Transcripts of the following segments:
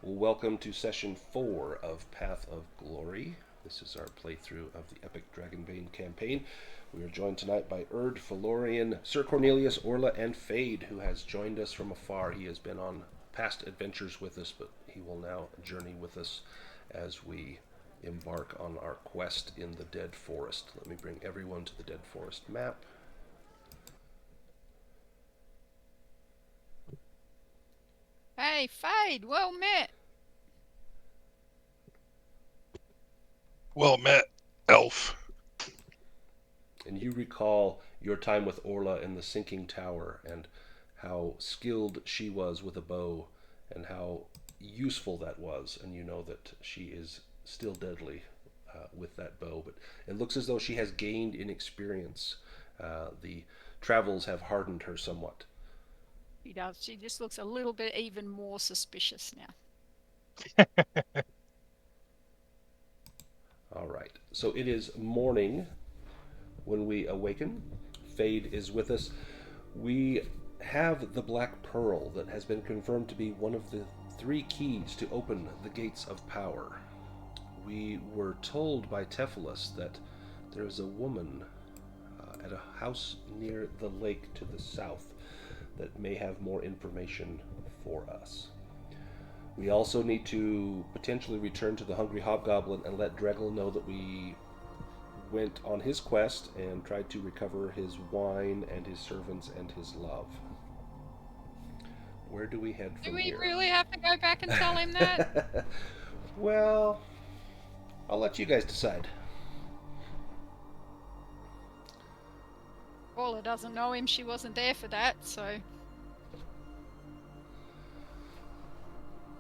Welcome to session 4 of Path of Glory. This is our playthrough of the epic Dragonbane campaign. We are joined tonight by Urd, Phelorian, Sir Cornelius, Orla, and Fade, who has joined us from afar. He has been on past adventures with us, but he will now journey with us as we embark on our quest in the Dead Forest. Let me bring everyone to the Dead Forest map. Hey, Fade, well met. Well met, elf. And you recall your time with Orla in the sinking tower and how skilled she was with a bow and how useful that was. And you know that she is still deadly with that bow. But it looks as though she has gained in experience. The travels have hardened her somewhat. She does. She just looks a little bit even more suspicious now. All right. So it is morning when we awaken. Fade is with us. We have the Black Pearl that has been confirmed to be one of the 3 keys to open the gates of power. We were told by Tephalus that there is a woman at a house near the lake to the south that may have more information for us. We also need to potentially return to the Hungry Hobgoblin and let Dregel know that we went on his quest and tried to recover his wine and his servants and his love. Where do we head Do from we here? really have to go back and tell him that? Well, I'll let you guys decide. Orla doesn't know him. She wasn't there for that, so.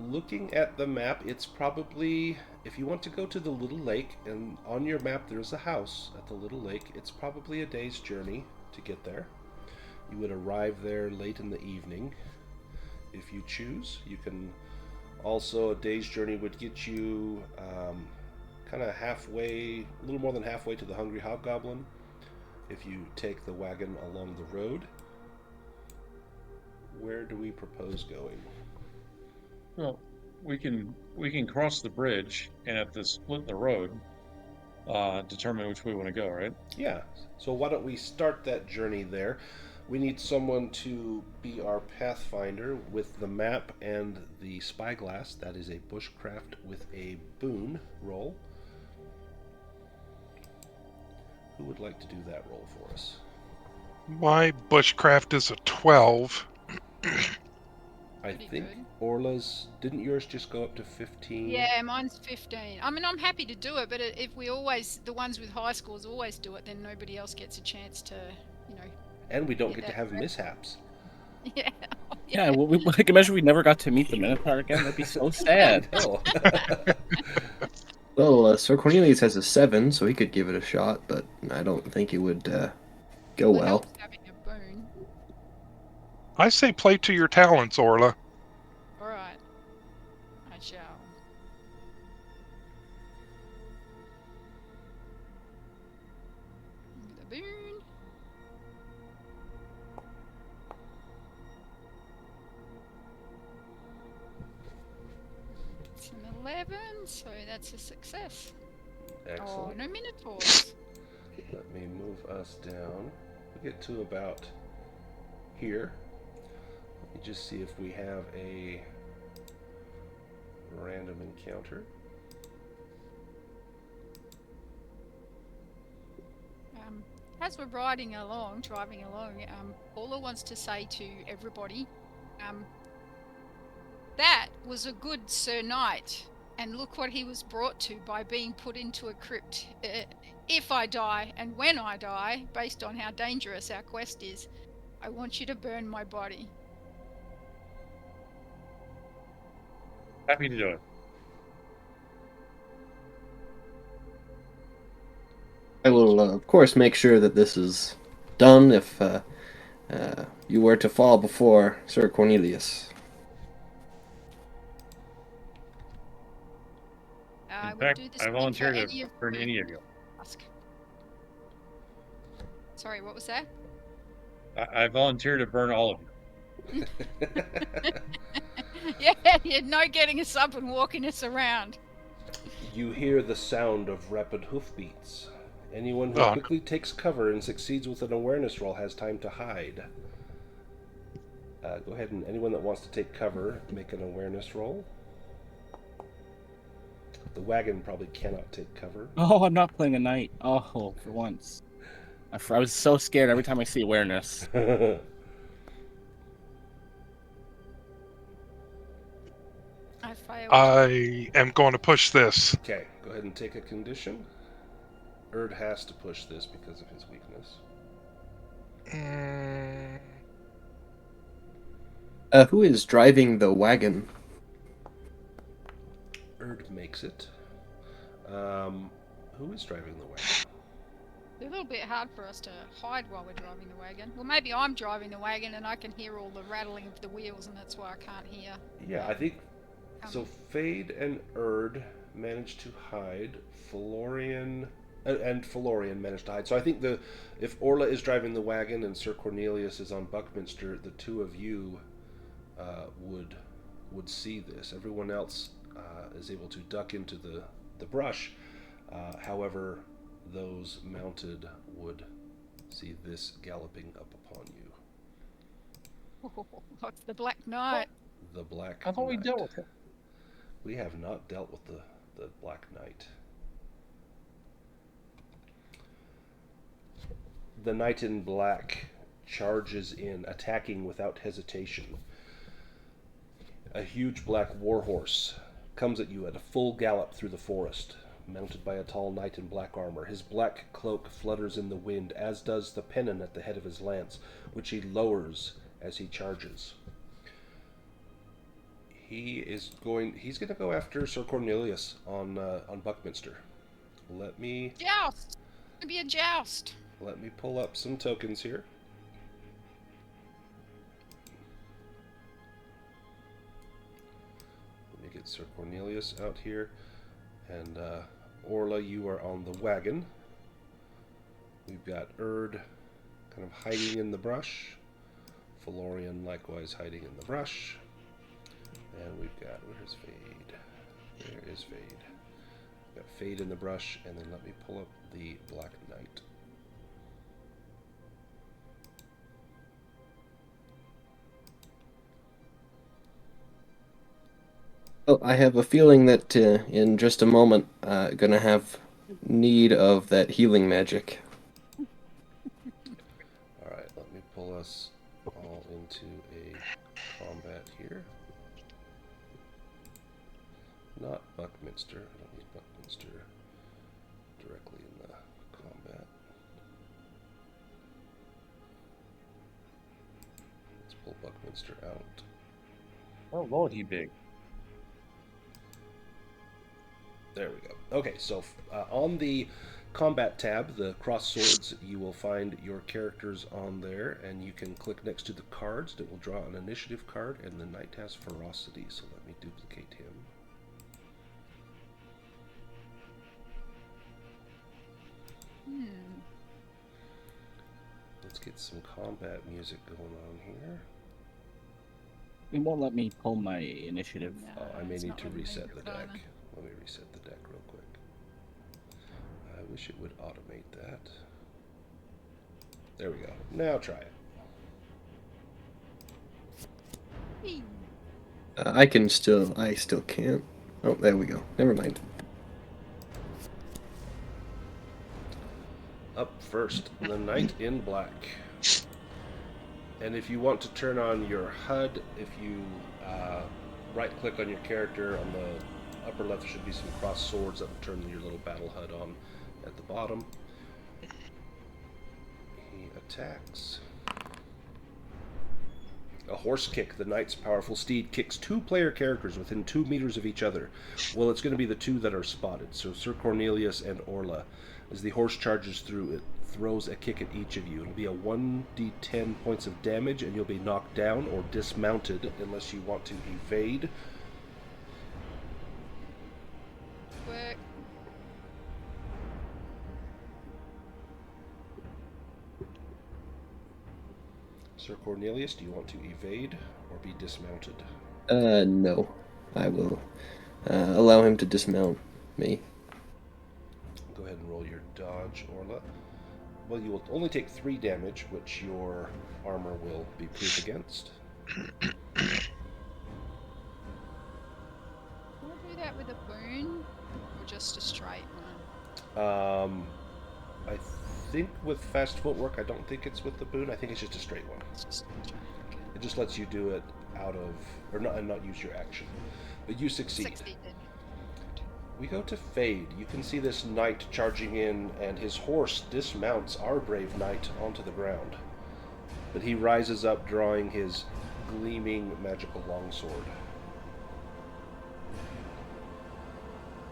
Looking at the map, it's probably, if you want to go to the little lake, and on your map there's a house at the little lake, it's probably a day's journey to get there. You would arrive there late in the evening if you choose. You can also, a day's journey would get you kind of halfway, a little more than halfway to the Hungry Hobgoblin if you take the wagon along the road. Where do we propose going? Well, we can cross the bridge and at the split in the road, determine which way we want to go, right? Yeah, so why don't we start that journey there? We need someone to be our pathfinder with the map and the spyglass. That is a bushcraft with a boon roll. Who would like to do that roll for us? My bushcraft is a 12. I Pretty think good. Orla's, didn't yours just go up to 15? Yeah, mine's 15. I mean, I'm happy to do it, but if we always, the ones with high scores always do it, then nobody else gets a chance to, you know. And we don't get get to that have credit. mishaps. Yeah. Yeah, like imagine we never got to meet the Minotaur again. That'd be so sad. Oh. Well, Sir Cornelius has a 7, so he could give it a shot, but I don't think it would go Well, it well. helps having a boon. I say play to your talents, Orla. All right. I shall. The boon. It's an 11, so that's a success. Oh, Excellent. no minotaurs. Let me move us down. We get to about here. Let me just see if we have a random encounter. As we're riding along, driving along, Paula wants to say to everybody, that was a good Sir Knight, and look what he was brought to by being put into a crypt. If I die, and when I die, based on how dangerous our quest is, I want you to burn my body. Happy to do it. I will, of course, make sure that this is done if you were to fall before Sir Cornelius. I In would fact, do the I same for volunteer to any of burn you. any of you. Ask. Sorry, what was that? I volunteer to burn all of you. Yeah, you're no getting us up and walking us around. You hear the sound of rapid hoofbeats. Anyone who Oh, quickly takes cover and succeeds with an awareness roll has time to hide. Go ahead and anyone that wants to take cover, make an awareness roll. The wagon probably cannot take cover. Oh, I'm not playing a knight. Oh, for once. I was so scared every time I see awareness. I failed. I am going to push this. Okay, go ahead and take a condition. Urd has to push this because of his weakness. Mm, Who is driving the wagon? Urd makes it. Who is driving the wagon? It's a little bit hard for us to hide while we're driving the wagon. Well, maybe I'm driving the wagon and I can hear all the rattling of the wheels, and that's why I can't hear. Yeah, I think so. Fade and Urd managed to hide. Phelorian managed to hide. So I think if Orla is driving the wagon and Sir Cornelius is on Buckminster, the two of you would see this. Everyone else is able to duck into the brush. However, those mounted would see this galloping up upon you. Oh, it's the Black Knight. The Black I thought we Knight. dealt with him. We have not dealt with the Black Knight. The Knight in Black charges in, attacking without hesitation. A huge black warhorse comes at you at a full gallop through the forest, mounted by a tall knight in black armor. His black cloak flutters in the wind, as does the pennon at the head of his lance, which he lowers as he charges. He's going to go after Sir Cornelius on Buckminster. Let me Joust! It'll be a joust. Let me pull up some tokens here. Let me get Sir Cornelius out here. And Orla, you are on the wagon. We've got Urd kind of hiding in the brush. Phelorian likewise hiding in the brush. And we've got, where's Fade? There is Fade. We've got Fade in the brush, and then let me pull up the Black Knight. Oh, I have a feeling that in just a moment, gonna have need of that healing magic. Alright, let me pull us all into a combat here. Not Buckminster. I don't need Buckminster directly in the combat. Let's pull Buckminster out. Oh, Lord, he big. There we go. Okay, so on the combat tab, the cross swords, you will find your characters on there, and you can click next to the cards. It will draw an initiative card, and the knight has ferocity, so let me duplicate him. Let's get some combat music going on here. It won't let me pull my initiative. No, Oh, I may it's need not to letting me reset the do it deck. either. Let me reset the deck real quick. I wish it would automate that. There we go. Now try it. Whee! I still can't. Oh, there we go. Never mind. Up first, the Knight in Black. And if you want to turn on your HUD, if you right-click on your character, on the upper left there should be some cross swords that will turn your little battle HUD on at the bottom. He attacks. A horse kick. The knight's powerful steed kicks two player characters within 2 meters of each other. Well, it's going to be the two that are spotted, so Sir Cornelius and Orla. As the horse charges through, it throws a kick at each of you. It'll be a 1d10 points of damage, and you'll be knocked down or dismounted unless you want to evade. Work. Sir Cornelius, do you want to evade or be dismounted? No. I will allow him to dismount me. Go ahead and roll your dodge, Orla. Well, you will only take 3 damage, which your armor will be proof against. Can I do that with a boon? Or just a straight one? I think with fast footwork, I don't think it's with the boon. I think it's just a straight one. It's just a straight, okay. It just lets you do it out of, or not, and not use your action. But you succeed. Succeeded. We go to Fade. You can see this knight charging in, and his horse dismounts our brave knight onto the ground. But he rises up, drawing his gleaming magical longsword.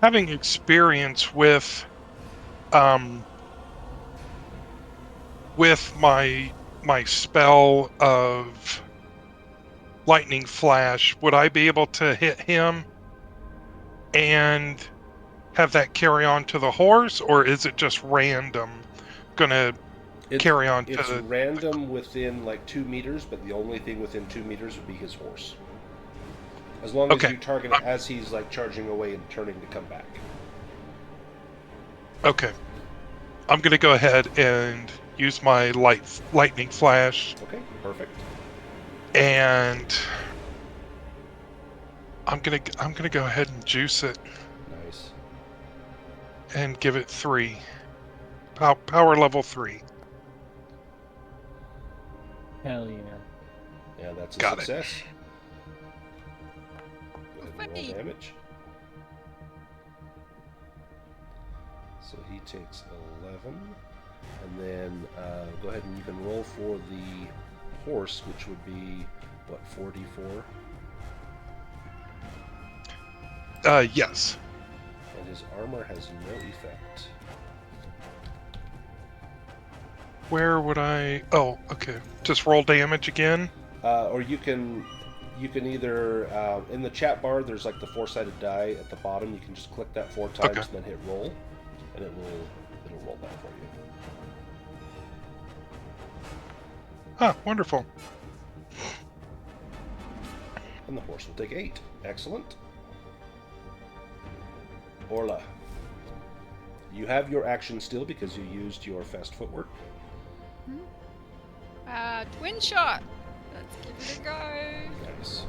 Having experience with my spell of lightning flash, would I be able to hit him and have that carry on to the horse, or is it just random? Gonna carry on to It's random within like 2 meters, but the only thing within 2 meters would be his horse. As long as you target it as he's like charging away and turning to come back. Okay. I'm gonna go ahead and use my lightning flash, Okay, perfect. and I'm gonna go ahead and juice it Nice. and give it 3. Power level 3. Hell yeah. Yeah, that's a Got it. success. Go ahead and roll Fade. damage. So he takes 11. And then go ahead and you can roll for the horse, which would be, what, 44? Yes. And his armor has no effect. Where would I... Oh, okay. Just roll damage again? Or you can either in the chat bar there's like the 4-sided die at the bottom. You can just click that 4 times Okay. and then hit roll, and it'll roll that for you. Ah, wonderful. And the horse will take 8. Excellent. Orla, you have your action still because you used your fast footwork. Twin shot. Let's give it a go. Nice.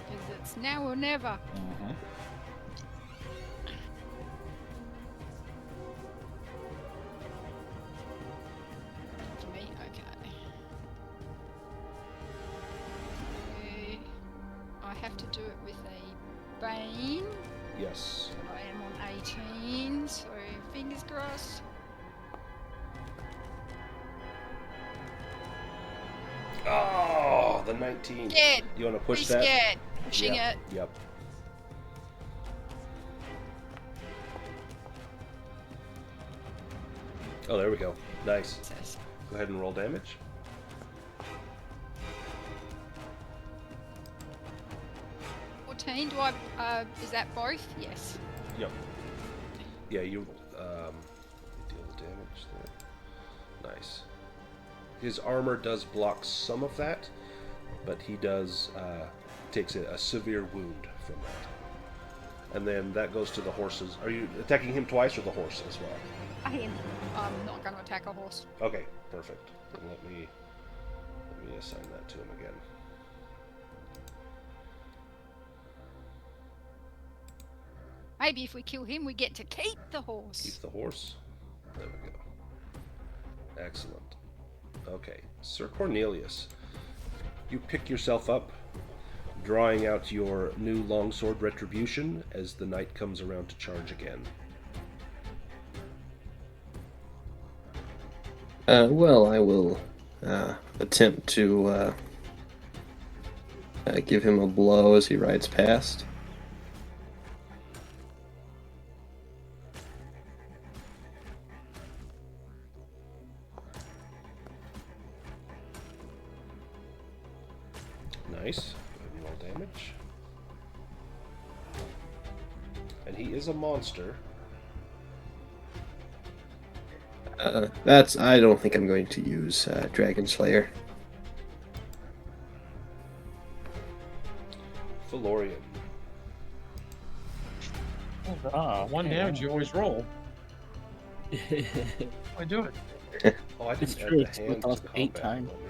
Because it's now or never. For me, okay. I have to do it with a Bane. Yes. I am on 18, so fingers crossed. Oh, the 19. Scared. You want to push Be that? scared. Pushing Yep, it. Yep. Oh, there we go. Nice. Go ahead and roll damage. Do I, is that both? Yes. Yep. Yeah, you deal damage there. Nice. His armor does block some of that, but he does takes a severe wound from that. And then that goes to the horses. Are you attacking him twice or the horse as well? I am. I'm not going to attack a horse. Okay, perfect. Then let me assign that to him again. Maybe if we kill him, we get to keep the horse. Keep the horse. There we go. Excellent. Okay, Sir Cornelius, you pick yourself up, drawing out your new longsword Retribution as the knight comes around to charge again. Well, I will attempt to give him a blow as he rides past. Nice. Go ahead and roll damage. And he is a monster. That's. I don't think I'm going to use Dragon Slayer. Phelorian. One okay. damage you always roll. Why do it? Oh, I It's didn't true, add it's the hand with to us 8 combat. times. Let me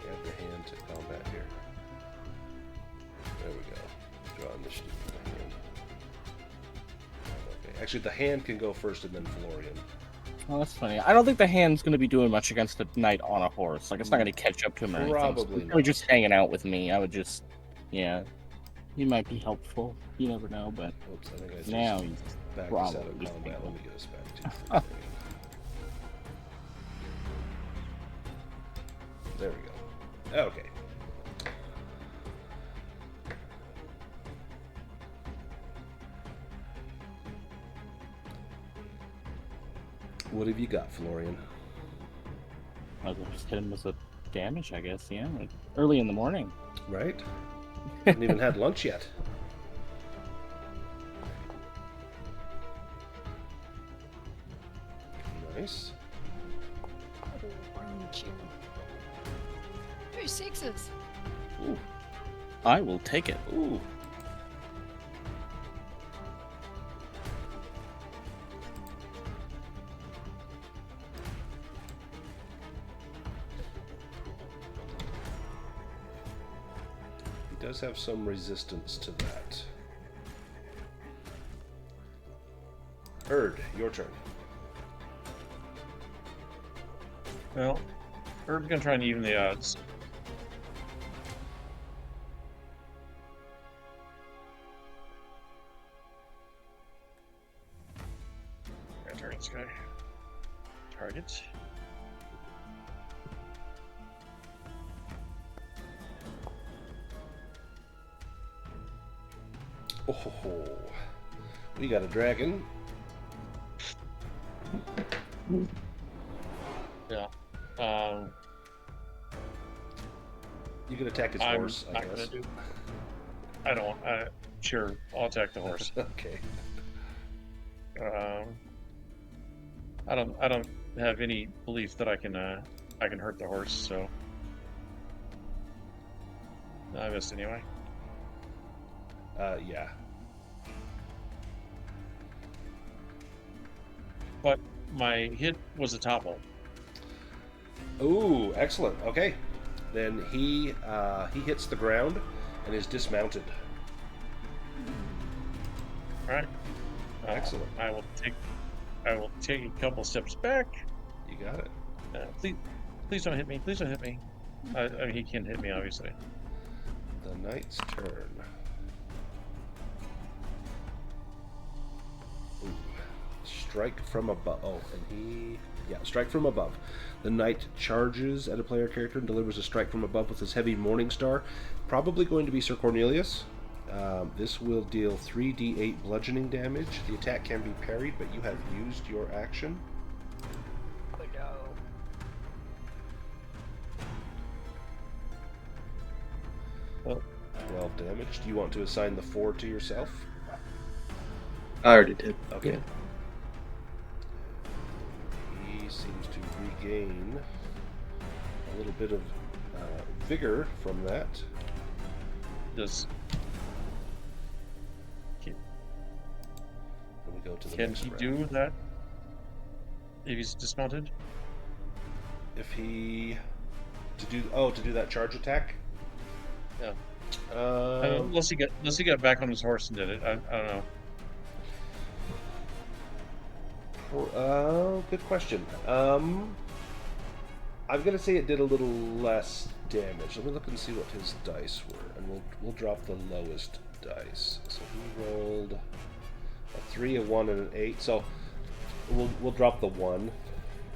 add the hand to combat here. There we go. Draw initiative with the hand. Okay. Actually, the hand can go first and then Phelorian. Oh, that's funny. I don't think the hand's going to be doing much against a knight on a horse. Like, it's not going to catch up to him or anything. Probably So he's not. probably just hanging out with me. I would just, yeah. He might be helpful. You never know, but Oops, I think I just now he's backed us out of probably combat. Let me get us back to Oh. Phelorian. There we go. Okay. What have you got, Phelorian? I was gonna just hit him with the damage, I guess. Yeah, like early in the morning. Right? Haven't even had lunch yet. Nice. Two sixes. Ooh, I will take it. ooh. He does have some resistance to that. Urd, your turn. Well, Urd's gonna try and even the odds. Target this guy. Target. Oh, we got a dragon. Yeah. You can attack his I'm horse, I not guess. gonna do. I don't. Sure, I'll attack the horse. Okay. I don't have any belief that I can hurt the horse, so I missed anyway. Yeah. But my hit was a topple. Ooh, excellent. Okay. Then he hits the ground and is dismounted. All right. Excellent. I will take a couple steps back. You got it. Please don't hit me. Please don't hit me. I mean, he can hit me, obviously. The knight's turn. Ooh. Strike from above. Oh, and strike from above. The knight charges at a player character and delivers a strike from above with his heavy Morning Star. Probably going to be Sir Cornelius. This will deal 3d8 bludgeoning damage. The attack can be parried, but you have used your action. Oh no. 12 damage. Do you want to assign the 4 to yourself? I already did. Okay. Yeah. He seems to regain a little bit of vigor from that. Does Then we go to the can next he round. do that if he's dismounted? If he to do that charge attack? Yeah. Um, Unless he got back on his horse and did it. I don't know. good question. I'm gonna say it did a little less damage. Let me look and see what his dice were, and we'll drop the lowest dice. So he rolled a 3, a 1, and an 8. So we'll drop the 1.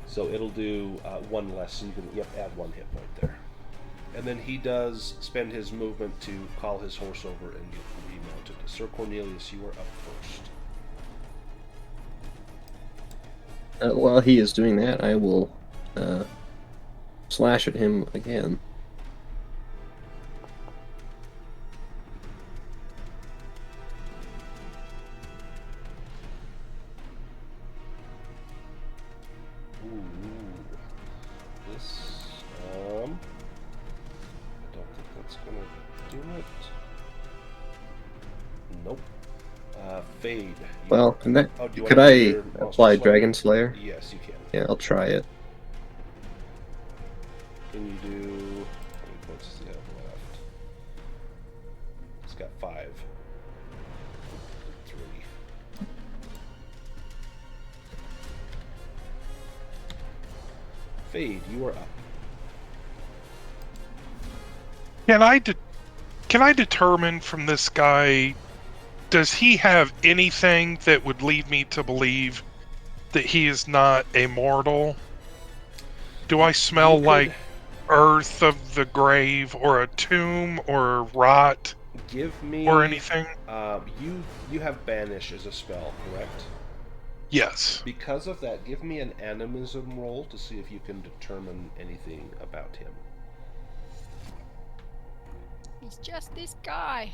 So it'll do 1 less. So you can add 1 hit point there. And then he does spend his movement to call his horse over and get remounted. Sir Cornelius, you are up first. While he is doing that, I will slash at him again. Ooh. Fade. you Well, are- and that, Oh, do you could wanna do I your Monster apply Slayer? Dragon Slayer? Yes, you can. Yeah, I'll try it. Can you do... How many points does he have left? He's got 5. 3. Fade, you are up. Can I determine from this guy, does he have anything that would lead me to believe that he is not a mortal? Do I smell You could like earth of the grave or a tomb or rot give me... or anything? You have Banish as a spell, correct? Yes. Because of that, give me an animism roll to see if you can determine anything about him. He's just this guy.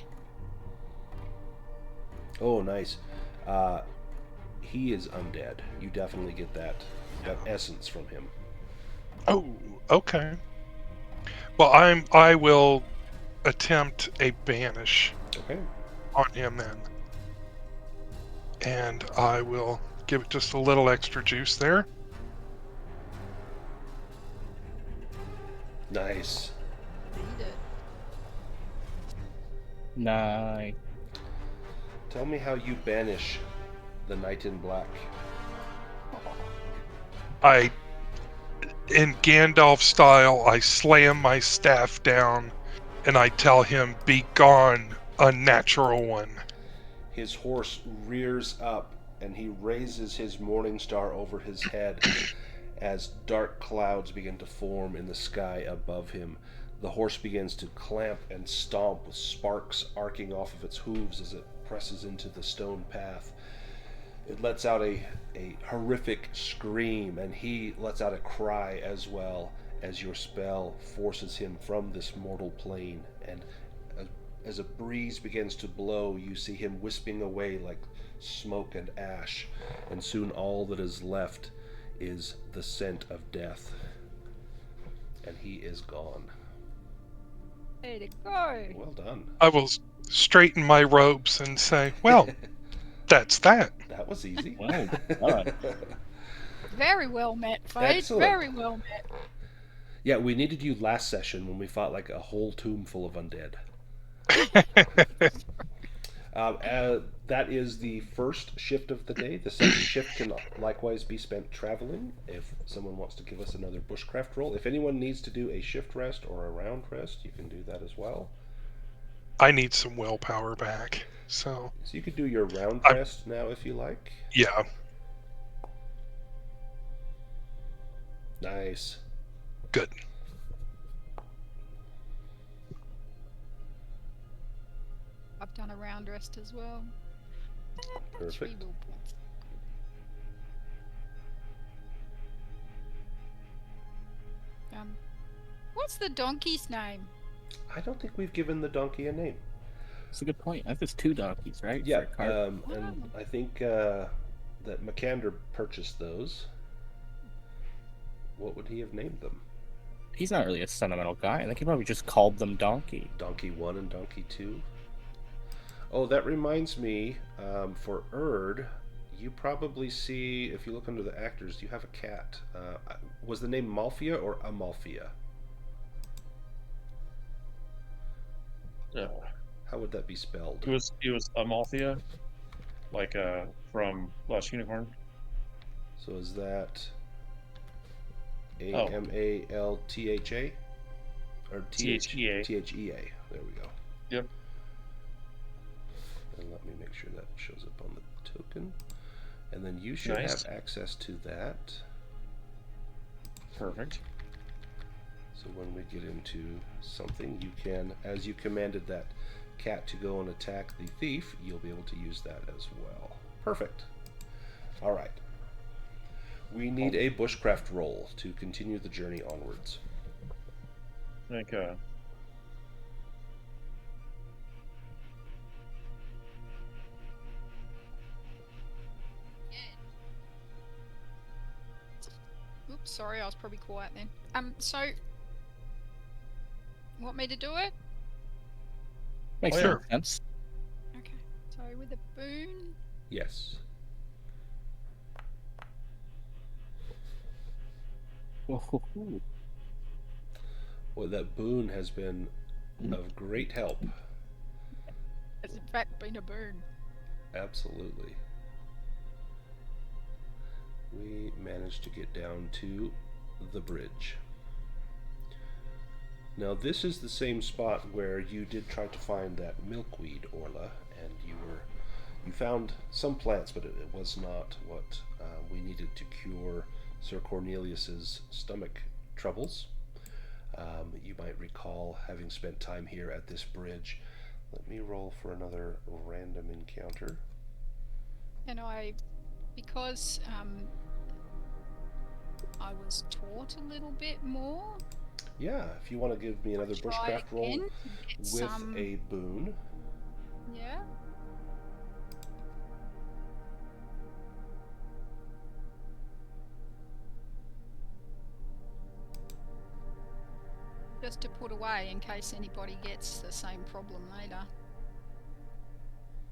Oh, nice. He is undead. You definitely get that essence from him. Oh, okay. Well, I will attempt a banish Okay. on him then. And I will give it just a little extra juice there. Nice. Eat it. Nice. Tell me how you banish the Knight in Black. In Gandalf style, I slam my staff down and I tell him, "Be gone, unnatural one." His horse rears up and he raises his morning star over his head as dark clouds begin to form in the sky above him. The horse begins to clamp and stomp with sparks arcing off of its hooves as it presses into the stone path. It lets out a horrific scream, and he lets out a cry as well as your spell forces him from this mortal plane. And as a breeze begins to blow, you see him wisping away like smoke and ash, and soon all that is left is the scent of death. And he is gone. Way to go. Well done. I will straighten my robes and say, "Well, that's that." That was easy. Well done. Very well met, Fade. Excellent. Very well met. Yeah, we needed you last session when we fought like a whole tomb full of undead. That is the first shift of the day. The second shift can likewise be spent traveling if someone wants to give us another bushcraft roll. If anyone needs to do a shift rest or a round rest, you can do that as well. I need some willpower back, so you could do your round rest now if you like. yeah. Nice. Good. I've done a round rest as well. 3 Perfect. will points. What's the donkey's name? I don't think we've given the donkey a name. That's a good point. I think there's 2 donkeys, right? Yeah, For a cart? and I think that McAnder purchased those. What would he have named them? He's not really a sentimental guy. I think he probably just called them Donkey. Donkey 1 and Donkey 2. Oh, that reminds me, for Urd, you probably see, if you look under the actors, you have a cat. Was the name Malfia or Amalfia? How would that be spelled? It was Amalthea, like from Last Unicorn. So is that Oh. Amaltha? Or Thea. Thea. There we go. Yep. And let me make sure that shows up on the token. And then you should Nice. have access to that. Perfect. So when we get into something, you can, as you commanded that cat to go and attack the thief, you'll be able to use that as well. Perfect. All right. We need a bushcraft roll to continue the journey onwards. Like Oops, sorry, I was probably quiet then. So, want me to do it? Makes Oh, yeah. sense. Okay. So with a boon, Yes. Woohoo. Well, that boon has been of great help. Has in fact been a burn. Absolutely. We managed to get down to the bridge. Now this is the same spot where you did try to find that milkweed, Orla, and you found some plants, but it was not what we needed to cure Sir Cornelius's stomach troubles. You might recall having spent time here at this bridge. Let me roll for another random encounter. And because I was taught a little bit more. Yeah, if you want to give me another bushcraft roll with a boon. Yeah. Just to put away in case anybody gets the same problem later.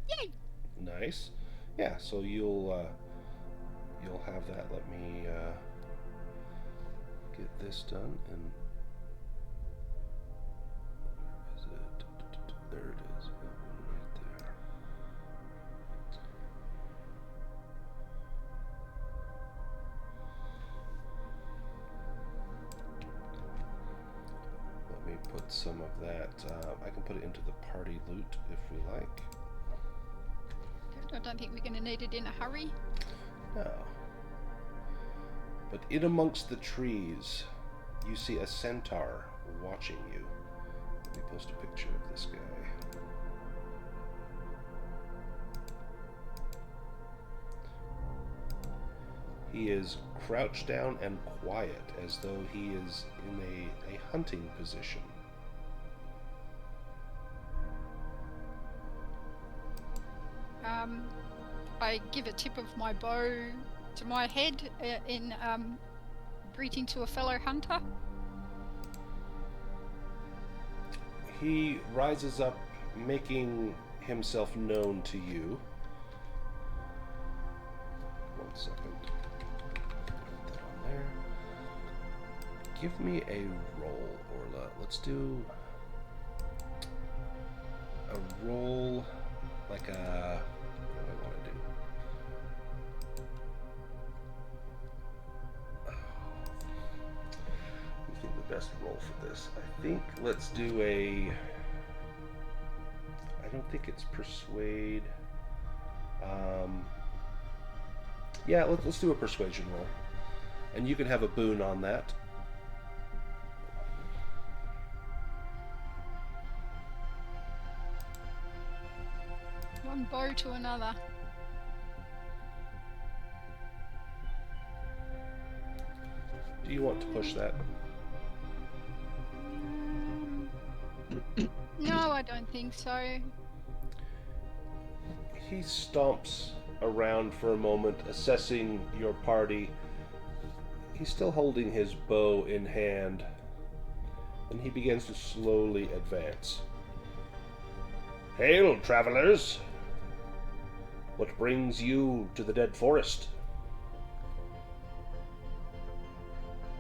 Yay! Nice. Yeah, so you'll have that. Let me get this done, and where is it? There it is. Right there. Let me put some of that. I can put it into the party loot if we like. I don't think we're going to need it in a hurry. No. But in amongst the trees, you see a centaur watching you. Let me post a picture of this guy. He is crouched down and quiet, as though he is in a hunting position. I give a tip of my bow to my head in greeting to a fellow hunter. He rises up, making himself known to you. 1 second. Put that on there. Give me a roll, Orla. Let's do a roll like a... What do I want to do? I think the best roll for this. I think let's do a... I don't think it's persuade. Yeah, let's do a persuasion roll. And you can have a boon on that. One bow to another. Do you want to push that? No, I don't think so. He stomps around for a moment, assessing your party. He's still holding his bow in hand, and he begins to slowly advance. Hail, travelers! What brings you to the dead forest?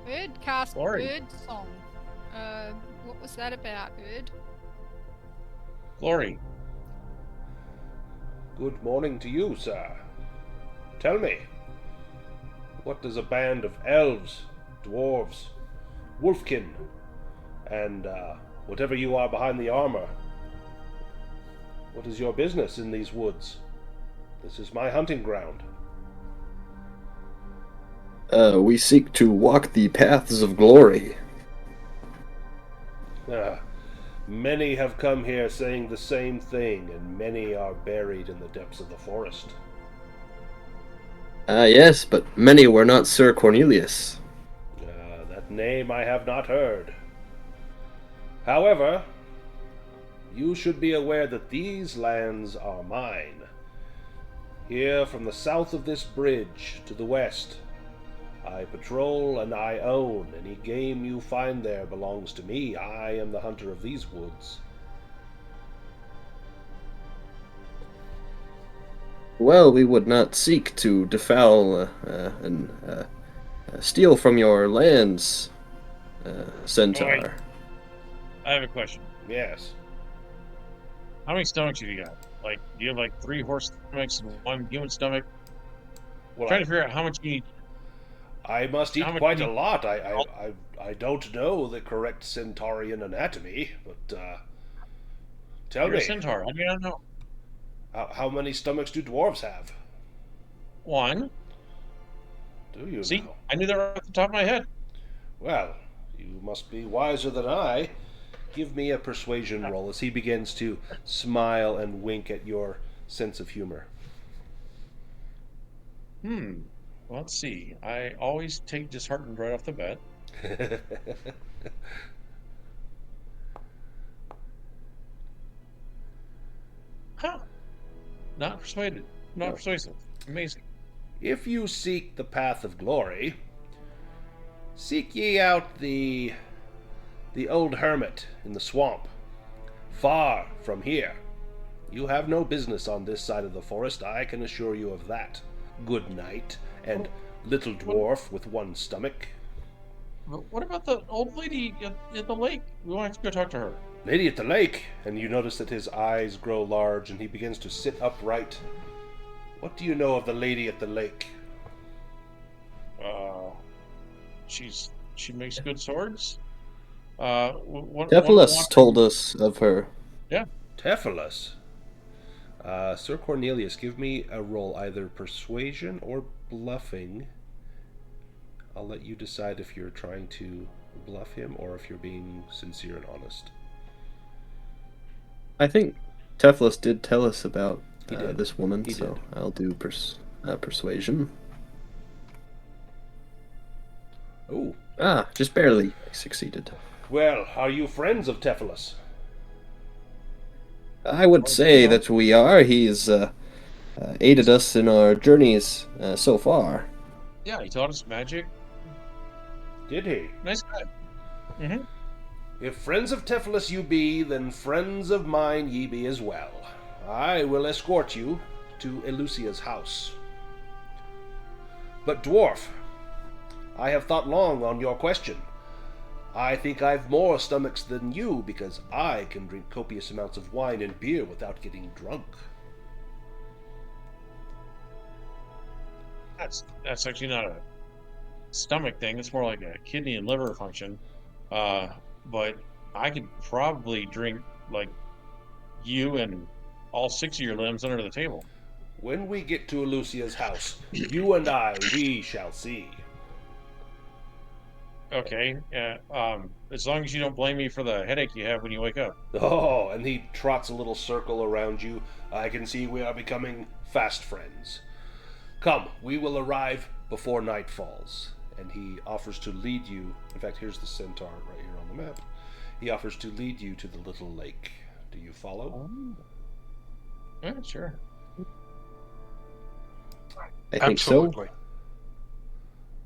Urd cast Glory. Urd song. What was that about, Urd? Glory. Good morning to you, sir. Tell me, what does a band of elves, dwarves, wolfkin, and whatever you are behind the armor, what is your business in these woods? This is my hunting ground. We seek to walk the paths of glory. Many have come here saying the same thing, and many are buried in the depths of the forest. Yes, but many were not Sir Cornelius. That name I have not heard. However, you should be aware that these lands are mine. Here, from the south of this bridge to the west, I patrol and I own. Any game you find there belongs to me. I am the hunter of these woods. Well, we would not seek to defoul and steal from your lands, Centaur. I have a question. Yes. How many stomachs have you got? Like, do you have like 3 horse stomachs and 1 human stomach? Well, Trying to figure out how much you need. I must eat How much quite you a need- lot. I don't know the correct centaurian anatomy, but tell You're a me, centaur. How do you not know? how many stomachs do dwarves have? 1. Do you See, now? I knew that right off the top of my head. Well, you must be wiser than I. Give me a persuasion roll as he begins to smile and wink at your sense of humor. Well, let's see. I always take disheartened right off the bat. Huh. Not persuaded. Not No. persuasive. Amazing. If you seek the path of glory, seek ye out the old hermit in the swamp, far from here. You have no business on this side of the forest, I can assure you of that. Good night, and little dwarf with 1 stomach. But what about the old lady at the lake? We want to go talk to her. Lady at the lake, and you notice that his eyes grow large and he begins to sit upright. What do you know of the lady at the lake? She makes good swords. What Cephalus told us of her. Yeah. Cephalus. Sir Cornelius, give me a roll, either persuasion or bluffing. I'll let you decide if you're trying to bluff him or if you're being sincere and honest. I think Cephalus did tell us about He did. this woman, He so did. I'll do persuasion. Oh, Just barely succeeded. well, are you friends of Cephalus? I would say that we are. He's aided us in our journeys so far. Yeah, he taught us magic. Did he? Nice guy. Mm-hmm. If friends of Cephalus you be, then friends of mine ye be as well. I will escort you to Elusia's house. But dwarf, I have thought long on your question. I think I've more stomachs than you, because I can drink copious amounts of wine and beer without getting drunk. That's actually not a stomach thing. It's more like a kidney and liver function. But I could probably drink like you and all 6 of your limbs under the table. When we get to Elusia's house, you and I, we shall see. Okay. As long as you don't blame me for the headache you have when you wake up. Oh, and he trots a little circle around you. I can see we are becoming fast friends. Come, we will arrive before night falls. And he offers to lead you. In fact, here's the centaur right here on the map. He offers to lead you to the little lake. Do you follow? Yeah, sure. I think so. Absolutely.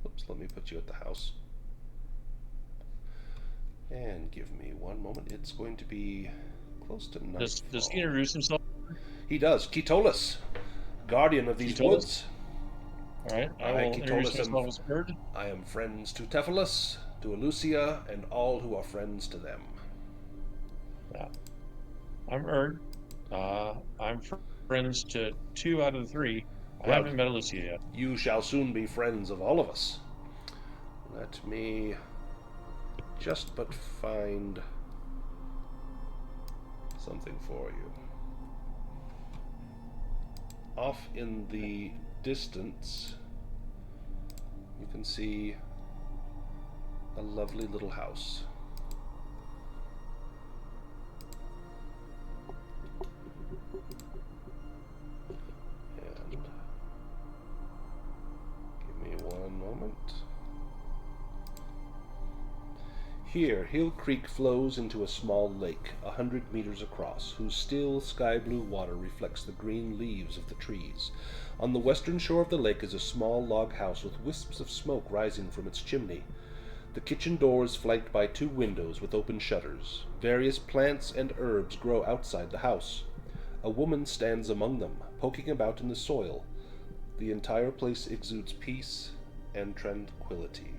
Oops, let me put you at the house. And give me one moment. It's going to be close to nightfall. Does he introduce himself? He does. Ketolus, guardian of these Ketolus? woods. All right. I I, will introduce Ketolus, myself as Urd. I am friends to Cephalus, to Elusia, and all who are friends to them. Yeah. I'm Urd. I'm friends to 2 out of the 3. I Well, haven't met Alicia yet. You shall soon be friends of all of us. Let me just but find something for you. Off in the distance, you can see a lovely little house. And give me one moment. Here, Hill Creek flows into a small lake, 100 meters across, whose still sky-blue water reflects the green leaves of the trees. On the western shore of the lake is a small log house with wisps of smoke rising from its chimney. The kitchen door is flanked by 2 windows with open shutters. Various plants and herbs grow outside the house. A woman stands among them, poking about in the soil. The entire place exudes peace and tranquility.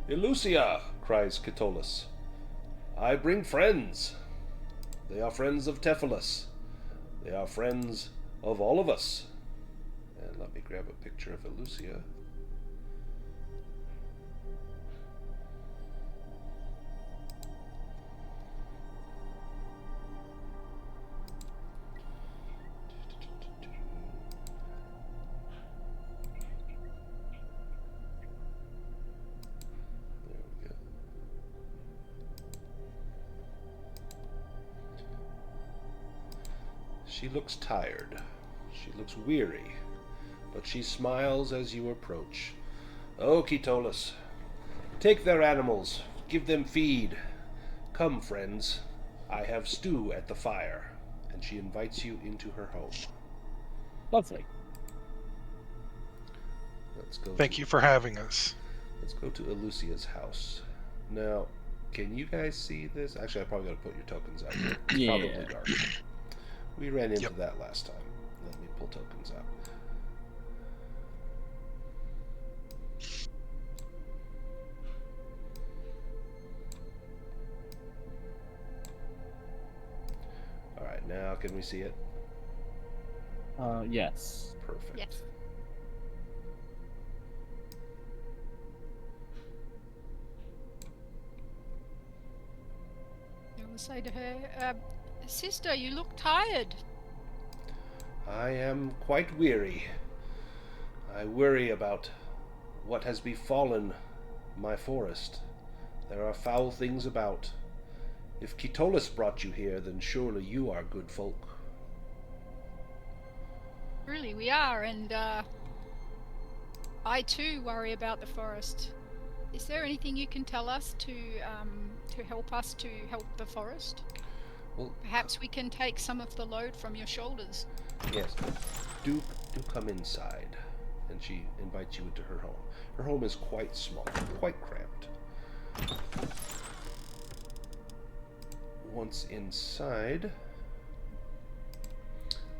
"Elusia!" cries Catullus. "I bring friends. They are friends of Tephalus. They are friends of all of us." And let me grab a picture of Elusia. She looks tired. She looks weary, but she smiles as you approach. "Oh, Catullus, take their animals, give them feed. Come, friends, I have stew at the fire." And she invites you into her home. Lovely. Let's go. Thank you for having us. Let's go to Elusia's house. Now, can you guys see this? Actually, I probably got to put your tokens out here. It's Yeah. probably dark. We ran into Yep. that last time. Let me pull tokens out. Alright, now can we see it? Yes. Perfect. Yes. I will say to her, "Sister, you look tired." I am quite weary. I worry about what has befallen my forest. There are foul things about. If Catullus brought you here, then surely you are good folk. Really, we are, and I too worry about the forest. Is there anything you can tell us to help us to help the forest? Well, Perhaps we can take some of the load from your shoulders. yes. Do come inside. And she invites you into her home. Her home is quite small, quite cramped. Once inside,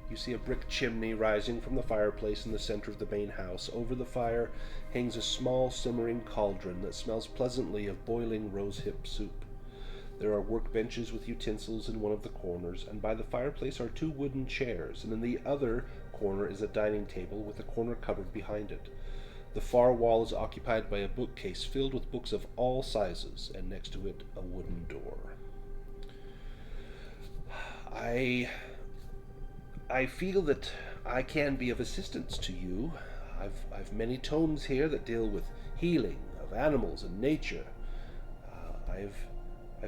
you see a brick chimney rising from the fireplace in the center of the main house. Over the fire hangs a small simmering cauldron that smells pleasantly of boiling rosehip soup. There are workbenches with utensils in one of the corners, and by the fireplace are 2 wooden chairs, and in the other corner is a dining table with a corner cupboard behind it. The far wall is occupied by a bookcase filled with books of all sizes, and next to it a wooden door. I feel that I can be of assistance to you. I've many tomes here that deal with healing of animals and nature. I've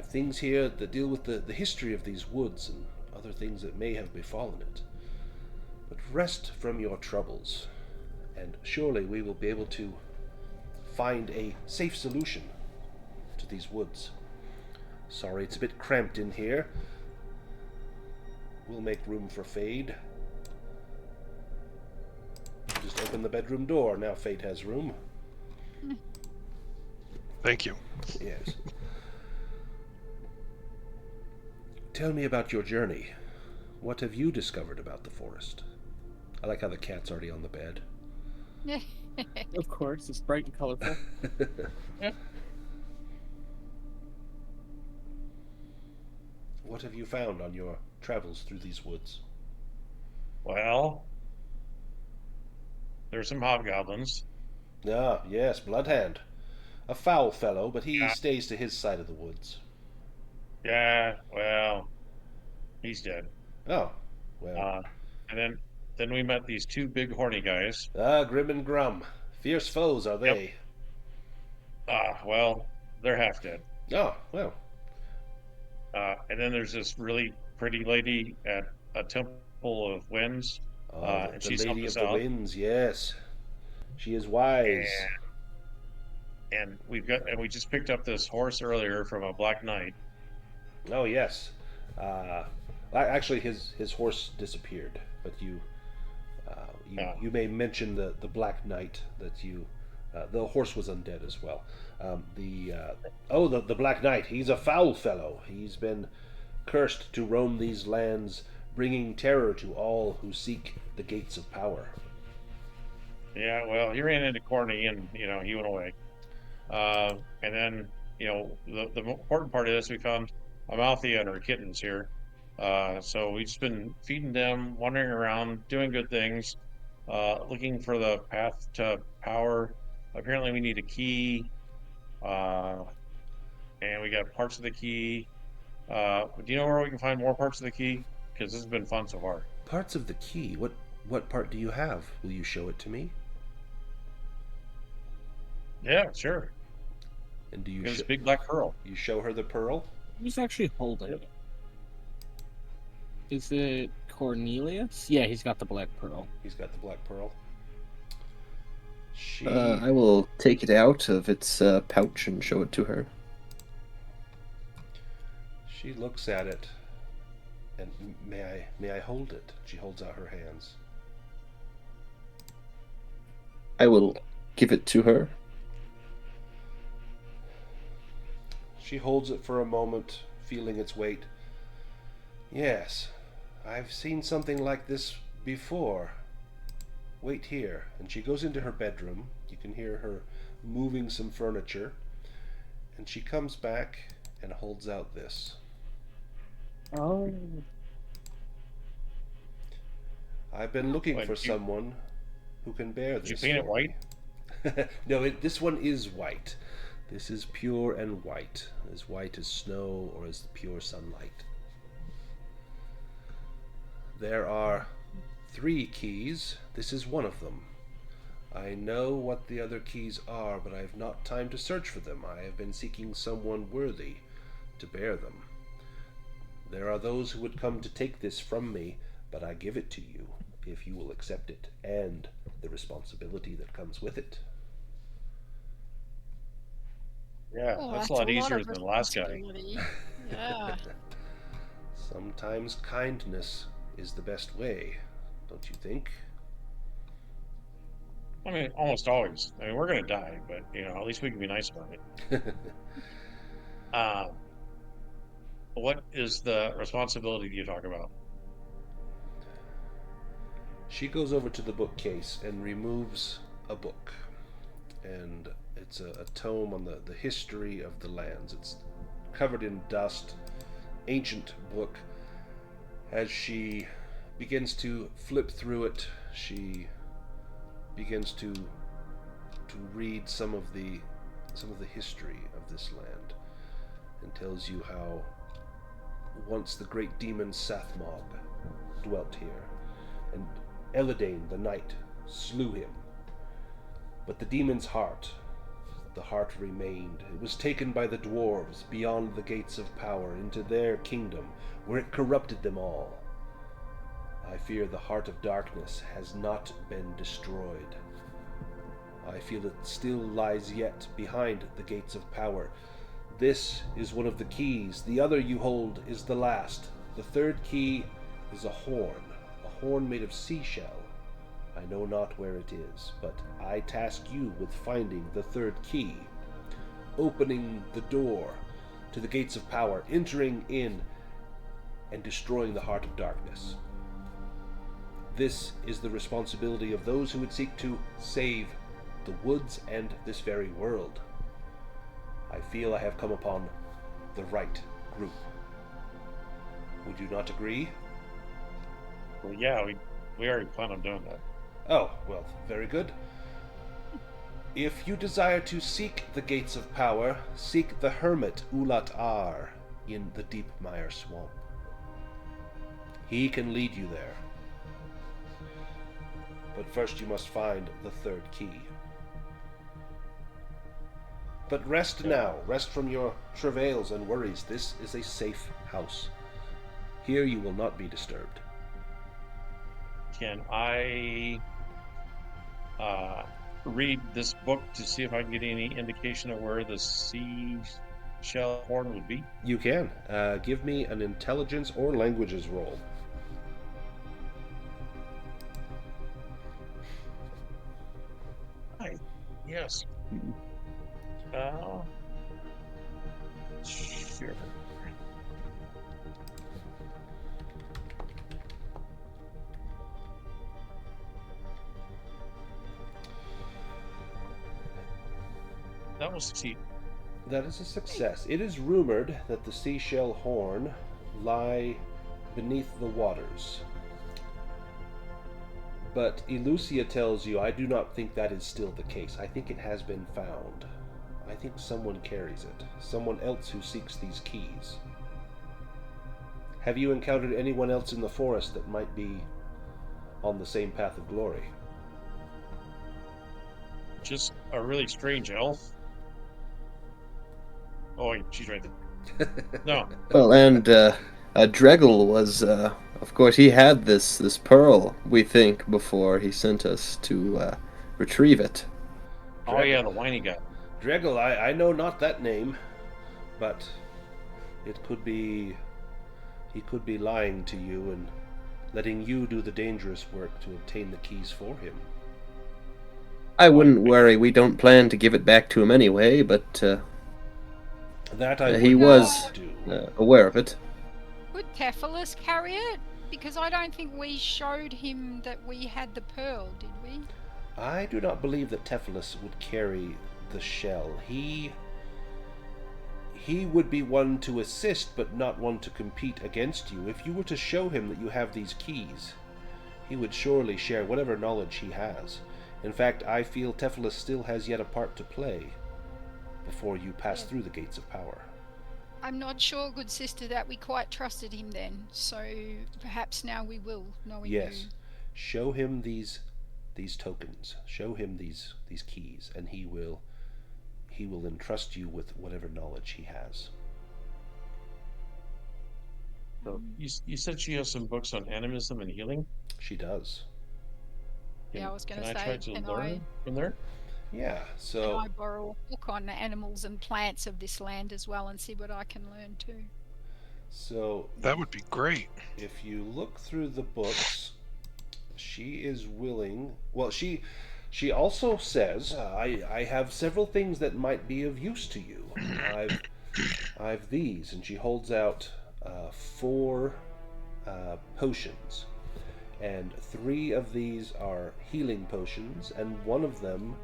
things here that deal with the history of these woods and other things that may have befallen it. But rest from your troubles, and surely we will be able to find a safe solution to these woods. Sorry, it's a bit cramped in here. We'll make room for Fade. Just open the bedroom door. Now Fade has room. Thank you. Yes. Tell me about your journey. What have you discovered about the forest? I like how the cat's already on the bed. Of course, it's bright and colorful. Yeah. What have you found on your travels through these woods? Well, there's some hobgoblins. Ah, yes, Bloodhand. A foul fellow, but he Yeah. stays to his side of the woods. Yeah, well, he's dead. Oh, well. And then we met these 2 big horny guys. Grim and Grum. Fierce foes are they? Well, they're half dead. Oh, well. And then there's this really pretty lady at a Temple of Winds. Oh, And the she's Lady helped of us the out. Winds, yes. She is wise. And we just picked up this horse earlier from a Black Knight. Oh, yes. Actually, his horse disappeared, but you may mention the Black Knight that you. The horse was undead as well. The Black Knight. He's a foul fellow. He's been cursed to roam these lands bringing terror to all who seek the gates of power. Yeah, well, he ran into Courtney and, he went away. And then, the important part is we found Amalthea and her kittens here. So we've just been feeding them, wandering around, doing good things, looking for the path to power. Apparently, we need a key, and we got parts of the key. Do you know where we can find more parts of the key? Because this has been fun so far. Parts of the key? What part do you have? Will you show it to me? Yeah, sure. And do you This big black pearl. You show her the pearl? Who's actually holding it? Is it Cornelius? Yeah, he's got the black pearl. He's got the black pearl. I will take it out of its pouch and show it to her. She looks at it, and may I hold it? She holds out her hands. I will give it to her. She holds it for a moment, feeling its weight. Yes, I've seen something like this before. Wait here. And she goes into her bedroom. You can hear her moving some furniture. And she comes back and holds out this. Oh. I've been looking for someone who can bear this. Did you paint it white? No, this one is white. This is pure and white as snow or as the pure sunlight. There are 3 keys. This is one of them. I know what the other keys are, but I have not time to search for them. I have been seeking someone worthy to bear them. There are those who would come to take this from me, but I give it to you if you will accept it, and the responsibility that comes with it. Yeah, that's a lot easier than the last guy. Yeah. Sometimes kindness is the best way, don't you think? I mean, almost always. I mean, we're going to die, but, at least we can be nice about it. What is the responsibility you talk about? She goes over to the bookcase and removes a book. And it's a tome on the history of the lands. It's covered in dust, ancient book. As she begins to flip through it, she begins to read some of the history of this land, and tells you how once the great demon Sathmog dwelt here, and Eladane the knight slew him. But the demon's heart, the heart remained. It was taken by the dwarves beyond the gates of power into their kingdom, where it corrupted them all. I fear the heart of darkness has not been destroyed. I feel it still lies yet behind the gates of power. This is one of the keys. The other you hold is the last. The 3rd key is a horn made of seashell. I know not where it is, but I task you with finding the 3rd key, opening the door to the gates of power, entering in and destroying the heart of darkness. This is the responsibility of those who would seek to save the woods and this very world. I feel I have come upon the right group. Would you not agree? Well, yeah, we already plan on doing that. Oh, well, very good. If you desire to seek the gates of power, seek the hermit Ulat Ar in the Deep Mire Swamp. He can lead you there. But first you must find the 3rd key. But rest now. Rest from your travails and worries. This is a safe house. Here you will not be disturbed. Can I read this book to see if I can get any indication of where the seashell horn would be? You can. Give me an intelligence or languages roll. Hi. Yes. Sure. That will succeed. That is a success. It is rumored that the seashell horn lie beneath the waters. But Elucia tells you, I do not think that is still the case. I think it has been found. I think someone carries it. Someone else who seeks these keys. Have you encountered anyone else in the forest that might be on the same path of glory? Just a really strange elf. Oh, wait, she's right there. No. Well, and Dregel was, of course, he had this pearl, we think, before he sent us to retrieve it. Oh, yeah, the whiny guy. Dregel, I know not that name, but it could be... He could be lying to you and letting you do the dangerous work to obtain the keys for him. I wouldn't worry, we don't plan to give it back to him anyway, but That I he would was not do. aware of it. Would Tephalus carry it? Because I don't think we showed him that we had the pearl, did we? I do not believe that Tephalus would carry the shell. He would be one to assist, but not one to compete against you. If you were to show him that you have these keys, he would surely share whatever knowledge he has. In fact, I feel Tephalus still has yet a part to play before you pass through the gates of power. I'm not sure, good sister, that we quite trusted him then, so perhaps now we will, knowing Yes. you. Show him these tokens. Show him these keys, and he will entrust you with whatever knowledge he has. So you said she has some books on animism and healing? She does. Yeah, I was going to Can say, I try to and learn from there? Yeah, and so I borrow a book on the animals and plants of this land as well and see what I can learn too. That would be great. if you look through the books, she is willing. Well, she also says, I have several things that might be of use to you. I've these, and she holds out 4 potions, and 3 of these are healing potions, and one of them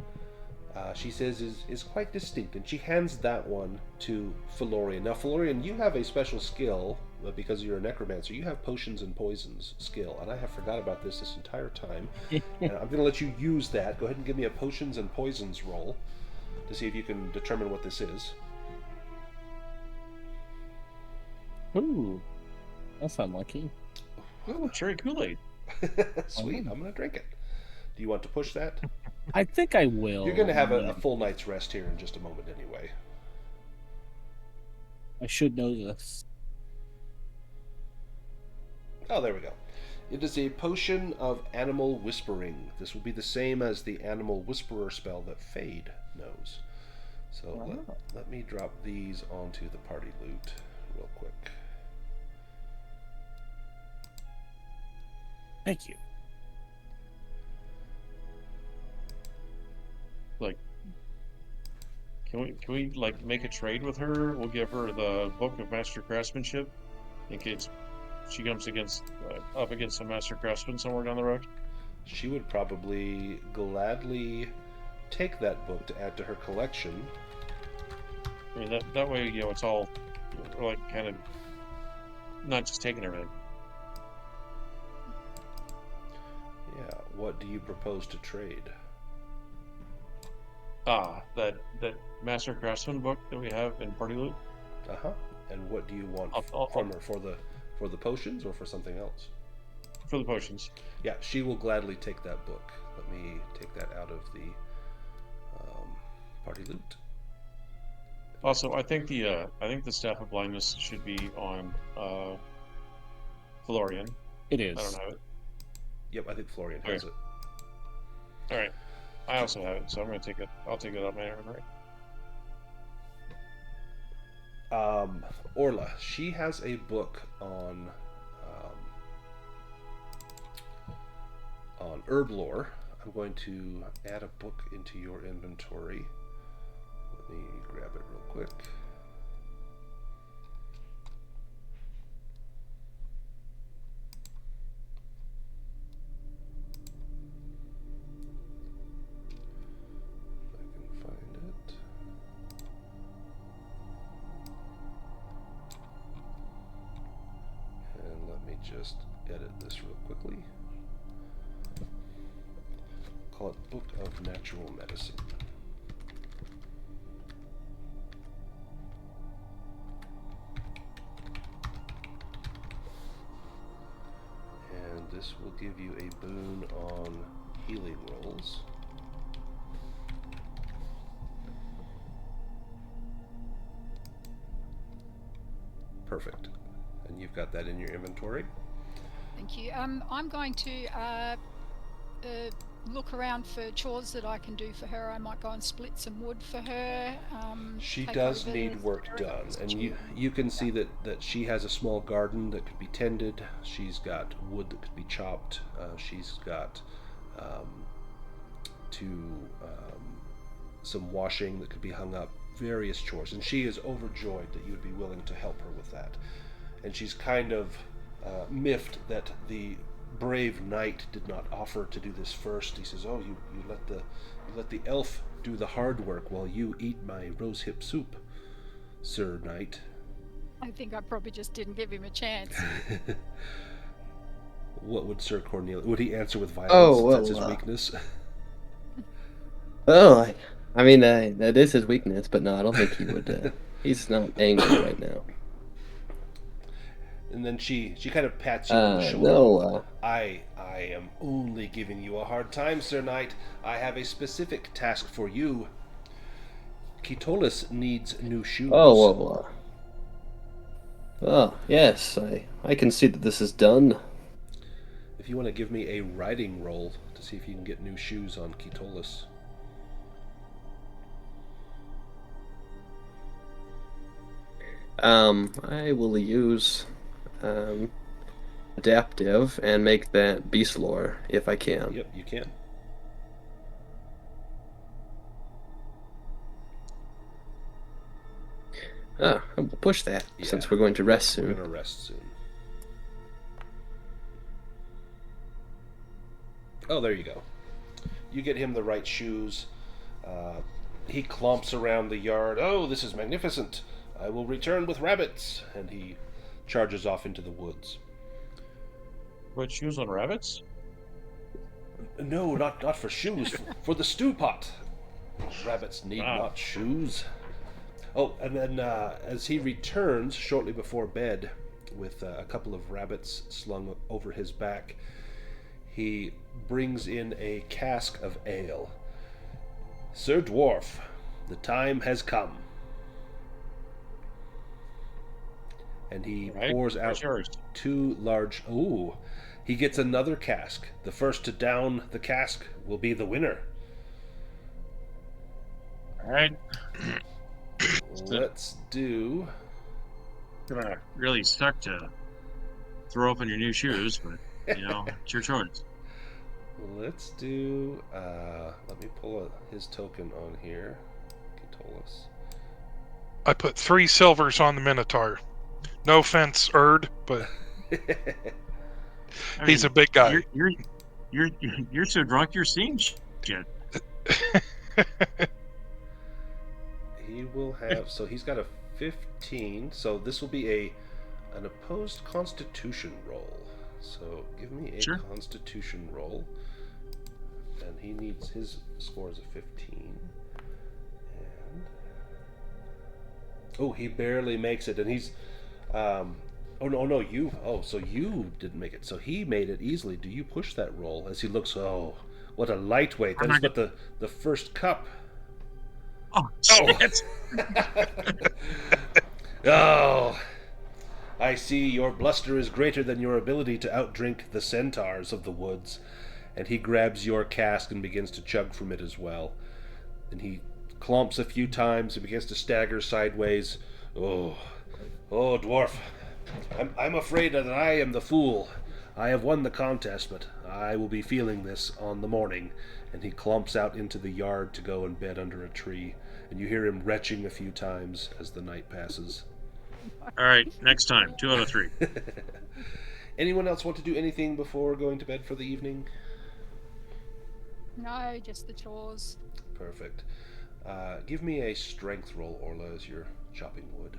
she says is quite distinct, and she hands that one to Phelorian. Now, Phelorian, you have a special skill because you're a necromancer. You have potions and poisons skill, and I have forgot about this entire time. And I'm going to let you use that. Go ahead and give me a potions and poisons roll to see if you can determine what this is. Ooh, that's unlucky. Ooh, cherry Kool-Aid. Sweet, I'm going to drink it. Do you want to push that? I think I will. You're going to have a full night's rest here in just a moment anyway. I should know this. Oh, there we go. It is a potion of animal whispering. This will be the same as the animal whisperer spell that Fade knows. So let me drop these onto the party loot real quick. Thank you. Like, can we like make a trade with her? We'll give her the Book of Master Craftsmanship in case she comes up against a Master Craftsman somewhere down the road. She would probably gladly take that book to add to her collection. I mean, that way, it's all like kind of not just taking everything. Yeah, what do you propose to trade? That Master Craftsman book that we have in Party Loot. Uh-huh. And what do you want from her? For the potions or for something else? For the potions. Yeah, she will gladly take that book. Let me take that out of the party loot. Also, I think the Staff of Blindness should be on Phelorian. It is. I don't have it. Yep, I think Florian has it. All right. I also have it, so I'm going to take it. I'll take it out of my inventory. Orla, she has a book on herb lore. I'm going to add a book into your inventory. Let me grab it real quick. If I can find it. just edit this real quickly. Call it Book of Natural Medicine. And this will give you a boon on healing rolls. Perfect. And you've got that in your inventory. Thank you. I'm going to look around for chores that I can do for her. I might go and split some wood for her. She take does over need work done, and you can see that she has a small garden that could be tended. She's got wood that could be chopped. She's got some washing that could be hung up. Various chores, and she is overjoyed that you would be willing to help her with that. And she's kind of miffed that the brave knight did not offer to do this first. He says, "Oh, you let the elf do the hard work while you eat my rosehip soup, Sir Knight." I think I probably just didn't give him a chance. What would Sir Cornelius? Would he answer with violence? Oh, well, That's his weakness. Oh, I mean, that is his weakness, but no, I don't think he would. He's not angry right now. And then she kind of pats you on the shoulder. No. I am only giving you a hard time, Sir Knight. I have a specific task for you. Kitolus needs new shoes. Oh, well. Oh, yes, I can see that this is done. If you want to give me a riding roll to see if you can get new shoes on Kitolus. I will use adaptive and make that beast lore if I can. Yep, you can. I will push that since we're going to rest soon. We're going to rest soon. Oh, there you go. You get him the right shoes. He clomps around the yard. "Oh, this is magnificent. I will return with rabbits." And he charges off into the woods. Put shoes on rabbits? No, not for shoes. For the stew pot. Rabbits need not shoes. Oh, and then as he returns shortly before bed with a couple of rabbits slung over his back, he brings in a cask of ale. "Sir Dwarf, the time has come." And he pours out two large... Ooh, he gets another cask. The first to down the cask will be the winner. All right. Let's do... Gonna really suck to throw open your new shoes, but it's your choice. Let's do... let me pull his token on here. Kitolus. I put 3 silvers on the Minotaur. No offense, Urd, but he's a big guy. You're so drunk you're seeing shit. He will have... So he's got a 15. So this will be an opposed Constitution roll. So give me a Constitution roll. And he needs... His score is a 15. And... Oh, he barely makes it. And he's... no, you... Oh, so you didn't make it. So he made it easily. Do you push that roll? As he looks... Oh, what a lightweight. That is but the first cup. Oh, shit. Oh, I see your bluster is greater than your ability to outdrink the centaurs of the woods. And he grabs your cask and begins to chug from it as well. And he clomps a few times and begins to stagger sideways. Oh, dwarf, I'm afraid that I am the fool. I have won the contest, but I will be feeling this on the morning. And he clomps out into the yard to go and bed under a tree. And you hear him retching a few times as the night passes. All right, next time, 2 out of 3. Anyone else want to do anything before going to bed for the evening? No, just the chores. Perfect. Give me a strength roll, Orla, as you're chopping wood.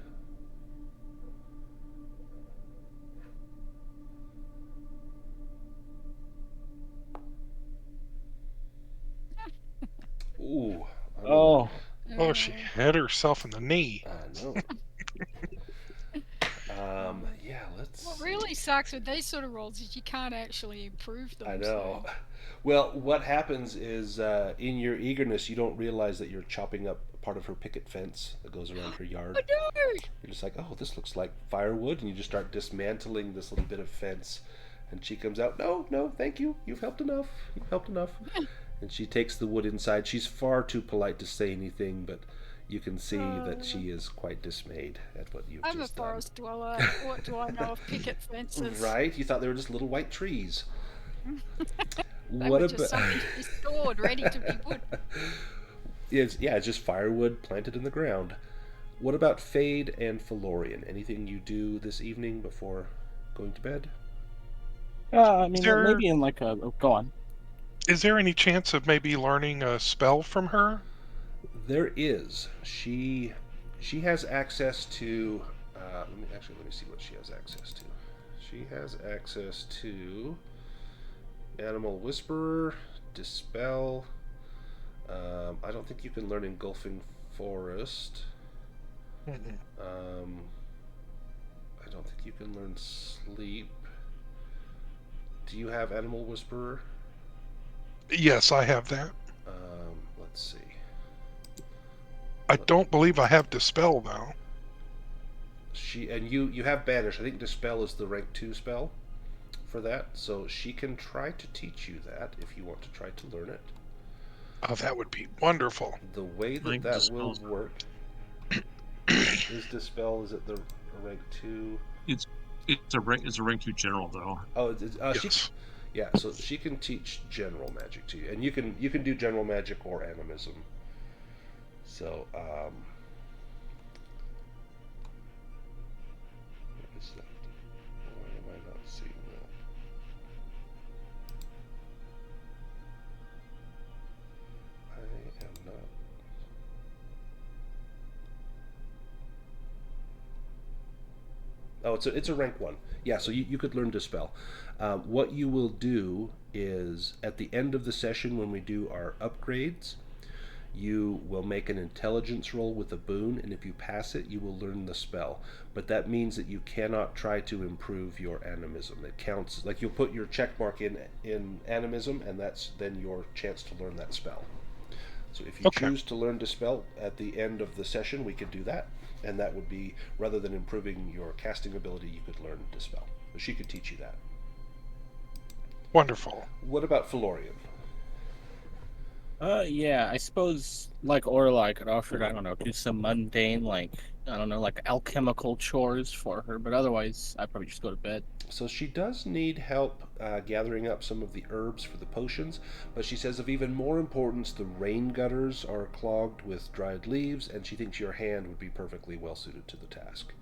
Ooh. I don't Oh, Oh, she hit herself in the knee. I know. Yeah, let's What see. really sucks with these sort of rolls is you can't actually improve them. I know. So. Well, what happens is in your eagerness, you don't realize that you're chopping up part of her picket fence that goes around her yard. Oh no! You're just like, oh, this looks like firewood, and you just start dismantling this little bit of fence. And she comes out, no, no, thank you. You've helped enough. You've helped enough. And she takes the wood inside. She's far too polite to say anything, but you can see that she is quite dismayed at what you've I'm a just done. forest dweller. What do I know of picket fences? Right? You thought they were just little white trees. They What were just about? something to be stored, ready to be wood. It's just firewood planted in the ground. What about Fade and Phelorian? Anything you do this evening before going to bed? I mean, There- maybe in like a. Oh, go on. Is there any chance of maybe learning a spell from her? There is. She has access to. Let me see what she has access to. She has access to Animal Whisperer, Dispel. I don't think you can learn Engulfing Forest. I don't think you can learn Sleep. Do you have Animal Whisperer? Yes, I have that. Let's see. I don't believe I have Dispel, though. You have Banish. I think Dispel is the rank 2 spell for that, so she can try to teach you that if you want to try to learn it. Oh, that would be wonderful. The way think that will Dispel's- work is Dispel. Is it the rank 2? It's a rank 2 general though. Oh, Yes. so she can teach general magic to you, and you can do general magic or animism. So, what is that? Why am I not seeing that? I am not. Oh, it's a rank 1. Yeah, so you could learn Dispel. What you will do is, at the end of the session when we do our upgrades, you will make an intelligence roll with a boon, and if you pass it, you will learn the spell. But that means that you cannot try to improve your animism. It counts, like you'll put your check mark in animism, and that's then your chance to learn that spell. So if you choose to learn Dispel at the end of the session, we could do that. And that would be, rather than improving your casting ability, you could learn Dispel. But she could teach you that. Wonderful. What about Phelorian? Yeah, I suppose like Orla, I could offer, I don't know, do some mundane, like, I don't know, like alchemical chores for her, but otherwise, I'd probably just go to bed. So she does need help gathering up some of the herbs for the potions, but she says of even more importance, the rain gutters are clogged with dried leaves, and she thinks your hand would be perfectly well suited to the task.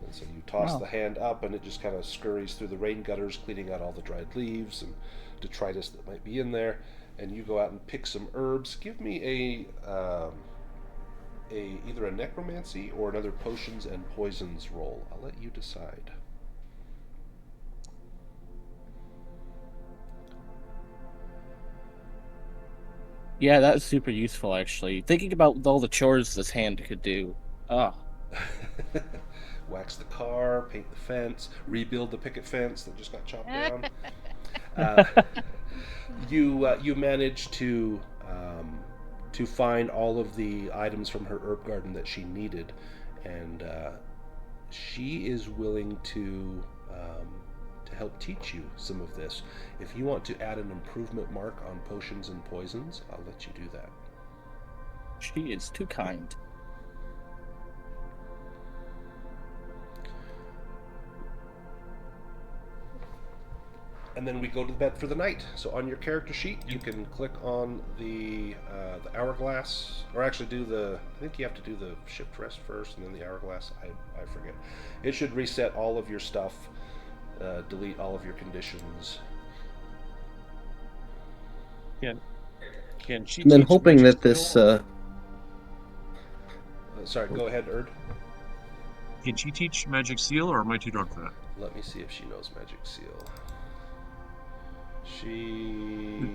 And so you toss the hand up, and it just kind of scurries through the rain gutters, cleaning out all the dried leaves and detritus that might be in there. And you go out and pick some herbs. Give me either a necromancy or another potions and poisons roll. I'll let you decide. Yeah, that's super useful, actually. Thinking about all the chores this hand could do. Oh, Wax the car, paint the fence, rebuild the picket fence that just got chopped down. You manage to find all of the items from her herb garden that she needed, and she is willing to help teach you some of this. If you want to add an improvement mark on potions and poisons, I'll let you do that. she is too kind. And then we go to bed for the night. So on your character sheet, you can click on the hourglass, or actually I think you have to do the shift rest first, and then the hourglass. I forget. It should reset all of your stuff, delete all of your conditions. Can she? And then teach hoping magic that this skill? Sorry, go ahead, Urd. Can she teach magic seal, or am I too drunk for that? Let me see if she knows Magic Seal. She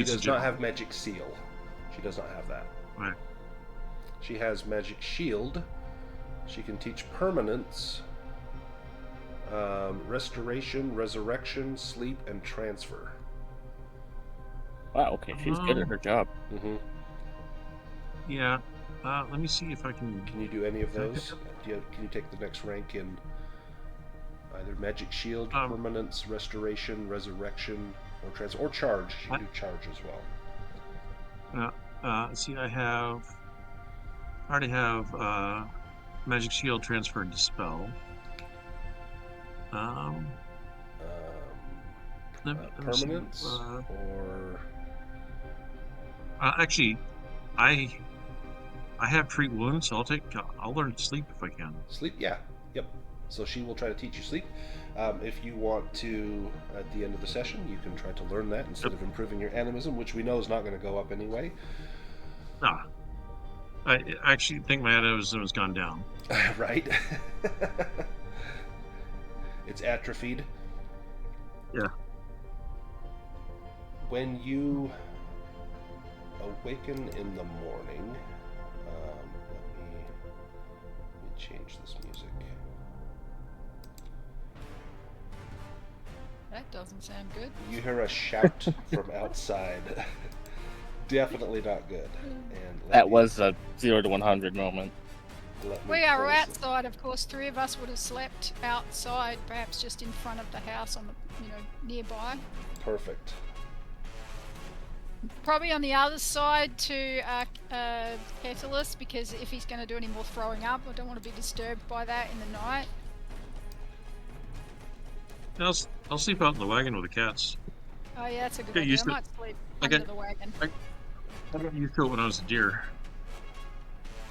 It's does a not gem. have Magic Seal. She does not have that. Right. She has Magic Shield. She can teach Permanence, Restoration, Resurrection, Sleep, and Transfer. Wow, okay, she's good at her job. Mm-hmm. Yeah. Let me see if I can. Can you do any of those? Can you take the next rank in either Magic Shield, Permanence, Restoration, Resurrection, or Transfer, or Charge? She can do Charge as well. See, I already have Magic Shield, Transfer, and Dispel. Permanence, or actually, I have Treat Wounds, so I'll learn Sleep if I can. Sleep, yeah, yep. So she will try to teach you Sleep. If you want to, at the end of the session, you can try to learn that instead of improving your animism, which we know is not going to go up anyway. I actually think my animism has gone down. Right? It's atrophied. Yeah. When you awaken in the morning, let me change this music. That doesn't sound good. You hear a shout from outside. Definitely not good. And That was a 0 to 100 moment. We are outside, of course. 3 of us would have slept outside, perhaps just in front of the house, on the nearby. Perfect. Probably on the other side to Catalyst, because if he's going to do any more throwing up, I don't want to be disturbed by that in the night. I'll sleep out in the wagon with the cats. Oh yeah, that's a good idea. I might sleep under the wagon. I got used to it when I was a deer.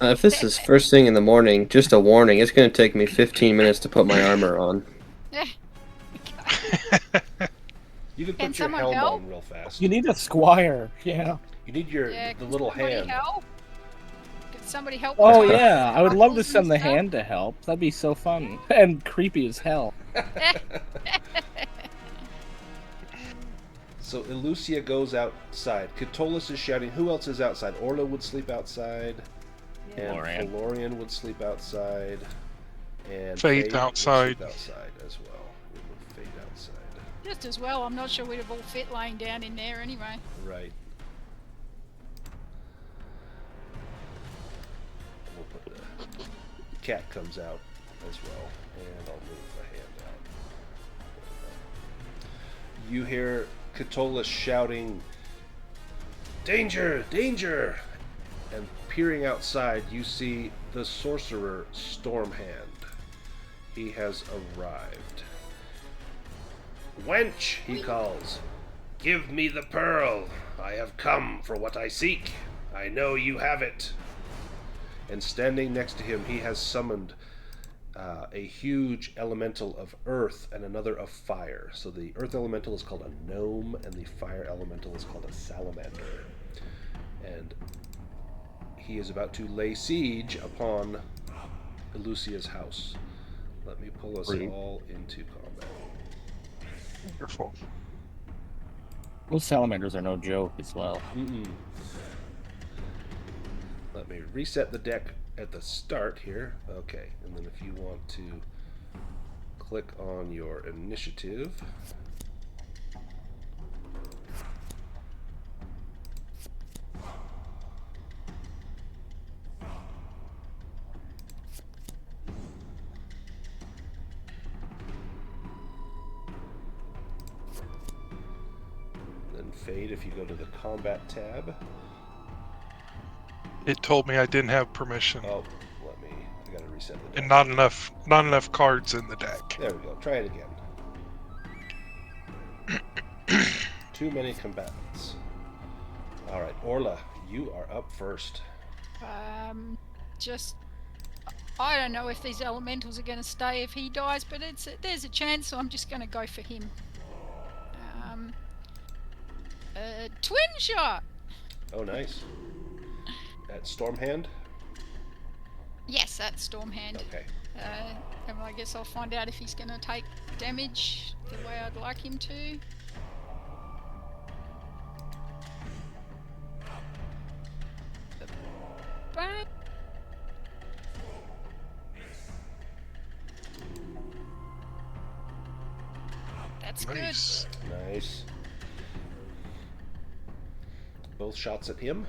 If this is first thing in the morning, just a warning, it's going to take me 15 minutes to put my armor on. You can put your helm on real fast. You need a squire, yeah. You need the little hand. Can somebody help? Oh yeah, I would love to send the hand to help. That'd be so fun. And creepy as hell. So Elucia goes outside. Catullus is shouting. Who else is outside? Orla would sleep outside. And Phelorian would sleep outside. And Fade outside. Would sleep outside as well. It would Fade outside. Just as well. I'm not sure we'd have all fit laying down in there anyway. Right. We'll put the cat comes out as well. And I'll move the hand out. You hear Catullus shouting, "Danger! Danger!" And peering outside, you see the sorcerer Stormhand. He has arrived. "Wench," he calls, "give me the pearl. I have come for what I seek. I know you have it." And standing next to him, he has summoned a huge elemental of earth and another of fire. So the earth elemental is called a gnome, and the fire elemental is called a salamander. And he is about to lay siege upon Elucia's house. Let me pull us all into combat. Wonderful. Those salamanders are no joke as well. Let me reset the deck at the start here. Okay, and then if you want to click on your initiative. Then fade if you go to the combat tab. It told me I didn't have permission. Oh, I gotta reset the deck. And not enough cards in the deck. There we go. Try it again. Too many combatants. All right, Orla, you are up first. I don't know if these elementals are going to stay if he dies, but there's a chance, so I'm just going to go for him. Twin shot. Oh, nice. At Stormhand? Yes, that's Stormhand. Okay. And I guess I'll find out if he's going to take damage the way I'd like him to. That's Nice. Nice. Both shots at him.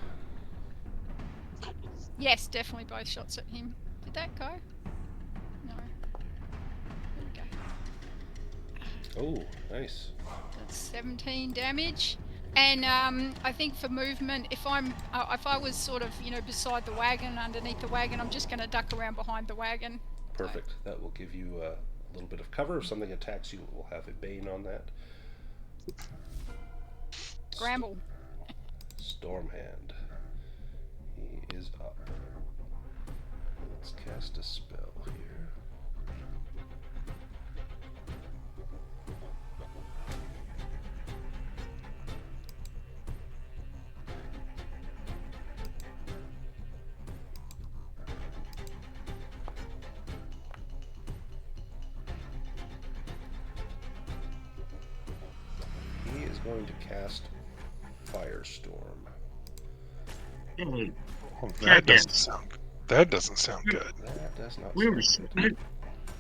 good. Yes, definitely both shots at him. Did that go? No. There we go. Oh, nice. That's 17 damage. And I think for movement, if I was sort of, beside the wagon, underneath the wagon, I'm just going to duck around behind the wagon. Perfect. That will give you a little bit of cover. If something attacks you, it will have a bane on that. Scramble. Stormhand. He is up. Let's cast a spell here. He is going to cast Firestorm. Hey, Oh, Yeah, that doesn't sound good. That does not we were sound good.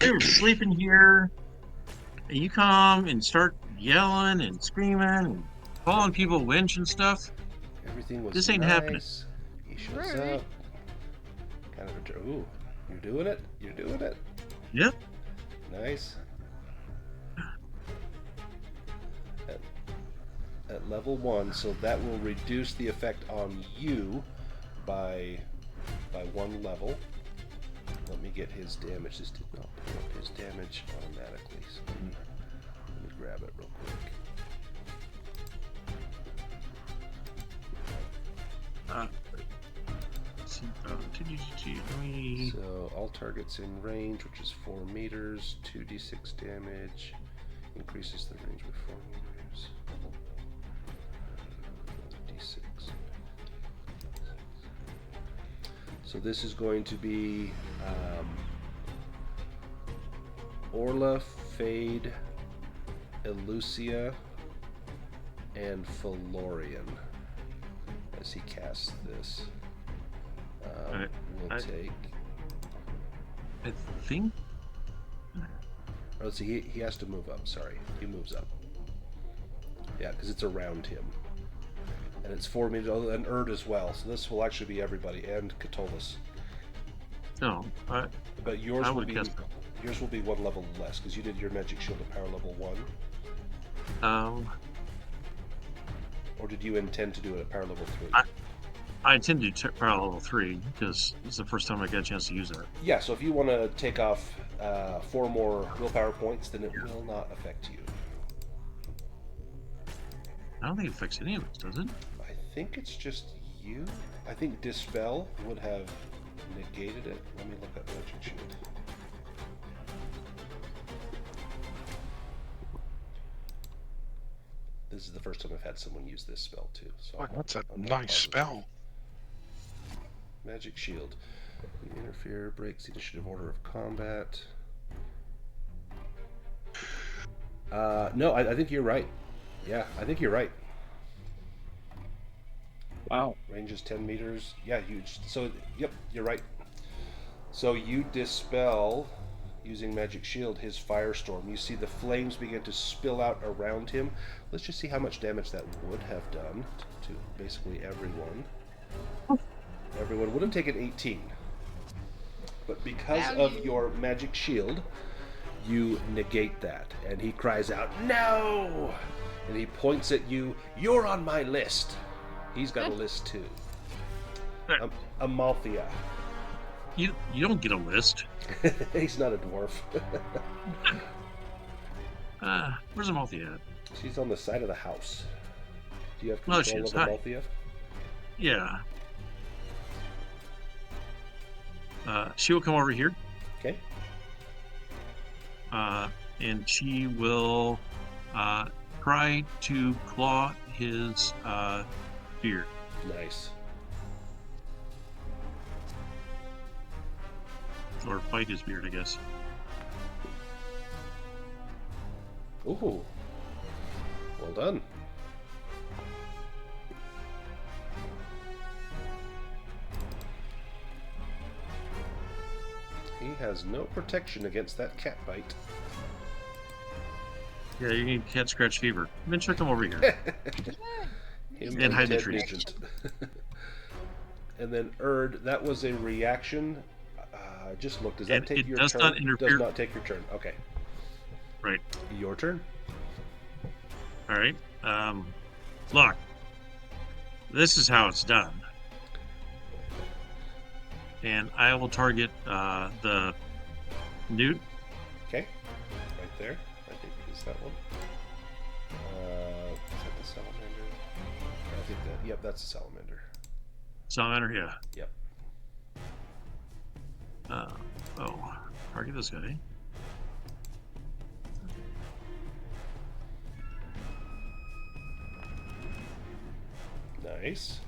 we were sleeping here, and you come and start yelling and screaming and calling people winch and stuff. Everything was This ain't nice. happening. He shows Rude. up. Kind of a ooh, you're doing it. You're doing it. Yep. Nice. At level 1, so that will reduce the effect on you by 1 level. Let me get his damage. This did not pull up his damage automatically. So let me grab it real quick. So all targets in range, which is 4 meters, 2d6 damage, increases the range by 4 meters. D6. So this is going to be Orla, Fade, Elucia, and Phelorian as he casts this. We'll take. I think. Oh, let's see. He has to move up. Sorry, he moves up. Yeah, because it's around him, and it's 4 meters. Oh, and Urd as well. So this will actually be everybody and Catullus. No, But yours I will would be guess. 1 level less because you did your magic shield at power level 1. Or did you intend to do it at power level 3? I intend to do power level 3 because it's the first time I got a chance to use that. Yeah, so if you want to take off 4 more willpower points, then it will not affect you. I don't think it affects any of us, does it? I think it's just you. I think Dispel would have negated it. Let me look at Magic Shield. This is the first time I've had someone use this spell too. So Boy, that's a I'm not nice positive. spell. Magic Shield. You interfere, breaks the initiative order of combat. No, I think you're right. Yeah, I think you're right. Wow. Range is 10 meters. Yeah, huge. So, yep, you're right. So you dispel, using Magic Shield, his Firestorm. You see the flames begin to spill out around him. Let's just see how much damage that would have done to basically everyone. Everyone would have taken 18. But because of your Magic Shield, you negate that. And he cries out, "No!" And he points at you. "You're on my list." He's got a list too. Amalthea. You don't get a list. He's not a dwarf. Where's Amalthea at? She's on the side of the house. Do you have Oh, she control is. of Hi. Amalthea? Yeah. She will come over here, Okay. and she will try to claw his beard. Nice. Or bite his beard, I guess. Ooh. Well done. He has no protection against that cat bite. Yeah, you need cat scratch fever. Then check him over here. Him And hide the Ted trees. Nugent. And then Urd, that was a reaction. I just looked. Does that And take it your does turn? not interfere- Does not take your turn. Okay. Right. Your turn. All right. Look. This is how it's done. And I will target the newt. Okay. Right there. I think is that one. Is that the salamander? I think that. Yep, that's the salamander. Salamander, yeah. Yep. Target this guy. Nice.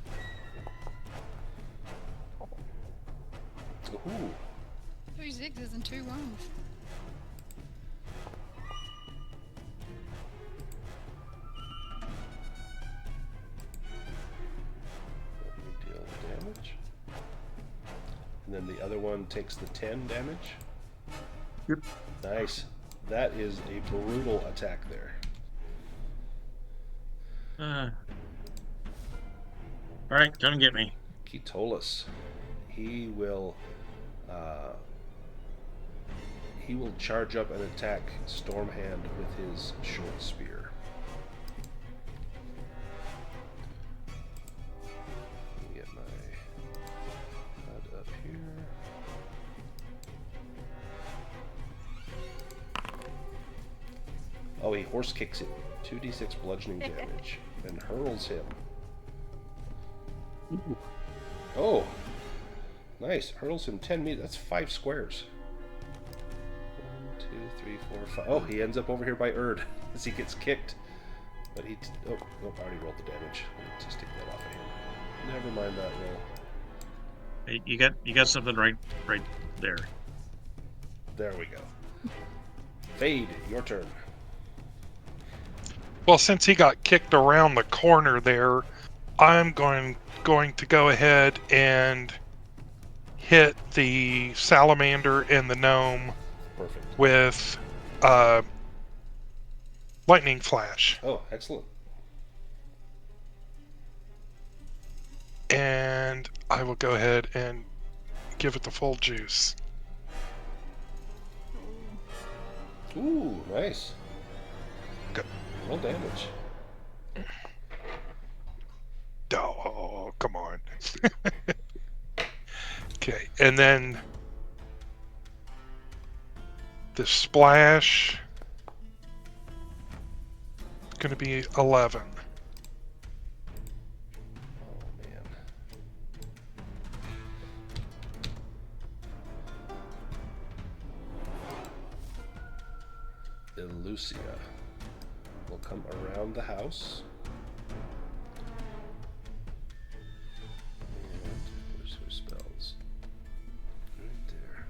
Ooh. 2 sixes and 2 ones. Let me deal damage. And then the other one takes the 10 damage. Yep. Nice. That is a brutal attack there. All right, come and get me. Ketolus. He will charge up and attack Stormhand with his short spear. Let me get my HUD up here. Oh, he horse kicks it. 2d6 bludgeoning damage and hurls him. Ooh. Oh, nice. Hurls him 10 meters. That's 5 squares. 1, 2, 3, 4, 5. Oh, he ends up over here by Urd as he gets kicked. But he... I already rolled the damage. Let me just take that off of him. Never mind that roll. Hey, you got something right there. There we go. Fade, your turn. Well, since he got kicked around the corner there, I'm going to go ahead and hit the salamander and the gnome Perfect. with lightning flash. Oh, excellent. And I will go ahead and give it the full juice. Ooh, nice. Good. Roll damage. Oh, come on. Okay, and then the splash is going to be 11. Oh, man. Lucia will come around the house. And where's her spells? Right there.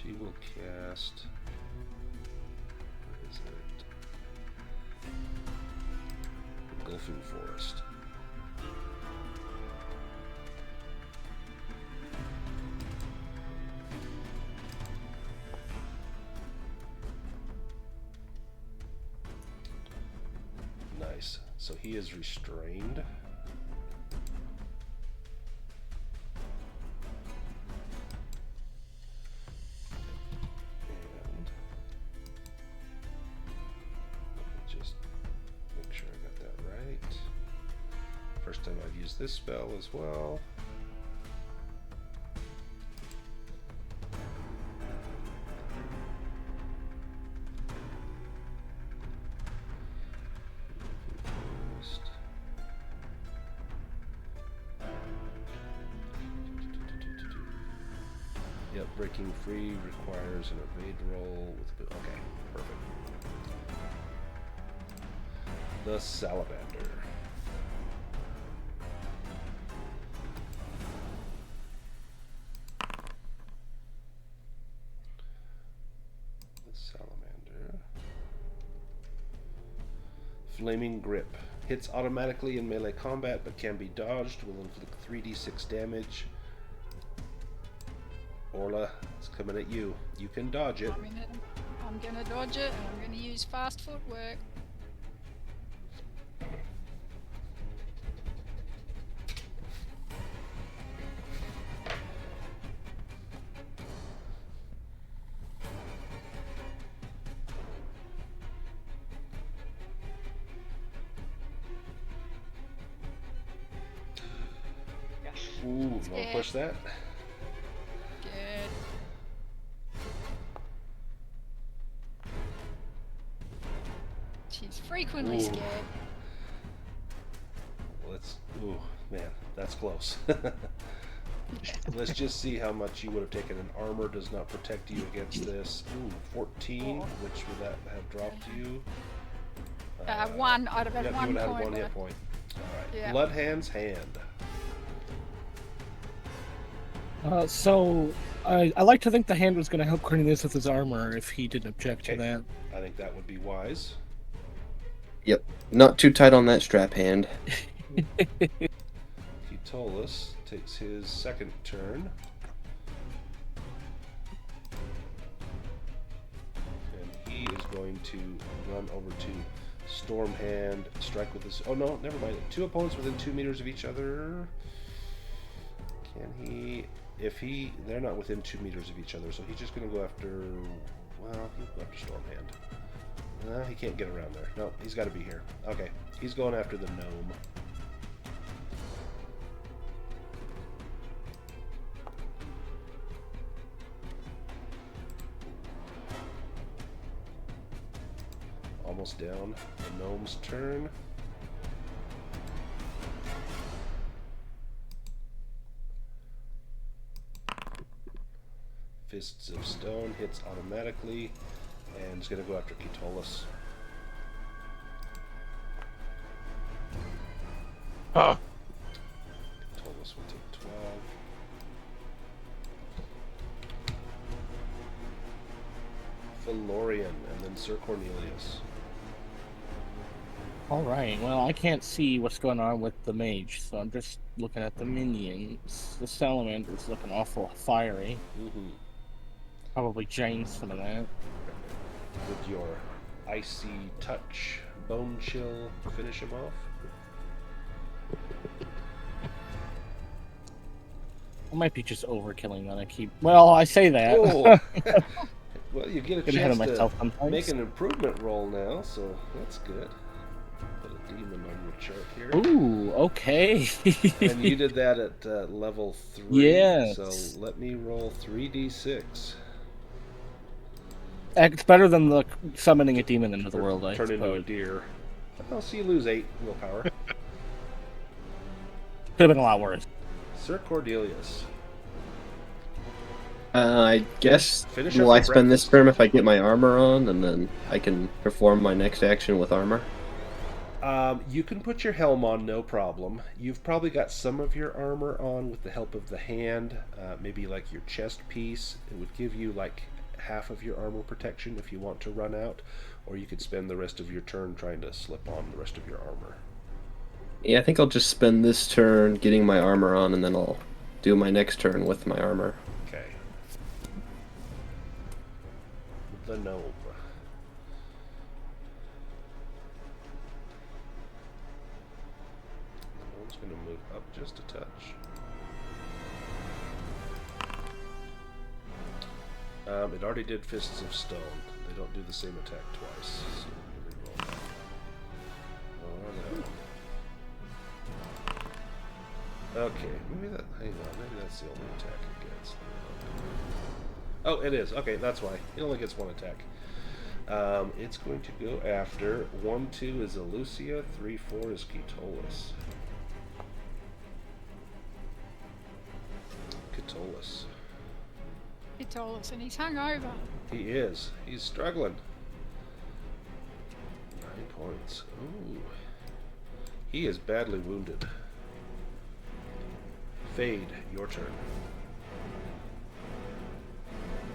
She will cast... Where is it? Gulfing Forest. Nice. So he is restrained. And let me just make sure I got that right. First time I've used this spell as well. Yep, breaking free requires an evade roll with okay, perfect. The salamander. The salamander. Flaming grip. Hits automatically in melee combat, but can be dodged. Will inflict 3d6 damage. Orla, it's coming at you. You can dodge it. I'm gonna dodge it, and I'm gonna use fast footwork. Ooh, want to push that? Good. She's frequently Ooh. scared. Let's. Ooh, man, that's close. Let's just see how much you would have taken. An armor does not protect you against this. Ooh, 14. Which would that have dropped you? One. I'd have had Yep, one you would have point. had one hit point. All right. Yeah. Bloodhand's hand. So I like to think the hand was going to help Cornelius with his armor if he didn't object to that. I think that would be wise. Yep. Not too tight on that strap hand. Ketolus takes his second turn. And he is going to run over to Stormhand, strike with his... Oh no, never mind. 2 opponents within 2 meters of each other. Can he... If he... They're not within 2 meters of each other, so he's just going to go after... Well, he'll go after Stormhand. No, he can't get around there. No, he's got to be here. Okay, he's going after the gnome. Almost down. The gnome's turn. Fists of Stone hits automatically, and is going to go after Ketolus. Oh, Ketolus will take 12. Phelorian, and then Sir Cornelius. Alright, well, I can't see what's going on with the mage, so I'm just looking at the minions. The salamander's looking awful fiery. Mm-hmm. Probably drains some of that. With your icy touch, bone chill, finish him off. I might be just overkilling that. I keep. Well, I say that. Oh. Well, you get a Get ahead of chance myself to sometimes. make an improvement roll now, so that's good. Put a demon on your chart here. Ooh, okay. And you did that at level 3. Yes. So let me roll 3d6. It's better than the summoning a demon into the world, I Turn into a suppose. deer. Oh, so you lose 8 willpower. Could have been a lot worse. Sir Cornelius. I guess, Finish will up I your spend this breakfast. turn if I get my armor on, and then I can perform my next action with armor? You can put your helm on, no problem. You've probably got some of your armor on with the help of the hand, maybe like your chest piece. It would give you like half of your armor protection if you want to run out, or you could spend the rest of your turn trying to slip on the rest of your armor. Yeah, I think I'll just spend this turn getting my armor on, and then I'll do my next turn with my armor. Okay. The gnome. The gnome's going to move up just a touch. It already did Fists of Stone. They don't do the same attack twice. So let me reroll that. Oh, no. Okay, maybe that. Hang on, maybe that's the only attack it gets. Oh, it is. Okay, that's why. It only gets one attack. It's going to go after 1-2 is Elucia, 3-4 is Ketolus. Ketolus. He told us, and he's hungover. He is. He's struggling. 9 points. Ooh. He is badly wounded. Fade, your turn.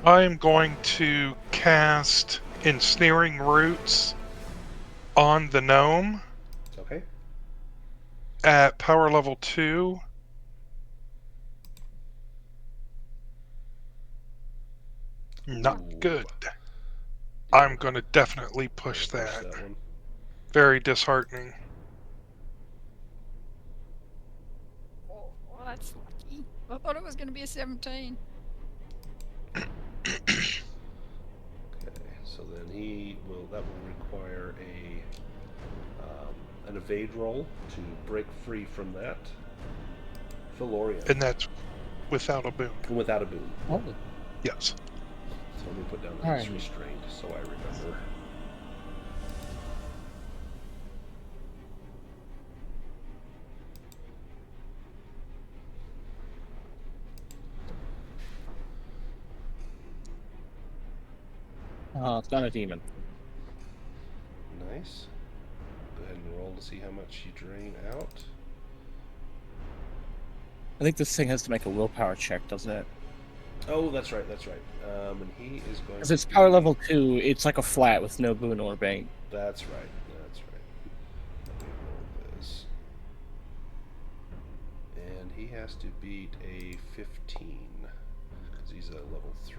I'm going to cast Ensnaring Roots on the gnome Okay. at power level 2. Not Ooh. good. Yeah, I'm going to definitely push push that. that one. Very disheartening. Oh, well, that's lucky. I thought it was going to be a 17. Okay, so then that will require an evade roll to break free from that. Phelorian. And that's without a boon. Without a boon. Oh, Yes. So let me put down that All he's right. restrained so I remember. it's not a demon. Nice. Go ahead and roll to see how much you drain out. I think this thing has to make a willpower check, doesn't it? Oh, that's right, that's right. And he is going Because to it's power be- level 2, it's like a flat with no boon or bane. That's right, that's right. Let me roll this. And he has to beat a 15. Because he's a level 3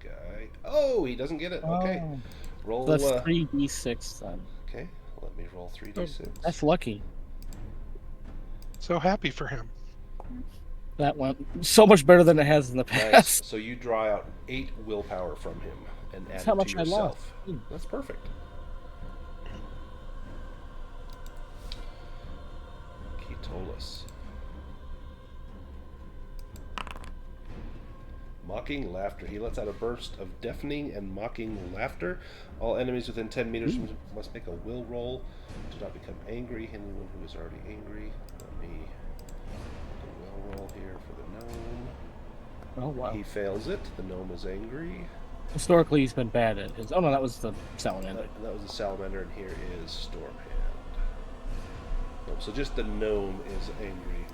guy. Oh, he doesn't get it. Okay. Oh. Roll. So that's 3d6 then. Okay, let me roll 3d6. That's lucky. So happy for him. That went so much better than it has in the Nice. past. So you draw out 8 willpower from him and add That's it how to much I lost. yourself. Hmm. That's perfect. Ketolus. Mocking laughter. He lets out a burst of deafening and mocking laughter. All enemies within 10 meters must make a will roll to not become angry. Anyone who is already angry. Let me make a will roll here for the gnome. Oh, wow. He fails it. The gnome is angry. Historically, he's been bad at his... Oh, no, that was the salamander. That was the salamander, and here is Stormhand. Oh, so just the gnome is angry.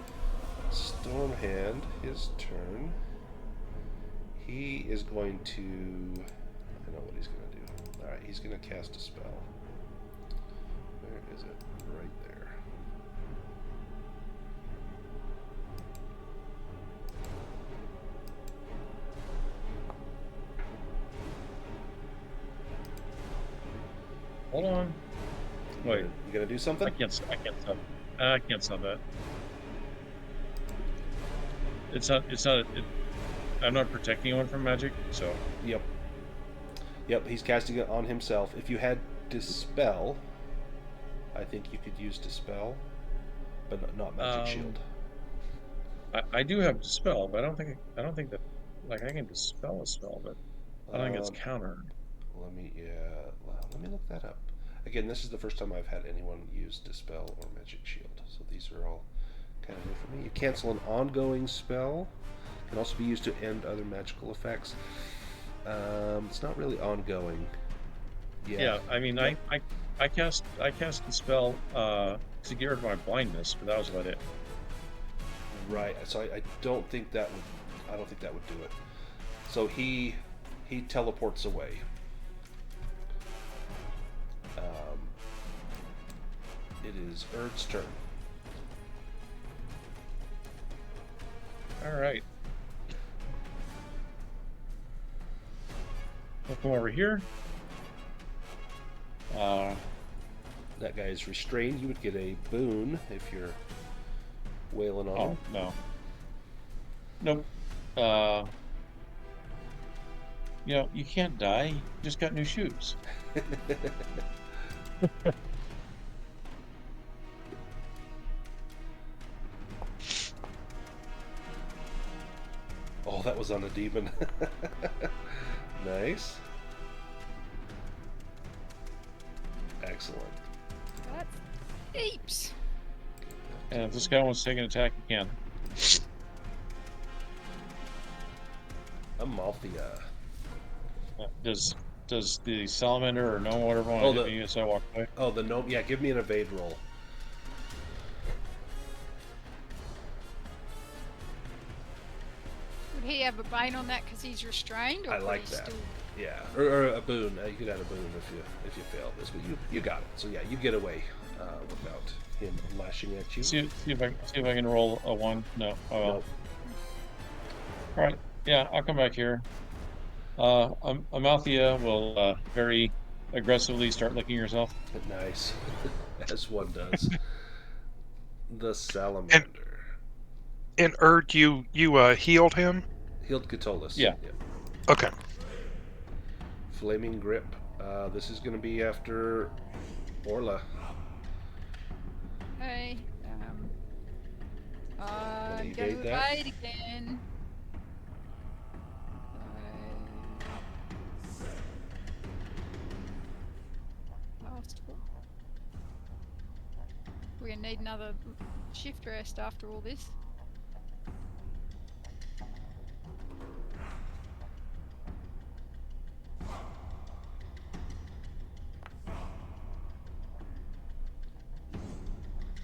Stormhand, his turn. He is going to... I know what he's going to do. Alright, he's going to cast a spell. Where is it? Right there. Hold on. Wait. You gonna do something? I can't stop that. I'm not protecting anyone from magic, so. Yep, he's casting it on himself. If you had Dispel, I think you could use Dispel, but not Magic Shield. I do have Dispel, but I don't think that, like, I can Dispel a spell, but I don't think it's countered. Let me look that up. Again, this is the first time I've had anyone use Dispel or Magic Shield, so these are all kind of new for me. You cancel an ongoing spell. Can also be used to end other magical effects. It's not really ongoing. Yeah, I mean, I cast the spell to get rid of my blindness, but that was about it. Right. So I don't think that would do it. So he teleports away. It is Urd's turn. All right. We'll come over here. That guy is restrained. You would get a boon if you're wailing on him. No. Nope. You can't die. You just got new shoes. Oh, that was on a demon. Nice. Excellent. That's heaps. And if this guy wants to take an attack, he can. Amalthea. Does the salamander or gnome or whatever want to hit me as I walk away? Oh, the gnome. Yeah, give me an evade roll. Would he have a bane on that because he's restrained? Or I could like he that. Still... Yeah, or a boon. You could add a boon if you fail this, but you got it. So yeah, you get away without him lashing at you. See if I can roll a 1. No. Oh well. Nope. All right. Yeah, I'll come back here. Amalthea will very aggressively start licking herself. Nice, as one does. The salamander. And Urd, you healed him? Healed Catullus. Yeah. Okay. Flaming grip. This is going to be after Orla. Okay. I'm evade going to that? evade again. Last one. We're going to need another shift rest after all this.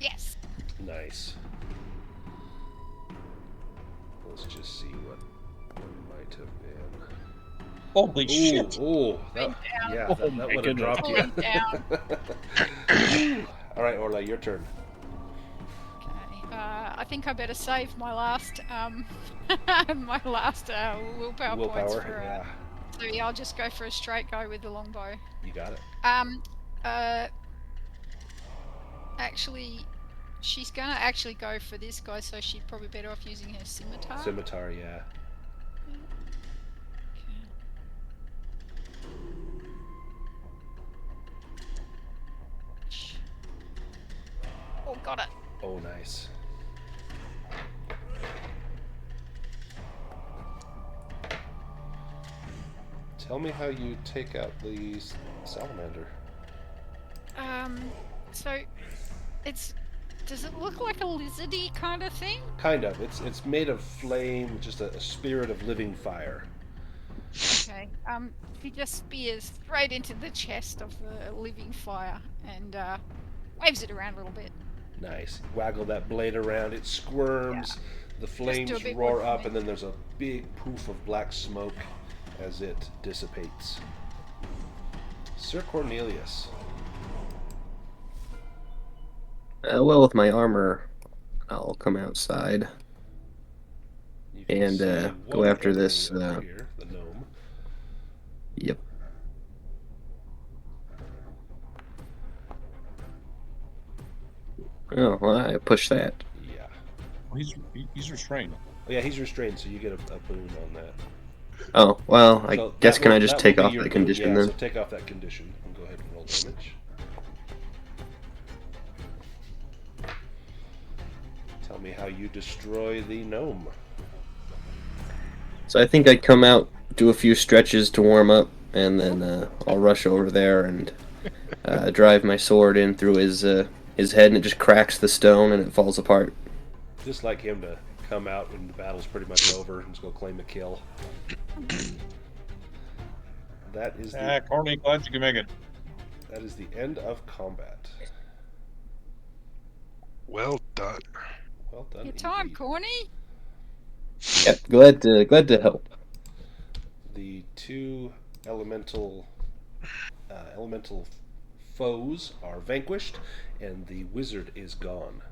Yes. Nice. Let's just see what might have been. Holy shit! Oh, that, Went down. yeah, Oh that my would have goodness. dropped you. Pulling down. All right, Orla, your turn. Okay. I think I better save my last willpower points for. Yeah, So yeah, I'll just go for a straight go with the longbow. you got it. Actually, she's gonna actually go for this guy, so she'd probably better off using her scimitar. Scimitar, yeah. Oh, got it. Oh, nice. Tell me how you take out the salamander. So does it look like a lizardy kind of thing? Kind of. It's made of flame, just a spirit of living fire. Okay. He just spears straight into the chest of the living fire and waves it around a little bit. Nice. Waggle that blade around, it squirms, the flames do a big roar one for up, me. and then there's a big poof of black smoke as it dissipates. Sir Cornelius. Well, with my armor, I'll come outside. You can And, see go one after enemy this, over here, the gnome. Yep. Oh, well, I push that. Yeah. Oh, he's restrained. Oh, yeah, he's restrained, so you get a boon on that. Oh, well, I So guess that can will- I just that will take be off your that boon, condition yeah, then? So take off that condition and go ahead and roll damage. Tell me how you destroy the gnome. So I think I'd come out, do a few stretches to warm up, and then I'll rush over there and drive my sword in through his head, and it just cracks the stone and it falls apart. Just like him to come out when the battle's pretty much over and just go claim a kill. That is the Corny, glad you can make it. that is the end of combat. Well done. Well done. Your time, indeed. Corny. Yep, glad to help. The two elemental foes are vanquished, and the wizard is gone.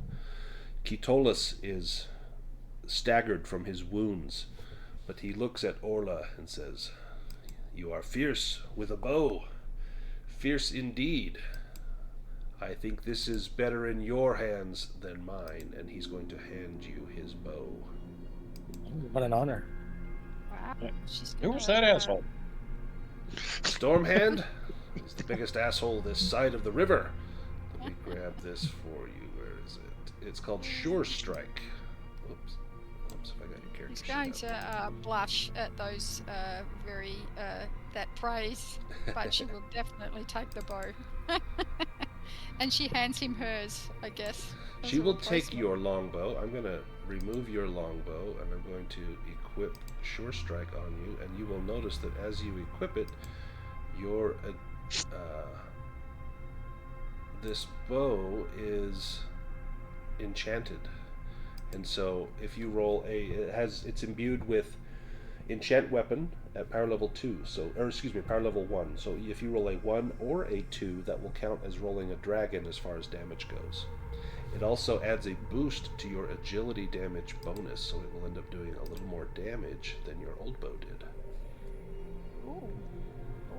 Catullus is staggered from his wounds, but he looks at Orla and says, "You are fierce with a bow. Fierce indeed. I think this is better in your hands than mine," and he's going to hand you his bow. What an honor. Wow. She's Who was gonna, that asshole? Stormhand is the biggest asshole this side of the river. Let me grab this for you. Where is it? It's called Sure Strike. Oops. Oops, if I got your character He's sheet going up. to blush at those that praise, but she will definitely take the bow. And she hands him hers, I guess. as She a will take replacement. your longbow. I'm going to remove your longbow, and I'm going to equip Sure Strike on you, and you will notice that as you equip it, your this bow is enchanted. And so if you roll it's imbued with enchant weapon, at power level 2, power level 1. So if you roll a 1 or a 2, that will count as rolling a dragon as far as damage goes. It also adds a boost to your agility damage bonus, so it will end up doing a little more damage than your old bow did. Ooh.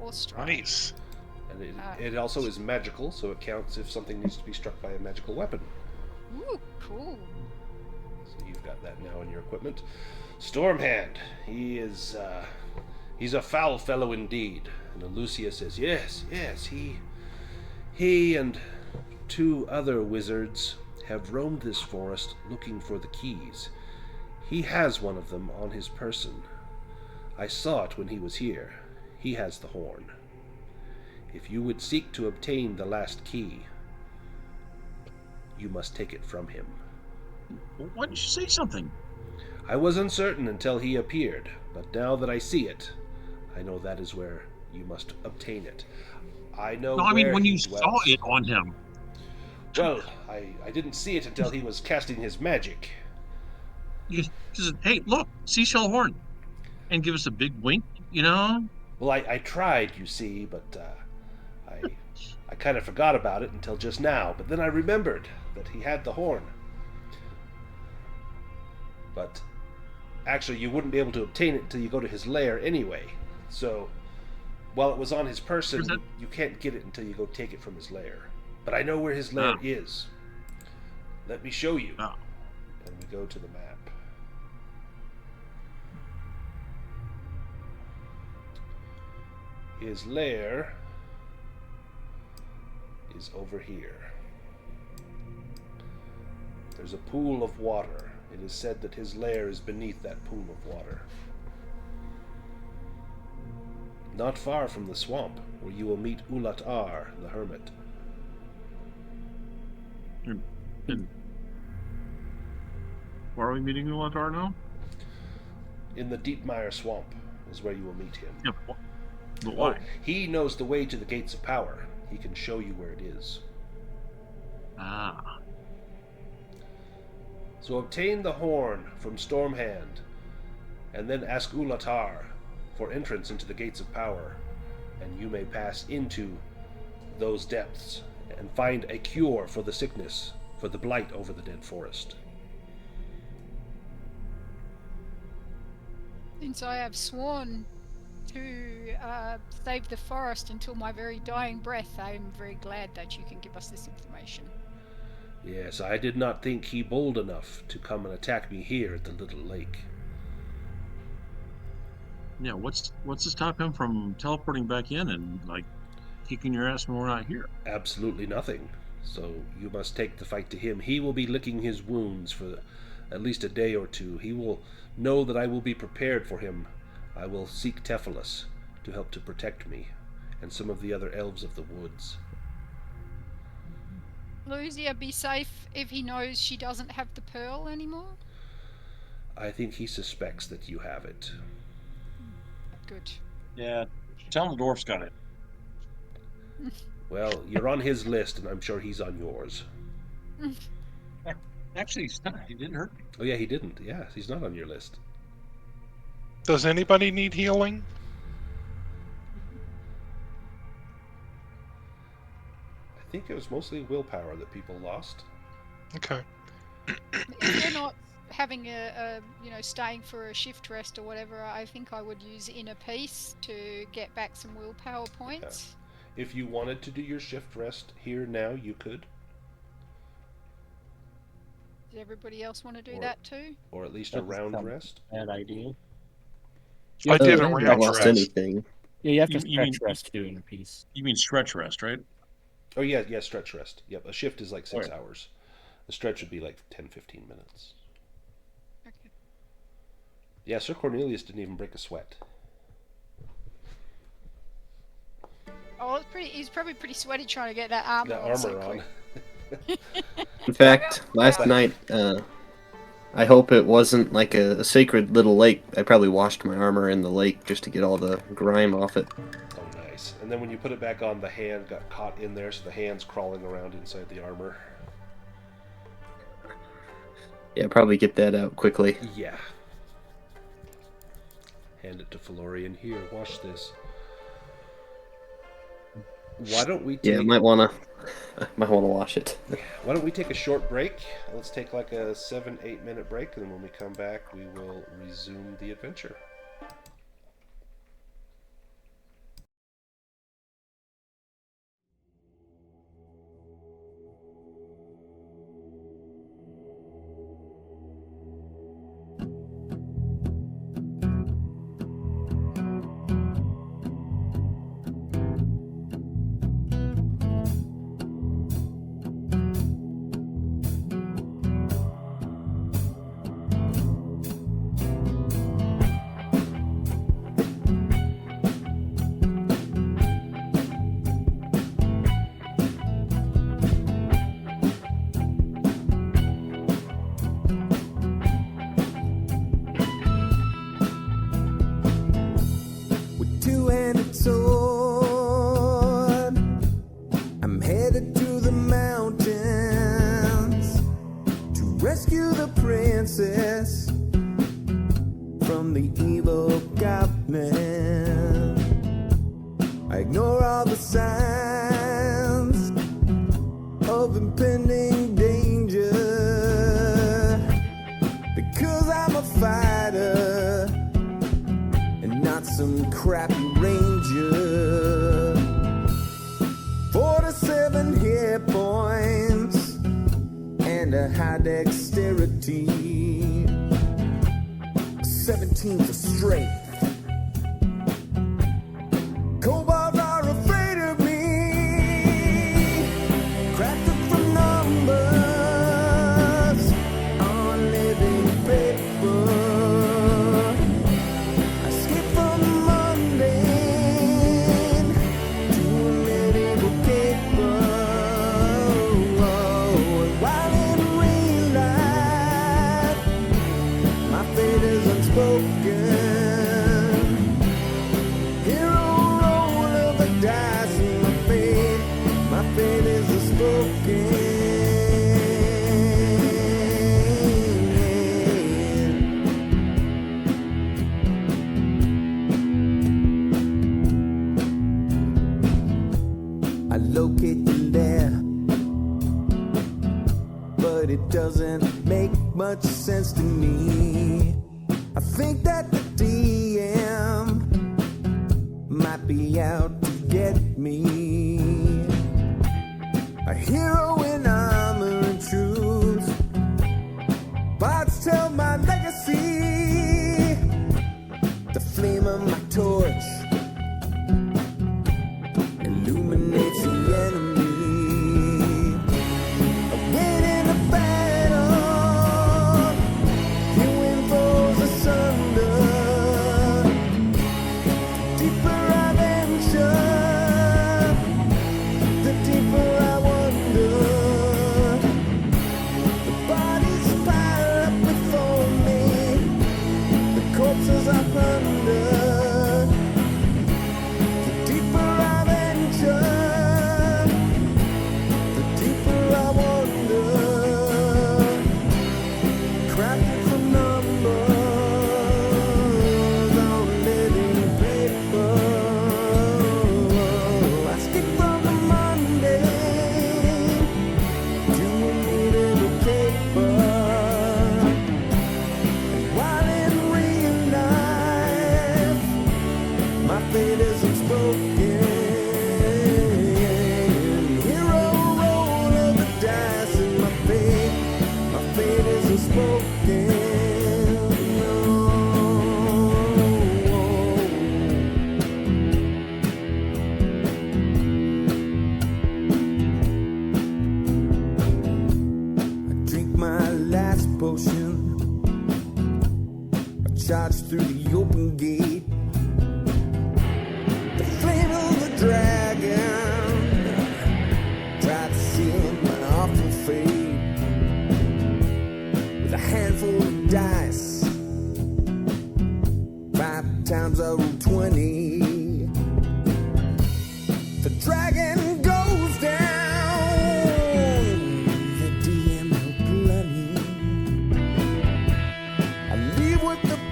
Or strike. Nice. And it also is magical, so it counts if something needs to be struck by a magical weapon. Ooh, cool. So you've got that now in your equipment. Stormhand, he's a foul fellow indeed. And Lucia says, yes, he and 2 other wizards have roamed this forest looking for the keys. He has one of them on his person. I saw it when he was here. He has the horn. If you would seek to obtain the last key, you must take it from him. Why didn't you say something? I was uncertain until he appeared, but now that I see it, I know that is where you must obtain it. I know No, I mean where when he you dwells. saw it on him. Well, I didn't see it until he was casting his magic. You just, hey, look, seashell horn, and give us a big wink, you know? Well, I tried, you see, but I kind of forgot about it until just now. But then I remembered that he had the horn. But actually, you wouldn't be able to obtain it until you go to his lair anyway. So, while it was on his person, you can't get it until you go take it from his lair. But I know where his lair is. Let me show you. Oh. And we go to the map. His lair is over here. There's a pool of water. It is said that his lair is beneath that pool of water. Not far from the swamp, where you will meet Ulat-Ar, the hermit. And where are we meeting Ulat-Ar now? In the Deepmire Swamp is where you will meet him. Yeah, but why? He knows the way to the Gates of Power. He can show you where it is. Ah. So obtain the horn from Stormhand, and then ask Ulat-Ar for entrance into the Gates of Power, and you may pass into those depths and find a cure for the sickness, for the blight over the dead forest. Since I have sworn to save the forest until my very dying breath, I am very glad that you can give us this information. Yes, I did not think he bold enough to come and attack me here at the little lake. Yeah, what's to stop him from teleporting back in and, like, kicking your ass when we're not here? Absolutely nothing. So you must take the fight to him. He will be licking his wounds for at least a day or two. He will know that I will be prepared for him. I will seek Tephalus to help to protect me, and some of the other elves of the woods. Lucia be safe if he knows she doesn't have the pearl anymore? I think he suspects that you have it. Good. Yeah, tell him the dwarf's got it. Well, you're on his list, and I'm sure he's on yours. Actually, he's not. He didn't hurt me. Oh yeah, he didn't. Yeah, he's not on your list. Does anybody need healing? I think it was mostly willpower that people lost. Okay. If you're not having staying for a shift rest or whatever, I think I would use Inner Peace to get back some willpower points. Yeah. If you wanted to do your shift rest here now, you could. Does everybody else want to do that too? Or at least a round rest? Bad idea. I did a I haven't round lost rest. anything. Yeah, you have to You stretch mean- rest to do Inner Peace. You mean stretch rest, right? Oh yeah, stretch rest. Yep, a shift is like 6 Right. hours. A stretch would be like 10-15 minutes. Okay. Yeah, Sir Cornelius didn't even break a sweat. Oh, he's probably pretty sweaty trying to get that armor That on. so armor on. quick. In fact, last night, I hope it wasn't like a sacred little lake. I probably washed my armor in the lake just to get all the grime off it. Oh, nice. And then when you put it back on, the hand got caught in there, so the hand's crawling around inside the armor. Yeah, probably get that out quickly. Yeah. Hand it to Phelorian. Here, wash this. Why don't we take... Yeah, might wanna wash it. Why don't we take a short break? Let's take like a 7-8 minute break, and then when we come back, we will resume the adventure.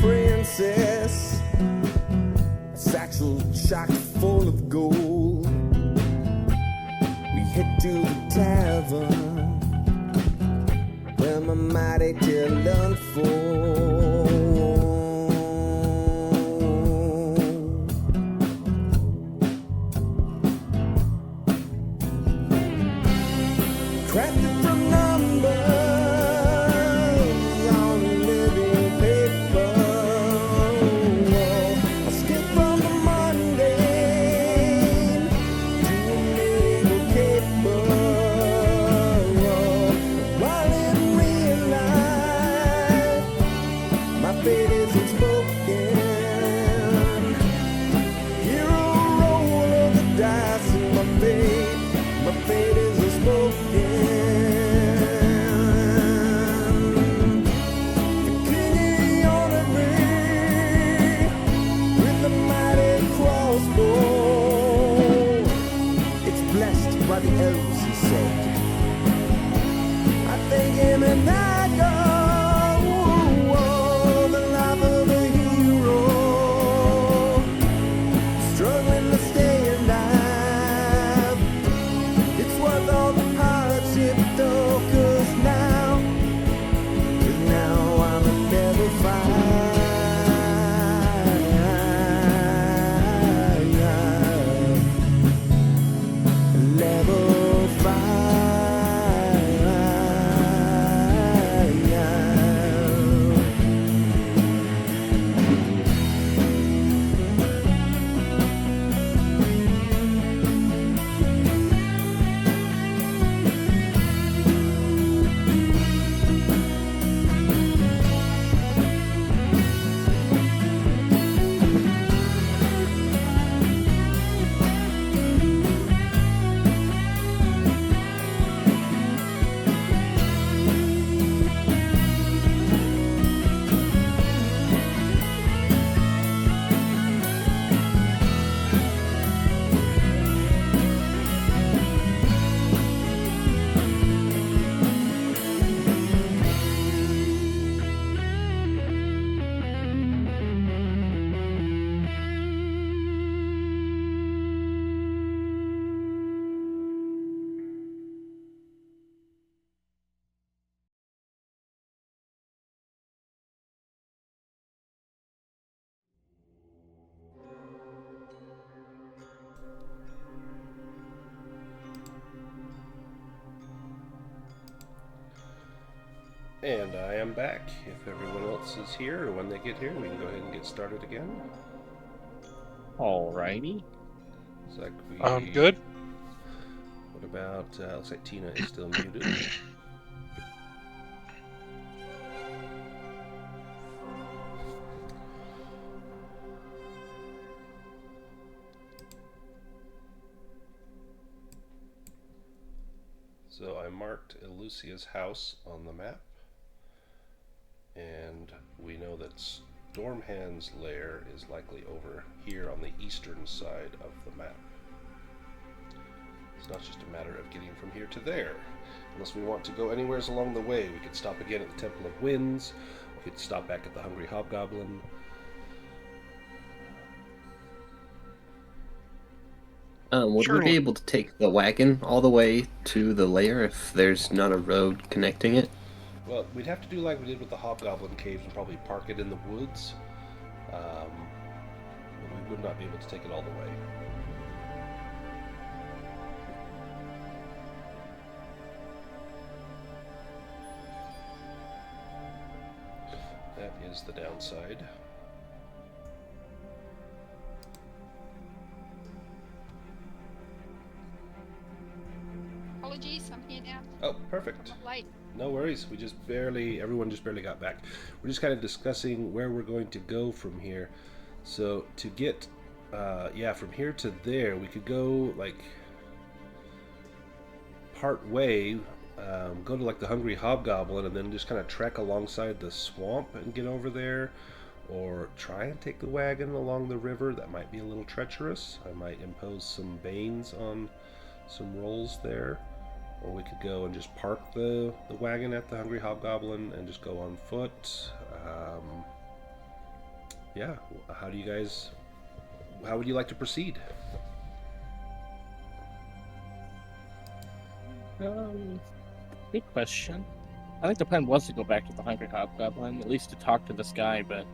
Princess chock full of gold. We head to the tavern where my mighty tale unfolds. Crafted from numbers on a living paper. I skip from the mundane to a medieval caper. While in real life, my fate isn't spoken. Hero roll of the dice and my fate isn't spoken. The king honored me with a mighty crossbow. It's blessed by the elves, he said. I thank him and I go. The life of a hero, struggling to stay alive. It's worth all the hardship though, 'cause now I'm a level 5. Level 5. And I am back. If everyone else is here, or when they get here, we can go ahead and get started again. Alrighty. It's like I'm good. What about, looks like Tina is still muted. So I marked Elucia's house on the map, and we know that Stormhand's lair is likely over here on the eastern side of the map. It's not just a matter of getting from here to there. Unless we want to go anywhere along the way, we could stop again at the Temple of Winds, we could stop back at the Hungry Hobgoblin. Would we be able to take the wagon all the way to the lair if there's not a road connecting it? Well, we'd have to do like we did with the Hobgoblin Caves and probably park it in the woods. But we would not be able to take it all the way. That is the downside. Apologies, I'm here now. Oh, perfect. I'm late. No worries. Everyone just barely got back. We're just kind of discussing where we're going to go from here. So to get, from here to there, we could go like part way, go to like the Hungry Hobgoblin, and then just kind of trek alongside the swamp and get over there, or try and take the wagon along the river. That might be a little treacherous. I might impose some banes on some rolls there. Or we could go and just park the wagon at the Hungry Hobgoblin and just go on foot. Yeah, how do you guys how would you like to proceed? Good question. I think the plan was to go back to the Hungry Hobgoblin, at least to talk to this guy, but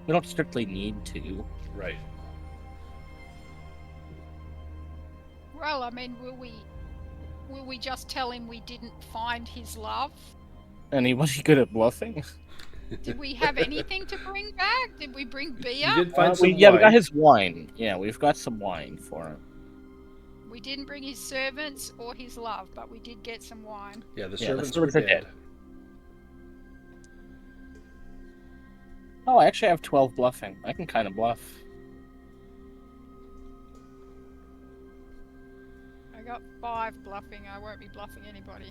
we don't strictly need to. Right. Well, I mean, will we just tell him we didn't find his love? And he was good at bluffing. Did we have anything to bring back? Did we bring beer? You did find some we wine. got his wine. Yeah, we've got some wine for him. We didn't bring his servants or his love, but we did get some wine. Yeah, the Yeah, servants, the servants were are dead. dead. Oh, I actually have 12 bluffing. I can kind of bluff. I got 5 bluffing. I won't be bluffing anybody.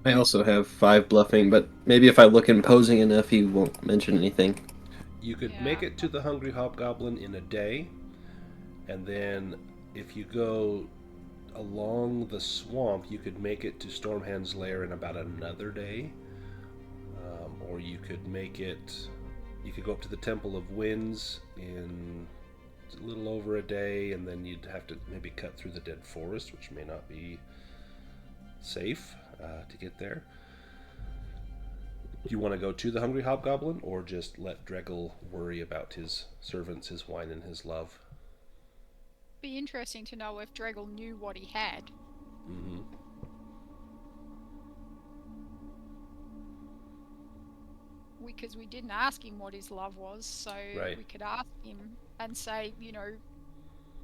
I also have 5 bluffing, but maybe if I look imposing enough, he won't mention anything. You could Yeah. make it to the Hungry Hobgoblin in a day, and then if you go along the swamp, you could make it to Stormhand's lair in about another day. Or you could make it... You could go up to the Temple of Winds in a little over a day, and then you'd have to maybe cut through the dead forest, which may not be safe to get there. Do you want to go to the Hungry Hobgoblin, or just let Dregel worry about his servants, his wine, and his love? Be interesting to know if Dregel knew what he had. Mm-hmm. Because we didn't ask him what his love was, so Right. we could ask him and say, you know,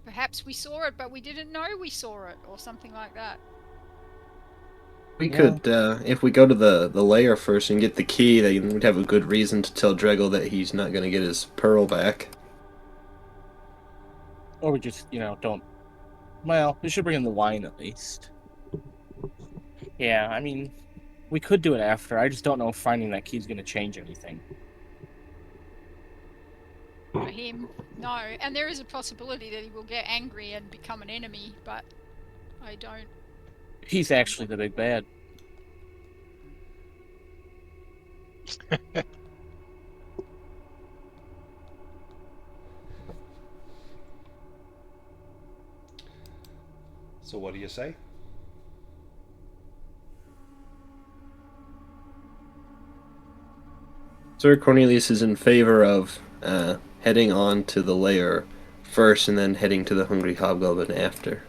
perhaps we saw it, but we didn't know we saw it, or something like that. We Yeah. could, if we go to the lair first and get the key, then we'd have a good reason to tell Dregel that he's not going to get his pearl back. Or we just, don't... Well, we should bring in the wine at least. Yeah, I mean, we could do it after. I just don't know if finding that key is going to change anything. For him, no. And there is a possibility that he will get angry and become an enemy, but I don't... He's actually the big bad. So what do you say? Sir Cornelius is in favor of heading on to the lair first and then heading to the Hungry Hobgoblin after.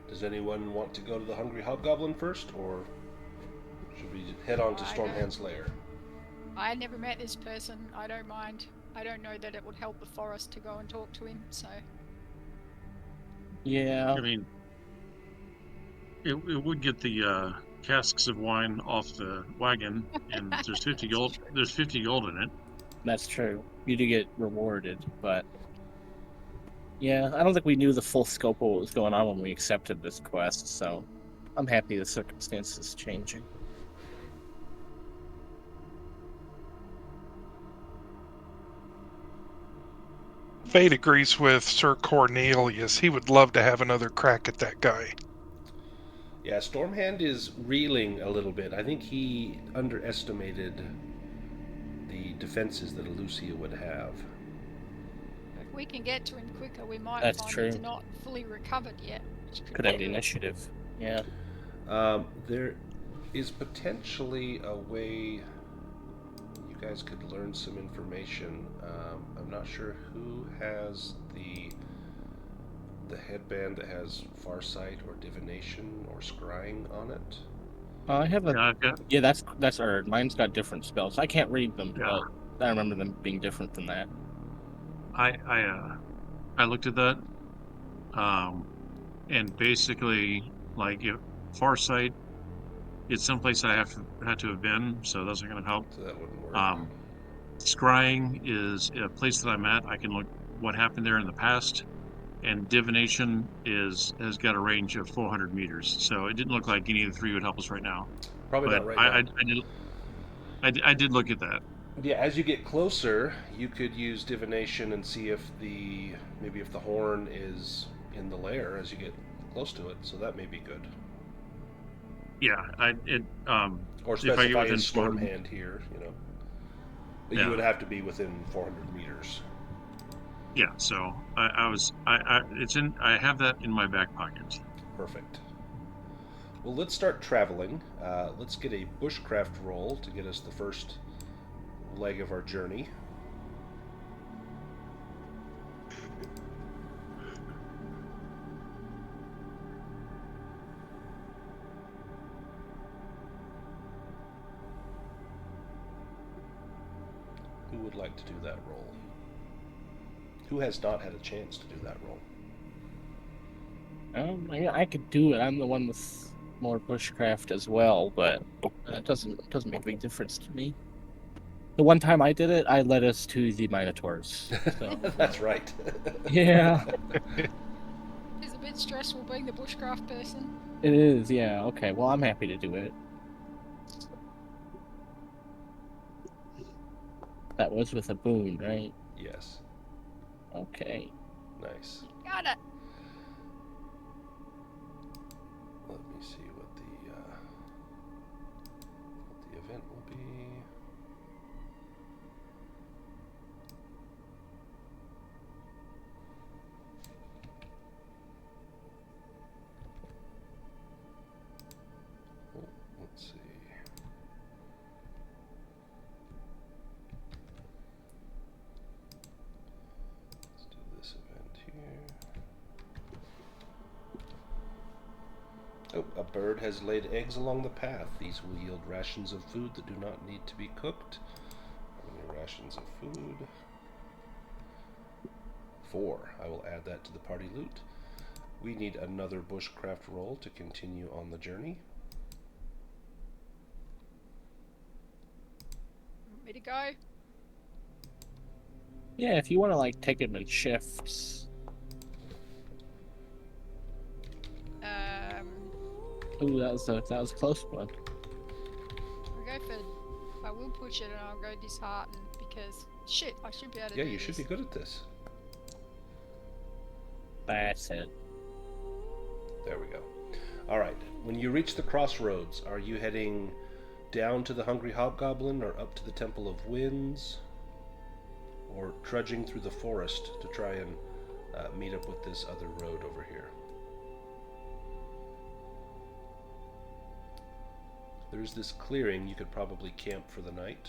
Does anyone want to go to the Hungry Hobgoblin first, or should we head on to I Stormhand's lair? I never met this person. I don't mind. I don't know that it would help the forest to go and talk to him, so... Yeah. I mean, it would get the casks of wine off the wagon, and there's 50 gold. There's 50 gold in it. That's true. You do get rewarded, but... Yeah, I don't think we knew the full scope of what was going on when we accepted this quest, so... I'm happy the circumstances changing. Fate agrees with Sir Cornelius. He would love to have another crack at that guy. Yeah, Stormhand is reeling a little bit. I think he underestimated the defenses that Alucia would have. If we can get to him quicker, we might That's find true. he's not fully recovered yet. which Could be have the good. initiative. Yeah. There is potentially a way you guys could learn some information. I'm not sure who has the headband that has Farsight or Divination or Scrying on it. I have a... Yeah, I've got. Yeah, that's Urd. Mine's got different spells. I can't read them, Yeah. but I remember them being different than that. I looked at that, and basically, like, if Farsight, it's someplace I had to have been, so those are going to help. So that wouldn't work. Scrying is a place that I'm at. I can look what happened there in the past, and Divination has got a range of 400 meters. So it didn't look like any of the three would help us right now. Probably But not right now. I did look at that. Yeah, as you get closer, you could use Divination and see if maybe if the horn is in the lair as you get close to it. So that may be good. Yeah, Or if I get specify within a storm 400 hand here, you know. But Yeah. you would have to be within 400 meters. Yeah, so I have that in my back pocket. Perfect. Well, let's start traveling. Let's get a bushcraft roll to get us the first leg of our journey. Who would like to do that roll? Who has not had a chance to do that roll? I could do it. I'm the one with more bushcraft as well, but it doesn't make a big difference to me. The one time I did it, I led us to the Minotaurs. So. That's right. Yeah. It's a bit stressful being the bushcraft person. It is, yeah. Okay, well, I'm happy to do it. That was with a boon, right? Yes. Okay. Nice. Got it. Let me see what the event will be. Oh, let's see. Let's do this event here. Oh, a bird has laid eggs along the path. These will yield rations of food that do not need to be cooked. How many rations of food? 4. I will add that to the party loot. We need another bushcraft roll to continue on the journey. Want me to go? Yeah, if you want to like take them in shifts. Ooh, that was a close one. I'll go for. I will push it and I'll go disheartened because shit, I should be able to Yeah, do you this. should be good at this. That's it. There we go. Alright, when you reach the crossroads, are you heading down to the Hungry Hobgoblin or up to the Temple of Winds? Or trudging through the forest to try and meet up with this other road over here? There's this clearing you could probably camp for the night.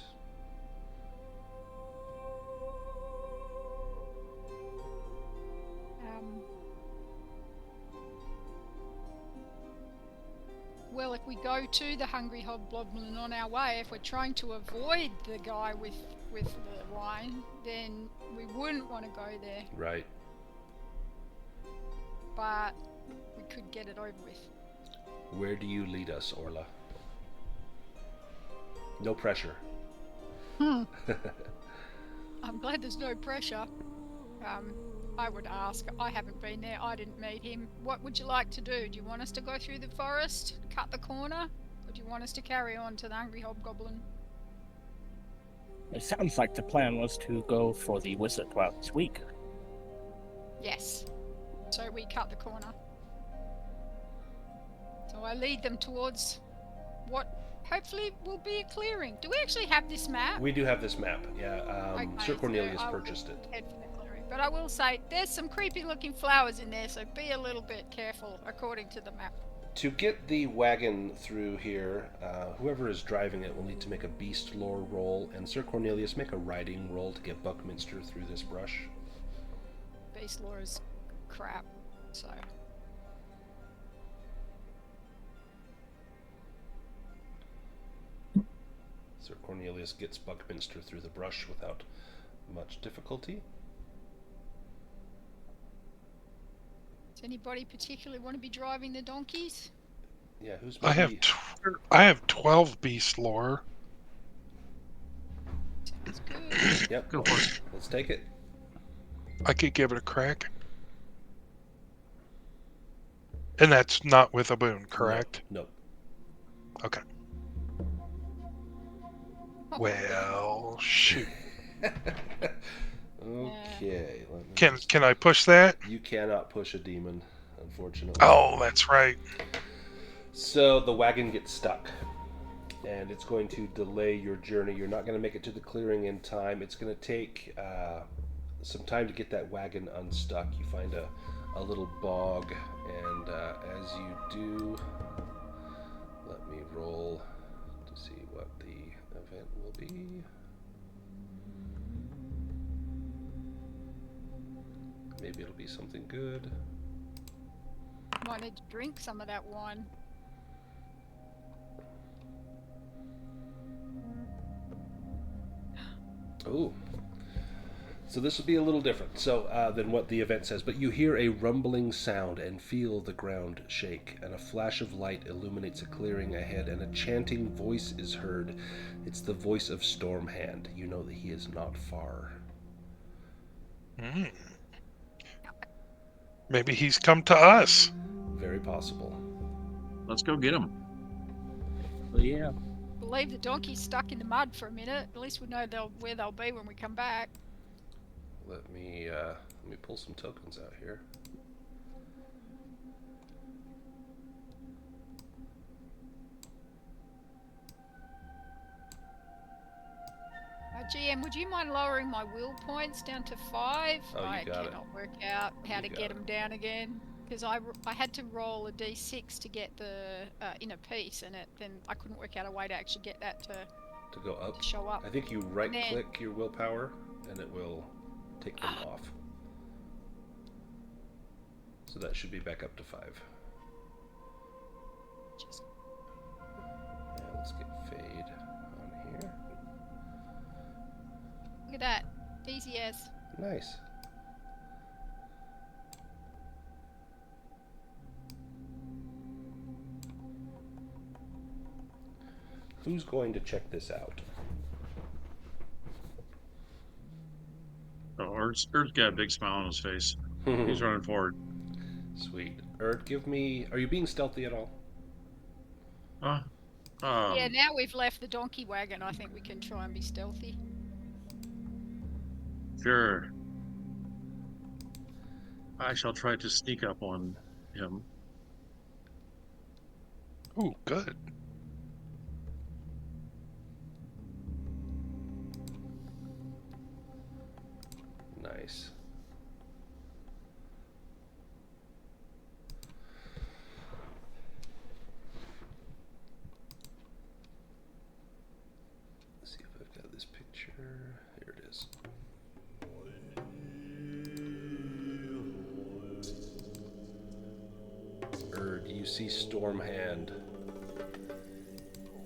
Well, if we go to the Hungry Hobgoblin on our way, if we're trying to avoid the guy with the wine, then we wouldn't want to go there. Right. But we could get it over with. Where do you lead us, Orla? No pressure. I'm glad there's no pressure. I would ask. I haven't been there. I didn't meet him. What would you like to do? Do you want us to go through the forest, cut the corner, or do you want us to carry on to the Hungry Hobgoblin? It sounds like the plan was to go for the Wizard throughout this week. Yes. So we cut the corner. So I lead them towards what hopefully will be a clearing. Do we actually have this map? We do have this map, yeah. Okay, Sir Cornelius so I will purchased it. head for the clearing. But I will say, there's some creepy looking flowers in there, so be a little bit careful according to the map. To get the wagon through here, whoever is driving it will need to make a beast lore roll, and Sir Cornelius, make a riding roll to get Buckminster through this brush. Beast lore is crap, so... Sir Cornelius gets Buckminster through the brush without much difficulty. Does anybody particularly want to be driving the donkeys? Yeah, who's I have 12 beast lore. Sounds good. Yep, Go for it. let's take it. I could give it a crack. And that's not with a boon, correct? Nope. Okay. Well, shoot. Okay, let me Can I push that? You cannot push a demon, unfortunately. Oh, that's right. So the wagon gets stuck, and it's going to delay your journey. You're not going to make it to the clearing in time. It's going to take some time to get that wagon unstuck. You find a little bog, and as you do, let me roll to see what the event will be. Maybe it'll be something good. Might need to drink some of that wine. Ooh. So this will be a little different than what the event says, but you hear a rumbling sound and feel the ground shake, and a flash of light illuminates a clearing ahead, and a chanting voice is heard. It's the voice of Stormhand. You know that he is not far. Maybe he's come to us. Very possible. Let's go get him. Well, yeah. We'll leave the donkey stuck in the mud for a minute. At least we know where they'll be when we come back. Let me pull some tokens out here. GM, would you mind lowering my will points down to 5? Oh, you I got it. cannot work out how You to got get it. them down again. Because I had to roll a d6 to get the inner piece, and then I couldn't work out a way to actually get that To go up. to show up. I think you right-click your willpower, and it will take them off. So that should be back up to 5. Just- Yeah, let's get Fade on here. Look at that. Easy as. Nice. Who's going to check this out? Oh, Urd's got a big smile on his face. He's running forward. Sweet. Urd, give me... Are you being stealthy at all? Yeah, now we've left the donkey wagon, I think we can try and be stealthy. Sure. I shall try to sneak up on him. Ooh, good. Nice. Let's see if I've got this picture. Here it is. Urd, you see Stormhand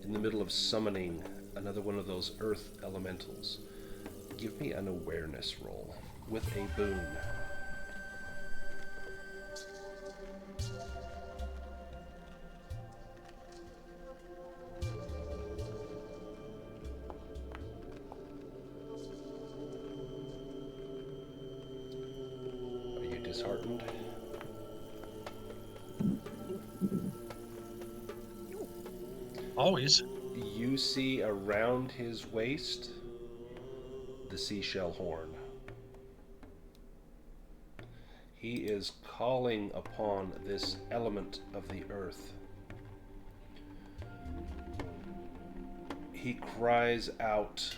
in the middle of summoning another one of those earth elementals. Give me an awareness roll with a boon. Are you disheartened? Always. You see around his waist the seashell horn. He is calling upon this element of the earth. He cries out,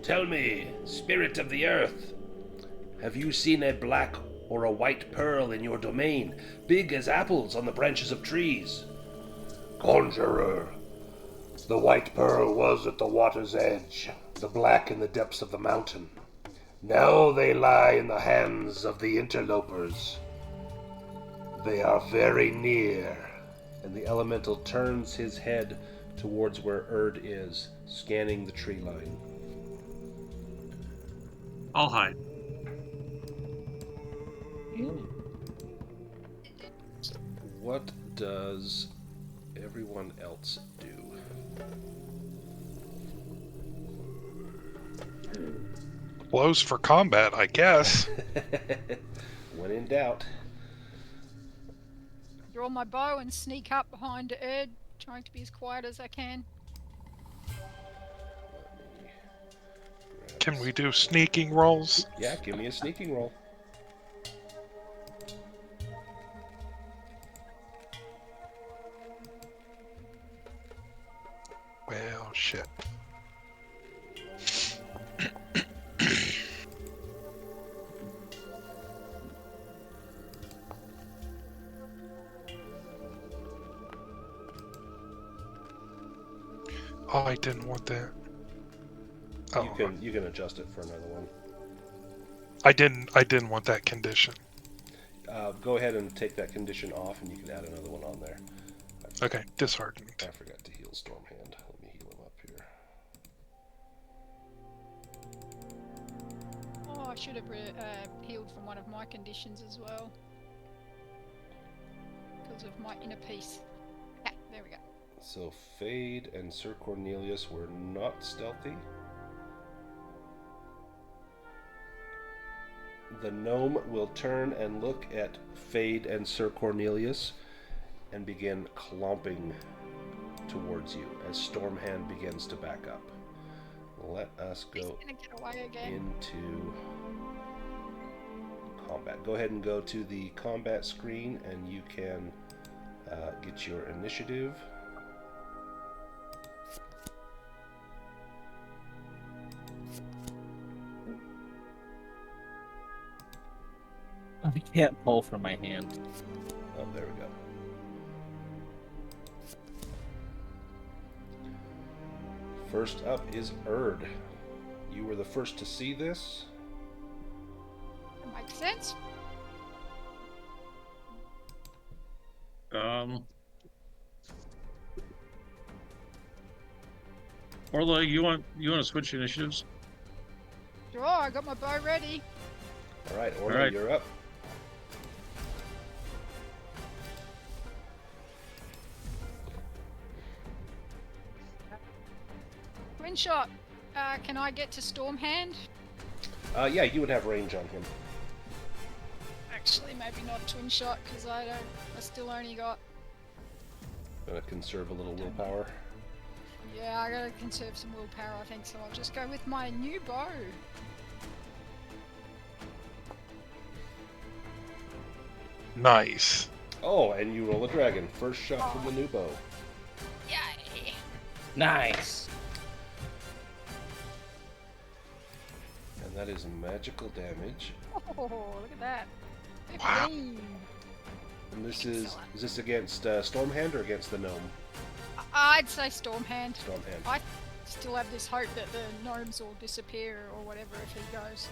"Tell me, spirit of the earth, have you seen a black or a white pearl in your domain, big as apples on the branches of trees?" "Conjurer, the white pearl was at the water's edge, the black in the depths of the mountain. Now they lie in the hands of the interlopers. They are very near." And the elemental turns his head towards where Urd is, scanning the tree line. I'll hide. What does everyone else do? Close for combat, I guess. When in doubt. Draw my bow and sneak up behind Urd, trying to be as quiet as I can. Can we do sneaking rolls? Yeah, give me a sneaking roll. I didn't want that. You can adjust it for another one. I didn't want that condition. Go ahead and take that condition off, and you can add another one on there. Okay, disheartened. I forgot to heal Stormhand. Let me heal him up here. Oh, I should have healed from one of my conditions as well. Because of my inner peace. Ah, there we go. So Fade and Sir Cornelius were not stealthy. The gnome will turn and look at Fade and Sir Cornelius and begin clomping towards you as Stormhand begins to back up. Let us He's go gonna get away again. into combat. Go ahead and go to the combat screen and you can get your initiative. I can't pull from my hand. Oh, there we go. First up is Urd. You were the first to see this. That makes sense. Orla, you want to switch initiatives? Sure, I got my bow ready. All right, Orla, All right. you're up. Twin shot. Can I get to Stormhand? Yeah, you would have range on him. Actually, maybe not twin shot because I still only got. Gonna conserve a little willpower. Yeah, I gotta conserve some willpower, I think, so I'll just go with my new bow. Nice. Oh, and you roll a dragon. First shot from the new bow. Yay! Nice. And that is magical damage. Oh, look at that. Wow. 15. And this is this against Stormhand or against the gnome? I'd say Stormhand. Stormhand. I still have this hope that the gnomes will disappear or whatever if he goes.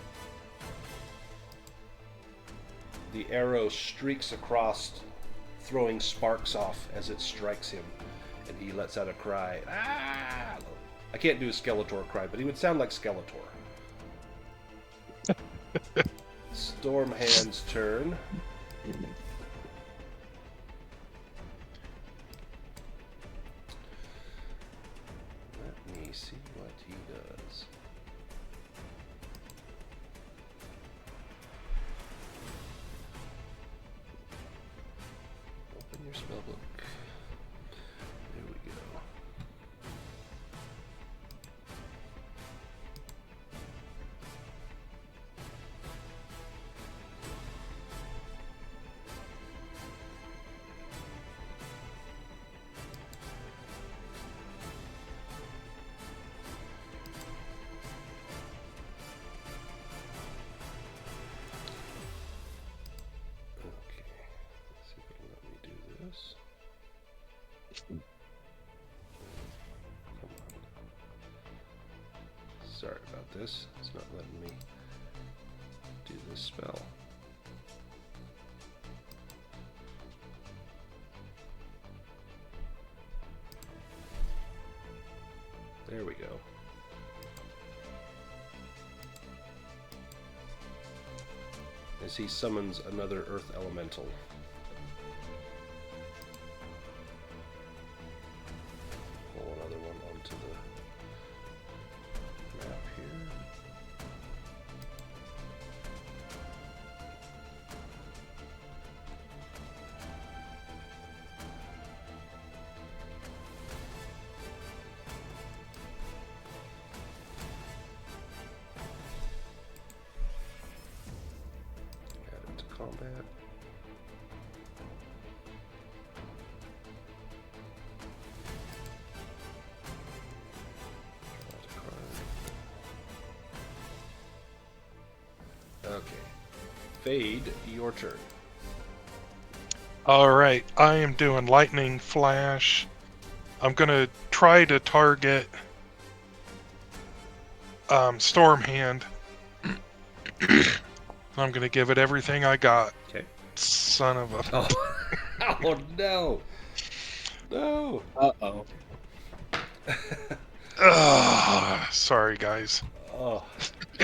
The arrow streaks across, throwing sparks off as it strikes him, and he lets out a cry. Ah! I can't do a Skeletor cry, but he would sound like Skeletor. Stormhand's turn. Let me see what he does. Open your spellbook. There we go. Okay, let's see if it'll let me do this. Come on. Sorry about this. It's not letting me do this spell. There we go. As he summons another earth elemental. Pull another one onto the map here. Add it to combat. Draw a card. Okay. Fade, your turn. All right, I am doing lightning flash. I'm gonna try to target Storm Hand. I'm gonna give it everything I got. Okay. Son of a. Oh, oh no. No. Uh-oh. Ugh, sorry, guys. Oh,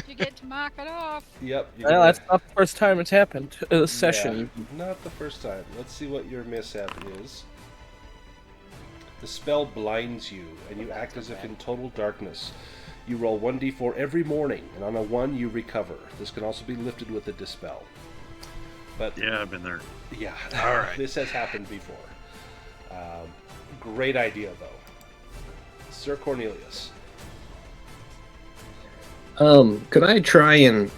You get to mark it off. yep. You Well, gotta- that's not the first time it's happened. A session. Yeah, not the first time. Let's see what your mishap is. The spell blinds you, and you act as if in total darkness. You roll 1d4 every morning, and on a 1 you recover. This can also be lifted with a dispel. But Yeah, I've been there. yeah, All right. this has happened before. Great idea, though. Sir Cornelius. Could I try and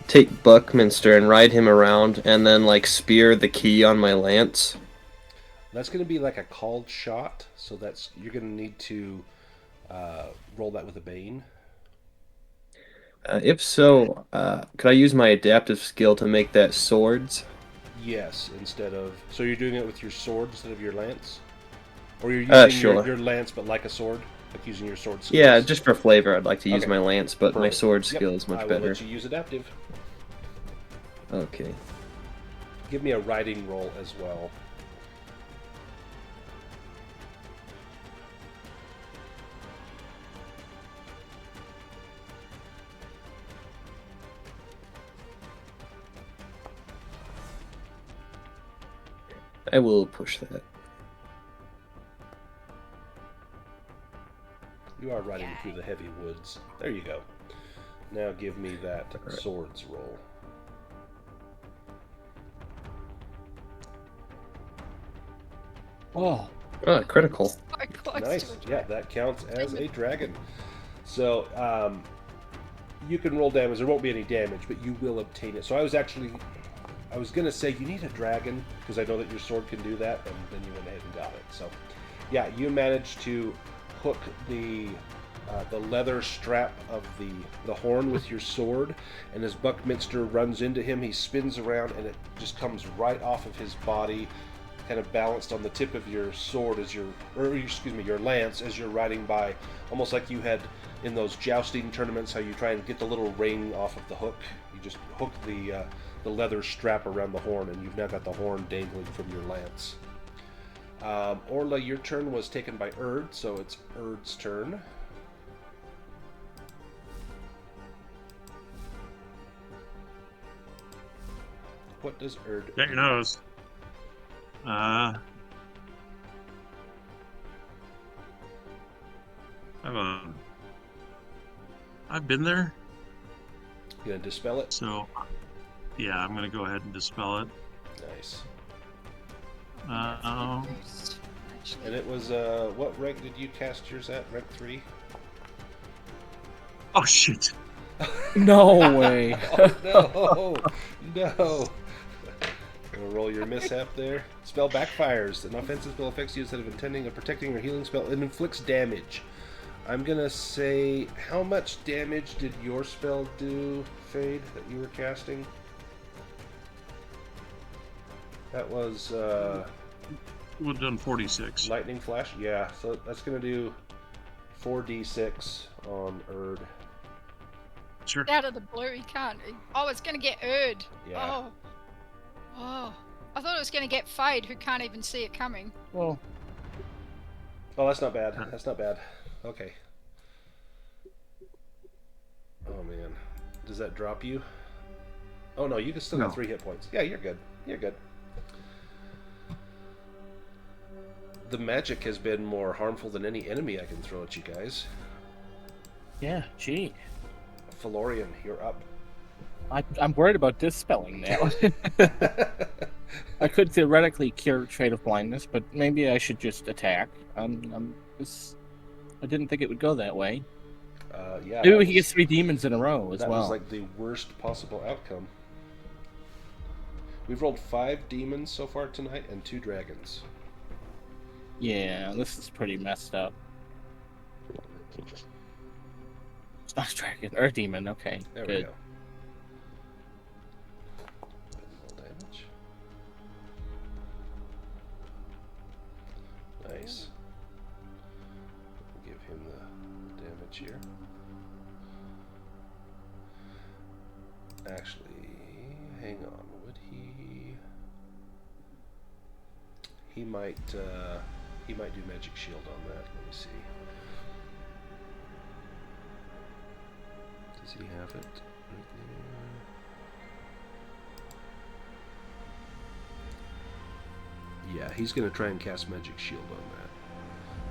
take Buckminster and ride him around and then like spear the key on my lance? That's going to be like a called shot, so that's you're going to need to roll that with a bane. If so, could I use my adaptive skill to make that swords? Yes, instead of so you're doing it with your sword instead of your lance, or you're using Sure. your lance but like a sword, like using your sword skills. Yeah, just for flavor, I'd like to use Okay. my lance, but my Perfect. sword Yep, skill is I much will better. let you use adaptive. Okay. Give me a riding roll as well. I will push that. You are riding through the heavy woods. There you go. Now give me that Alright. swords roll. Oh. Oh, critical. So close Nice. to a Yeah, that counts as a dragon. So, you can roll damage. There won't be any damage, but you will obtain it. So I was going to say you need a dragon, because I know that your sword can do that, and then you went ahead and got it. So, yeah, you managed to hook the leather strap of the horn with your sword, and as Buckminster runs into him, he spins around, and it just comes right off of his body, kind of balanced on the tip of your sword as your lance as you're riding by, almost like you had in those jousting tournaments, how you try and get the little ring off of the hook. You just hook the leather strap around the horn, and you've now got the horn dangling from your lance. Orla, your turn was taken by Urd, so it's Urd's turn. What does Urd Get your nose. I've been there, You gonna dispel it? so yeah, I'm gonna go ahead and dispel it. Nice. boost, And actually. it was, what rank did you cast yours at? Rank 3? Oh shit! No way. Oh, no! No! Gonna roll your mishap there. Spell backfires. An offensive spell affects you instead of intending a protecting or healing spell. It inflicts damage. I'm gonna say, how much damage did your spell do, Fade, that you were casting? That was, Would have done 46. lightning flash? Yeah, so that's gonna do 4d6 on Urd. Sure. Out of the blue, he can't. Oh, it's going to get Urd. Yeah. Oh. I thought it was going to get Fade, who can't even see it coming. Well, Oh, that's not bad. That's not bad. Okay. Oh, man. Does that drop you? Oh, no, you can still No. have 3 hit points. Yeah, you're good. You're good. The magic has been more harmful than any enemy I can throw at you guys. yeah, gee. Phelorian, you're up. I'm worried about dispelling now. I could theoretically cure Trait of Blindness, but maybe I should just attack. I didn't think it would go that way. Yeah. Maybe that we can get was- 3 demons in a row as That well. was like the worst possible outcome. We've rolled 5 demons so far tonight and 2 dragons. Yeah, this is pretty messed up. It's not a dragon or a demon. Okay, There we good. go. Roll damage. Nice. Give him the damage here. Actually, hang on. Would he? He might do Magic Shield on that. Let me see. Does he have it? Yeah, he's going to try and cast Magic Shield on that.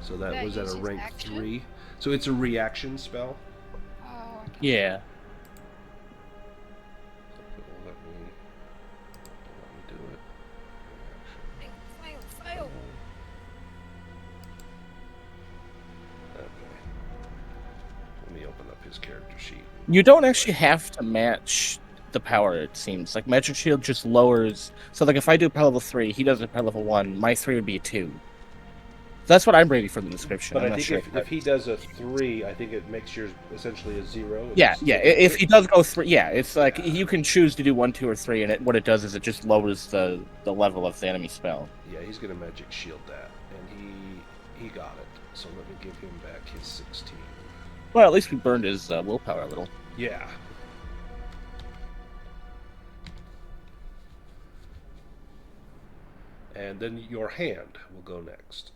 So that was at a rank 3. So it's a reaction spell. Oh, okay. Yeah. So it will let me do it. Fail. Okay. Let me open up his character sheet. You don't actually have to match the power, it seems. Like, Magic Shield just lowers... So, like, if I do power level 3, he does it power level 1, my 3 would be a 2. That's what I'm reading from the description. But I'm I not think sure if he does a 3, I think it makes yours essentially a 0. Yeah. If he does go 3, yeah, it's like you can choose to do 1, 2, or 3, and what it does is it just lowers the level of the enemy spell. Yeah, he's going to Magic Shield that, and he got it. So let me give him back his 16. Well, at least we burned his willpower a little. Yeah. And then your hand will go next.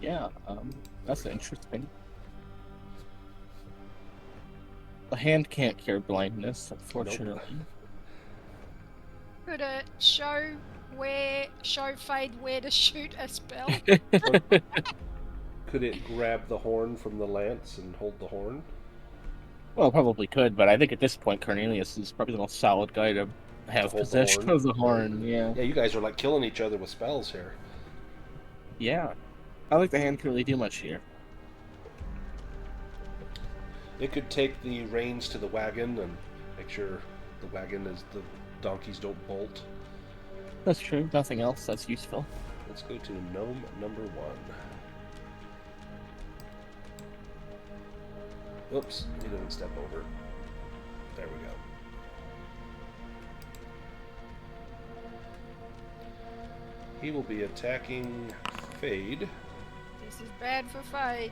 Yeah, that's interesting. The hand can't cure blindness, unfortunately. Could it show Fade where to shoot a spell? Could it grab the horn from the lance and hold the horn? Well, probably could, but I think at this point Cornelius is probably the most solid guy to have hold the possession horn. of the horn. Yeah. Yeah, you guys are like killing each other with spells here. Yeah. I don't think the hand can really do much here. It could take the reins to the wagon and make sure the wagon is the donkeys don't bolt. That's true. Nothing else that's useful. Let's go to gnome number 1. Oops, he didn't step over. There we go. He will be attacking Fade, This is bad for Fade.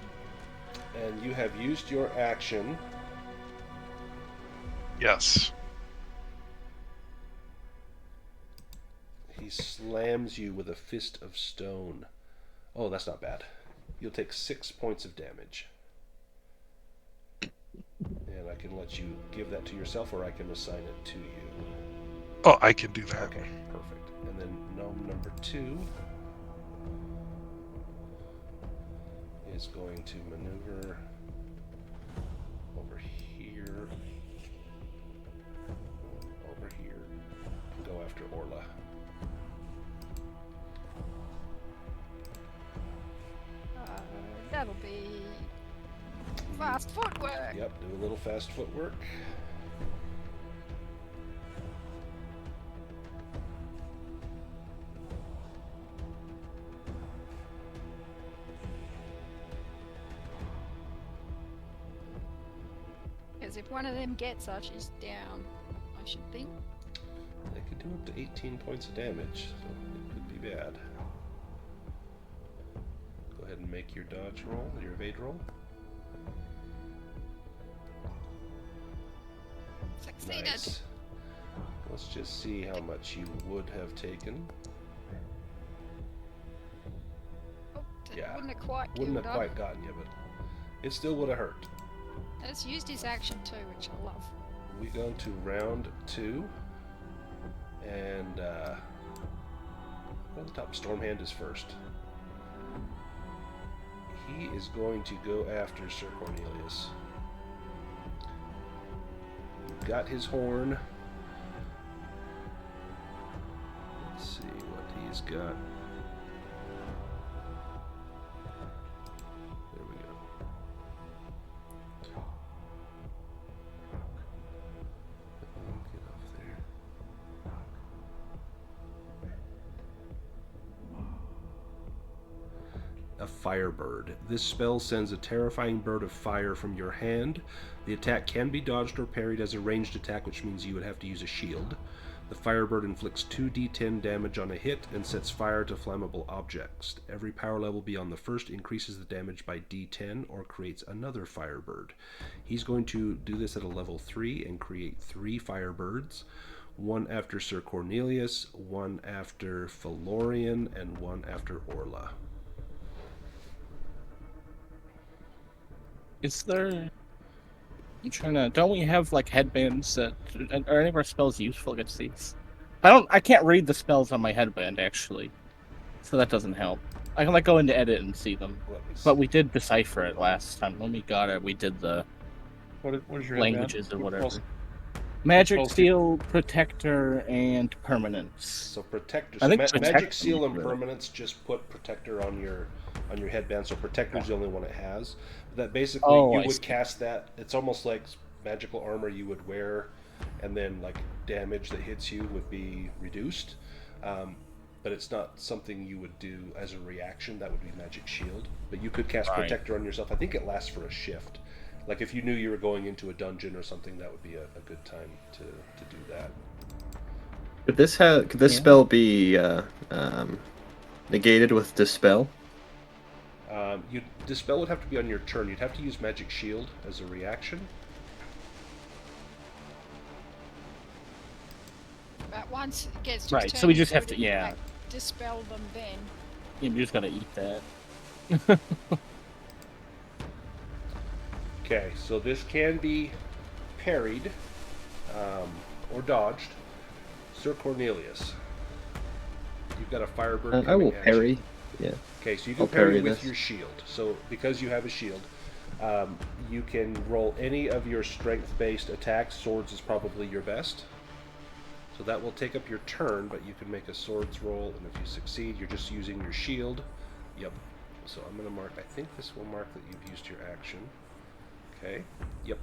and you have used your action. Yes. He slams you with a fist of stone. Oh, that's not bad. You'll take 6 points of damage. And I can let you give that to yourself, or I can assign it to you. Oh, I can do that. Okay, perfect. And then gnome number 2 is going to maneuver over here, and go after Orla. That'll be fast footwork. Yep, do a little fast footwork. Because if one of them gets her, she's down, I should think. They could do up to 18 points of damage, so it could be bad. Go ahead and make your dodge roll, your evade roll. Succeeded. Nice. Let's just see how much you would have taken. Oh, that Yeah, wouldn't have quite Wouldn't have killed her. quite gotten you, but it still would have hurt. And it's used his action too, which I love. We go to round 2, and well, the top Stormhand is first. He is going to go after Sir Cornelius. Got his horn. Let's see what he's got. There we go. Get off there. A Firebird. This spell sends a terrifying bird of fire from your hand. The attack can be dodged or parried as a ranged attack, which means you would have to use a shield. The Firebird inflicts 2d10 damage on a hit and sets fire to flammable objects. Every power level beyond the first increases the damage by d10 or creates another Firebird. He's going to do this at a level 3 and create 3 Firebirds. One after Sir Cornelius, one after Phelorian, and one after Orla. Is there... I'm trying to... Don't we have, like, headbands that... Are any of our spells useful against these? I can't read the spells on my headband, actually. So that doesn't help. I can, like, go into edit and see them. But we did decipher it last time. When we got it, we did the What is your languages headband? or whatever. What Magic spells do Seal, Protector, and Permanence. So Protector. I So think Magic Protector Seal and would be good. Permanence just put Protector on your headband. So Protector's the only one it has. That basically Oh, you I would see. cast that. It's almost like magical armor you would wear, and then like damage that hits you would be reduced. But it's not something you would do as a reaction. That would be Magic Shield. But you could cast Right. Protector on yourself. I think it lasts for a shift. Like if you knew you were going into a dungeon or something, that would be a good time to do that. Could this spell be negated with Dispel? Dispel would have to be on your turn. You'd have to use Magic Shield as a reaction. But once it gets to Right, his so turn, we he's just have able to- yeah. like, dispel them then. You just gotta eat that. Okay, so this can be parried or dodged. Sir Cornelius, you've got a Firebird. I coming will at parry. you. Yeah. Okay, so you can I'll parry parry with this. your shield. So because you have a shield, you can roll any of your strength-based attacks. Swords is probably your best. So that will take up your turn, but you can make a swords roll, and if you succeed, you're just using your shield. Yep. So I'm going to mark, I think this will mark that you've used your action. Okay. Yep.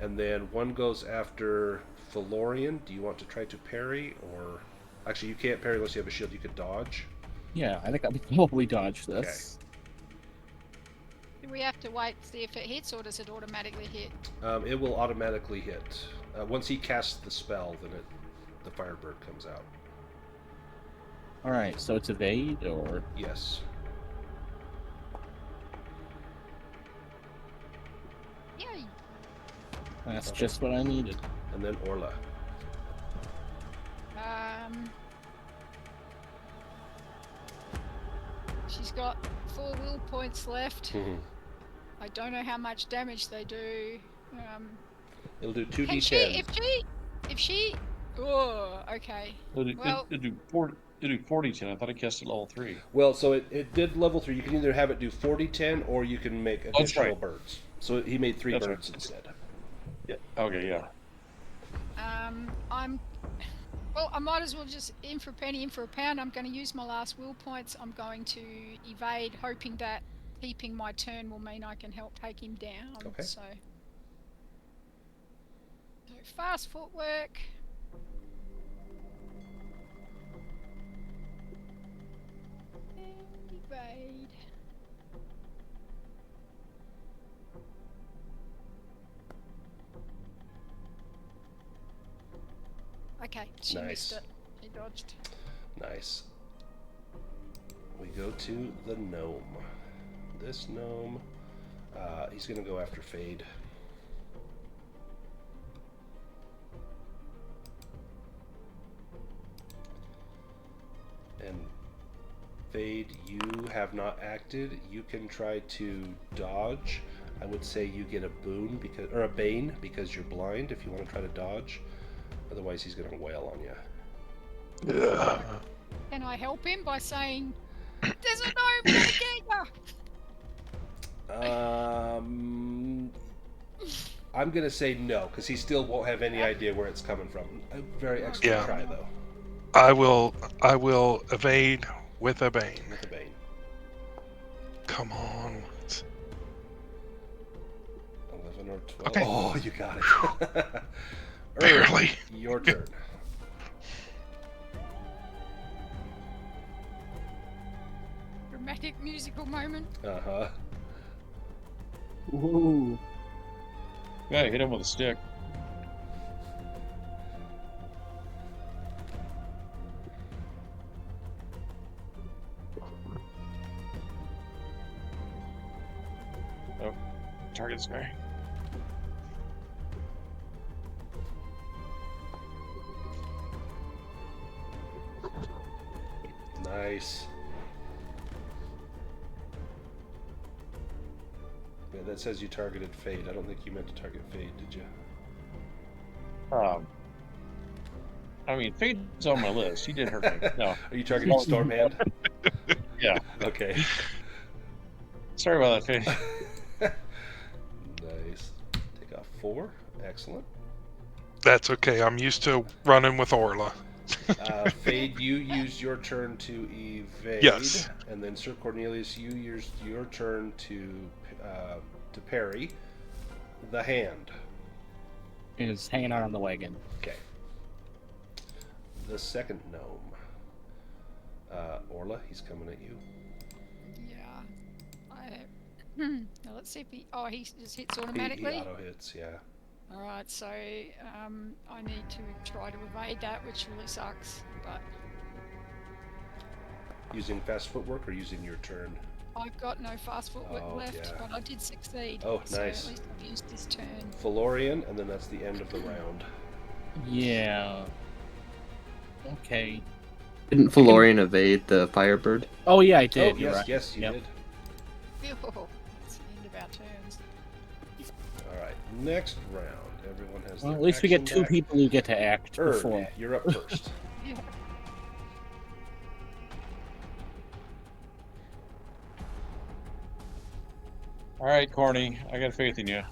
And then one goes after Phelorian. Do you want to try to parry, or... Actually, you can't parry unless you have a shield. You could dodge. Yeah, I think I would probably dodge this. Do we have to wait to see if it hits, or does it automatically hit? It will automatically hit. Once he casts the spell, then the Firebird comes out. Alright, so it's evade, or... Yes. Yay! That's just what I needed. And then Orla. She's got 4 will points left. Mhm. I don't know how much damage they do. It'll do Can 2d10. if she, oh, okay. Well- It'll do 40-10. I thought I cast it level 3. Well, so it did level 3. You can either have it do 40-10, or you can make That's additional right. birds. So he made 3 That's birds right. instead. Yeah. Okay. Yeah. Well, I might as well just in for a penny, in for a pound. I'm going to use my last will points. I'm going to evade, hoping that keeping my turn will mean I can help take him down. Okay. So fast footwork. And evade. Okay, she missed Nice. it. He dodged. Nice. We go to the gnome. This gnome, he's going to go after Fade. And Fade, you have not acted. You can try to dodge. I would say you get a boon because, or a bane, because you're blind. If you want to try to dodge, otherwise he's going to wail on you. Yeah. Can I help him by saying, "There's a gnome gonna get ya"? I'm gonna say no, because he still won't have any idea where it's coming from. A very excellent Yeah. try, though, I will evade with a bane. with the bane. Come on. 11 or 12. Okay. Oh, you got it. Urd, Barely. your turn. Dramatic musical moment. Uh-huh. Ooh. Yeah, hit him with a stick. target this guy. Nice. Yeah, that says you targeted Fade. I don't think you meant to target Fade, did you? I mean, Fade's on my list. He did hurt me. No. Are you targeting Stormhand? Yeah. Okay. Sorry about that, Fade. Nice. Take off 4. Excellent. That's okay. I'm used to running with Orla. Fade, you used your turn to evade. Yes. And then Sir Cornelius, you used your turn to parry. The hand. Is hanging out on the wagon. Okay. The second gnome. Orla, he's coming at you. Yeah. Now let's see if he. Oh, he just hits automatically. He auto hits, yeah. All right, so I need to try to evade that, which really sucks. But Using fast footwork or using your turn? I've got no fast footwork Oh, left, yeah. but I did succeed. Oh, so nice. At least I've used this turn. Phelorian, and then that's the end of the round. Yeah. Okay. Didn't Phelorian evade the Firebird? Oh yeah, I did. Oh, you're yes, right. yes, you Yep. did. Phew, it's the end of our turns. All right, next round. Everyone has Well, their at least we get action two back. people who get to act Urd, before. you're up first. Yeah. All right, Corny. I got faith in you.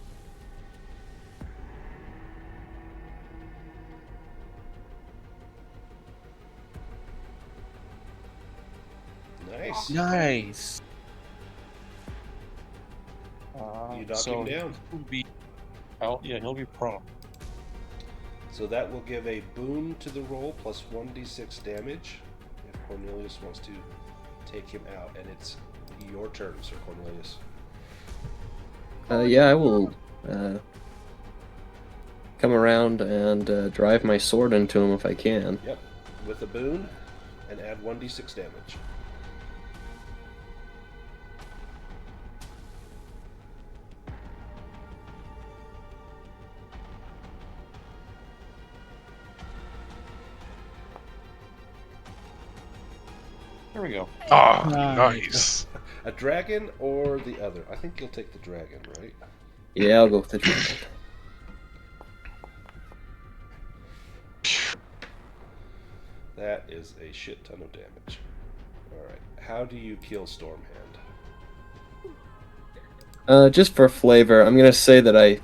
Nice. Nice. You knock so him down. He'll be, oh, yeah, he'll be prone. So that will give a boon to the roll plus 1d6 damage if Cornelius wants to take him out. And it's your turn, Sir Cornelius. Yeah, I will come around and drive my sword into him if I can. Yep. With a boon and add 1d6 damage. There we go. Ah, Nice. nice. A dragon or the other? I think you'll take the dragon, right? Yeah, I'll go with the dragon. That is a shit ton of damage. Alright. How do you kill Stormhand? Just for flavor, I'm gonna say that I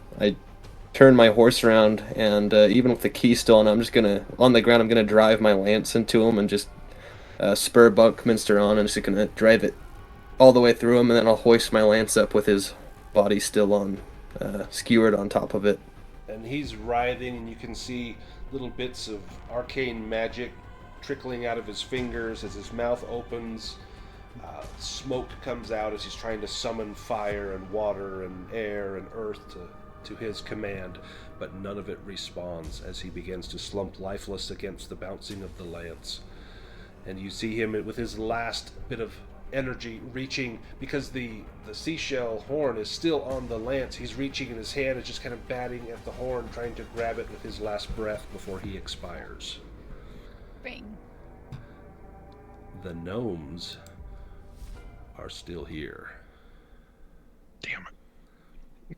turn my horse around, and even with the key still on, I'm just gonna, on the ground, I'm gonna drive my lance into him and just spur Buckminster on, and just gonna drive it all the way through him, and then I'll hoist my lance up with his body still on, skewered on top of it. And he's writhing, and you can see little bits of arcane magic trickling out of his fingers as his mouth opens. Smoke comes out as he's trying to summon fire and water and air and earth to his command, but none of it responds as he begins to slump lifeless against the bouncing of the lance. And you see him with his last bit of energy reaching, because the seashell horn is still on the lance. He's reaching in his hand and just kind of batting at the horn, trying to grab it with his last breath before he expires. Bing. The gnomes are still here. Damn it.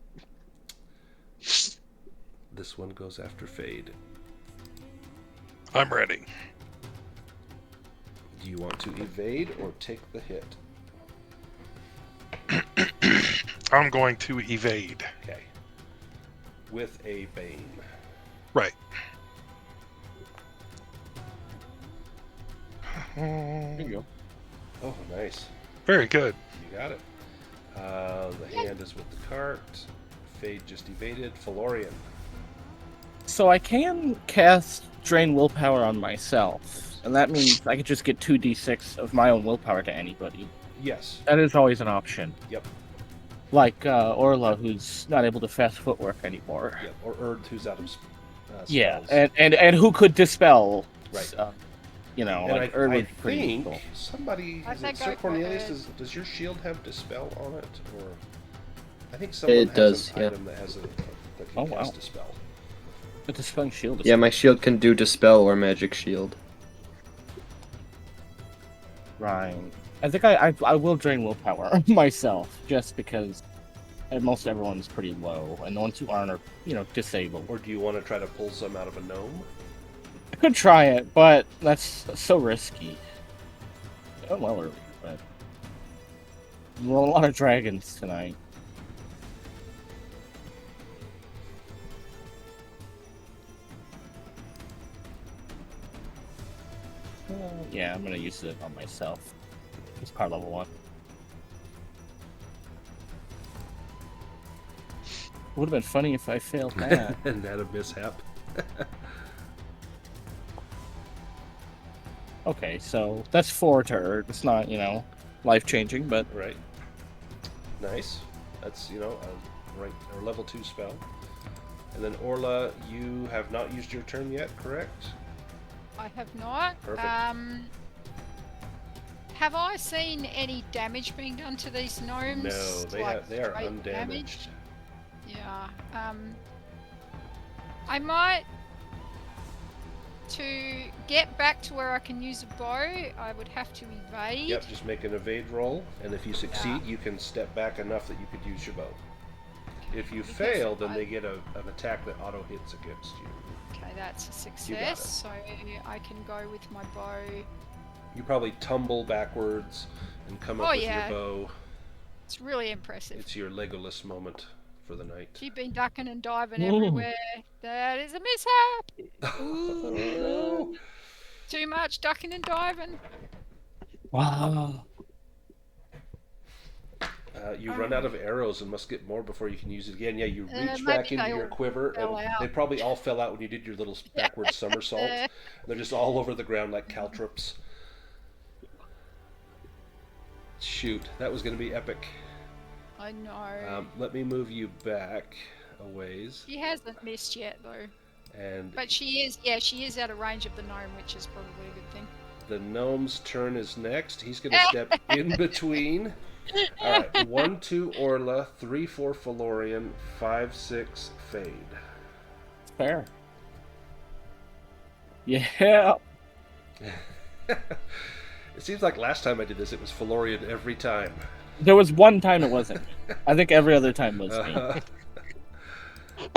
This one goes after Fade. I'm ready. Do you want to evade or take the hit? I'm going to evade. Okay. With a bane. Right. There you go. Oh, nice. Very good. You got it. The hand is with the cart. Fade just evaded. Phelorian. So I can cast Drain Willpower on myself, and that means I could just get 2d6 of my own willpower to anybody. Yes. That is always an option. Yep. Like Orla, who's not able to fast footwork anymore. Yep. Or Urd, who's out of Yeah, spells. and who could dispel? Right. You know, And like I Urd was pretty think useful. somebody, I is it think Sir I Cornelius, could. does your shield have Dispel on it? Or I think someone It has does, an yeah. item that has that can Oh, wow. cast a spell. But Dispelling Shield is Yeah, my shield can do Dispel or Magic Shield. right. I think I will drain willpower myself, just because most everyone's pretty low, and the ones who aren't are, disabled. Or do you want to try to pull some out of a gnome? I could try it, but that's so risky. Oh, well early, but well, a lot of dragons tonight. Yeah, I'm gonna use it on myself. It's power level 1. Would have been funny if I failed that. And that a mishap. Okay, so that's 4 to Urd. It's not, life changing, but Right. Nice. That's, a rank or level 2 spell. And then Orla, you have not used your turn yet, correct? I have not. Perfect. Have I seen any damage being done to these gnomes? No, they are straight undamaged. Yeah. I might, to get back to where I can use a bow, I would have to evade. Yep, just make an evade roll, and if you succeed, you can step back enough that you could use your bow. If you Because fail, then I- they get an attack that auto hits against you. Okay, that's a it. success. So I can go with my bow. You probably tumble backwards and come up Oh, with yeah. your bow. It's really impressive. It's your Legolas moment for the night. You've been ducking and diving Ooh. everywhere. That is a mishap. Oh, no. Too much ducking and diving. wow. You run out of arrows and must get more before you can use it again. Yeah, you reach maybe back into they your all quiver, fell and out. they probably all fell out when you did your little backward somersault. They're just all over the ground like caltrops. Shoot, that was going to be epic. I know. Let me move you back a ways. She hasn't missed yet though. And But she is out of range of the gnome, which is probably a good thing. the gnome's turn is next. He's going to step in between. All right, 1, 2, Orla, 3, 4, Phelorian, 5, 6, Fade. Fair. Yeah. It seems like last time I did this, it was Phelorian every time. There was one time it wasn't. I think every other time was me. All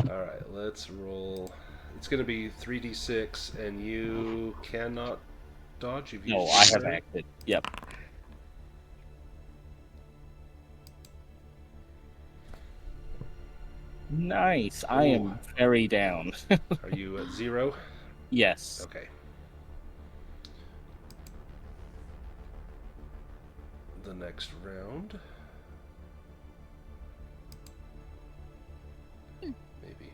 right, let's roll. It's going to be 3d6, and you cannot dodge. You've No, used I your have turn. acted. Yep. Nice. I am very down. Are you at 0? Yes. Okay. The next round. Maybe.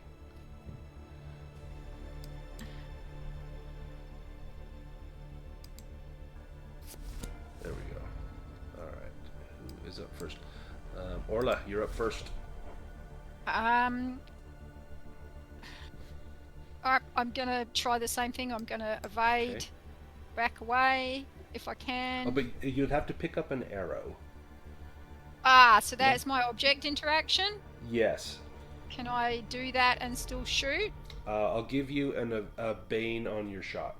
There we go. All right. Who is up first? Orla, you're up first. I'm gonna try the same thing. I'm gonna evade, Okay. back away if I can. Oh, but you'd have to pick up an arrow. So that's my object interaction. Yes. Can I do that and still shoot? I'll give you a bane on your shot.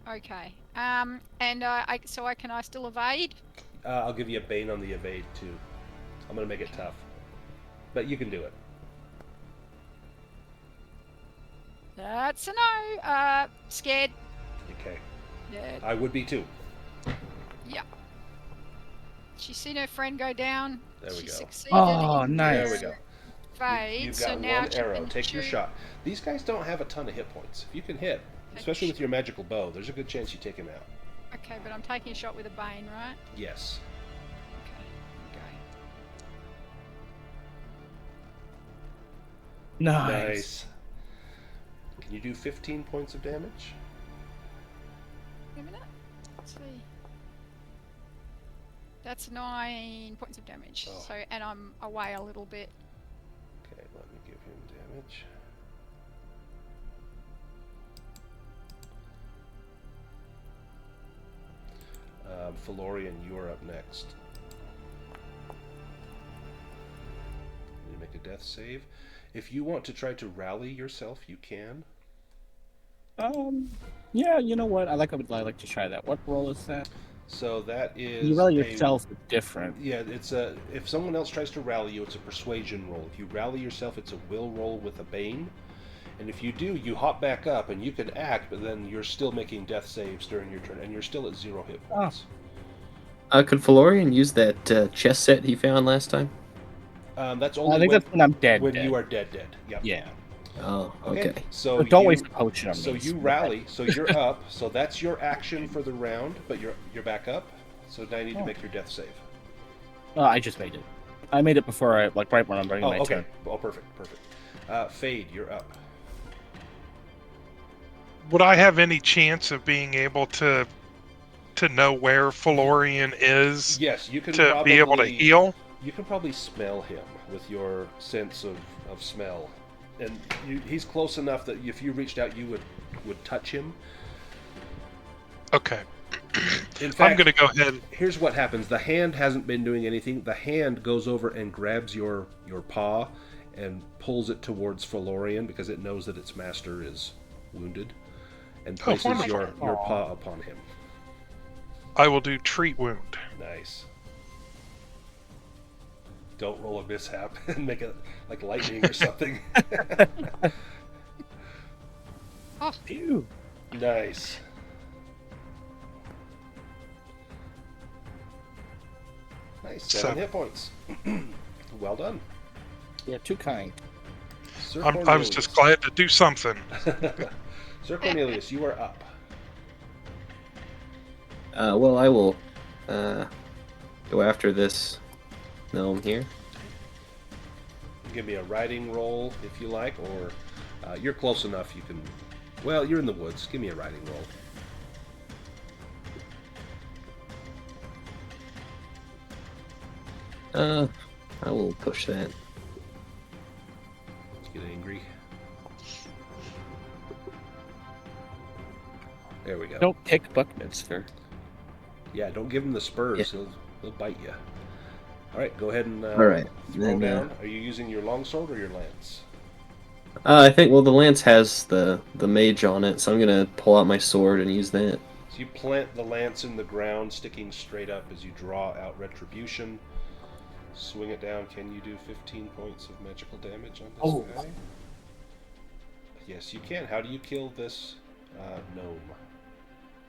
Okay. And I can I still evade? I'll give you a bane on the evade too. I'm gonna make it tough, but you can do it. That's a no. Scared. Okay. Yeah. I would be too. Yeah. She's seen her friend go down. There we she go. Succeeded Oh, in nice. There we go. Fade. You've so got now one she arrow. can Take your shoot. shot. These guys don't have a ton of hit points. If you can hit, especially with your magical bow, there's a good chance you take him out. Okay, but I'm taking a shot with a bane, right? Yes. Okay. Nice. Can you do 15 points of damage? Wait a minute. Let's see. That's 9 points of damage. Oh. So, and I'm away a little bit. Okay, let me give him damage. Phelorian, you are up next. death save. If you want to try to rally yourself, you can. Yeah, you know what? I like to try that. What roll is that? So that is You rally yourself is different. Yeah, it's a. If someone else tries to rally you, it's a persuasion roll. If you rally yourself, it's a will roll with a bane. And if you do, you hop back up and you can act, but then you're still making death saves during your turn, and you're still at 0 hit points. Could Phelorian use that chest set he found last time? That's only I think that's when I'm dead. when dead. you are dead. Yep. Yeah. Oh, okay. So But don't you, waste a potion on me. So you rally. So you're up. So that's your action for the round, but you're back up. So now you need to make your death save. I just made it. I made it before right when I'm running my okay. turn. Oh, perfect. Fade, you're up. Would I have any chance of being able to know where Phelorian is? Yes, you can to be able to heal. You can probably smell him with your sense of smell, and he's close enough that if you reached out, you would touch him. Okay. In fact, I'm going to go ahead. Here's what happens: the hand hasn't been doing anything. The hand goes over and grabs your paw and pulls it towards Phelorian because it knows that its master is wounded, and places your paw upon him. I will do treat wound. Nice. Don't roll a mishap and make it like lightning or something. Oh, Phew. Nice. Nice. 7 hit points. Well done. Yeah, too kind. Sir I was Cornelius. just glad to do something. Sir Cornelius, you are up. Well, I will go after this gnome here. Give me a riding roll if you like, or you're close enough you can... Well, you're in the woods. Give me a riding roll. I will push that. Let's get angry. There we go. Don't pick Buckminster. Yeah, don't give him the spurs. Yeah. He'll bite you. All right, go ahead and All right. throw Then, down. Are you using your longsword or your lance? I think, well, the lance has the mage on it, so I'm going to pull out my sword and use that. So you plant the lance in the ground, sticking straight up as you draw out Retribution. Swing it down. Can you do 15 points of magical damage on this guy? Yes, you can. How do you kill this gnome?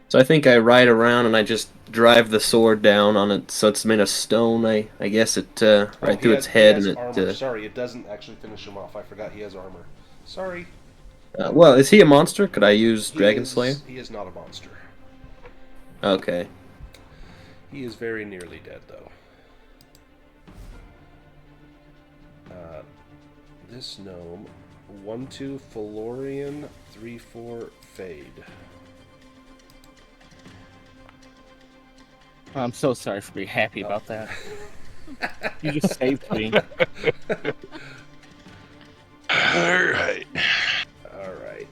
So I think I ride around and I just drive the sword down on it, so it's made of stone. I guess it right through its head and it. Armor. Sorry, it doesn't actually finish him off. I forgot he has armor. Sorry. Well, is he a monster? Could I use Dragon Slayer? He is not a monster. Okay. He is very nearly dead, though. This gnome, 1-2 Phelorian, 3-4 Fade. I'm so sorry for being happy about that. You just saved me. Alright. Alright.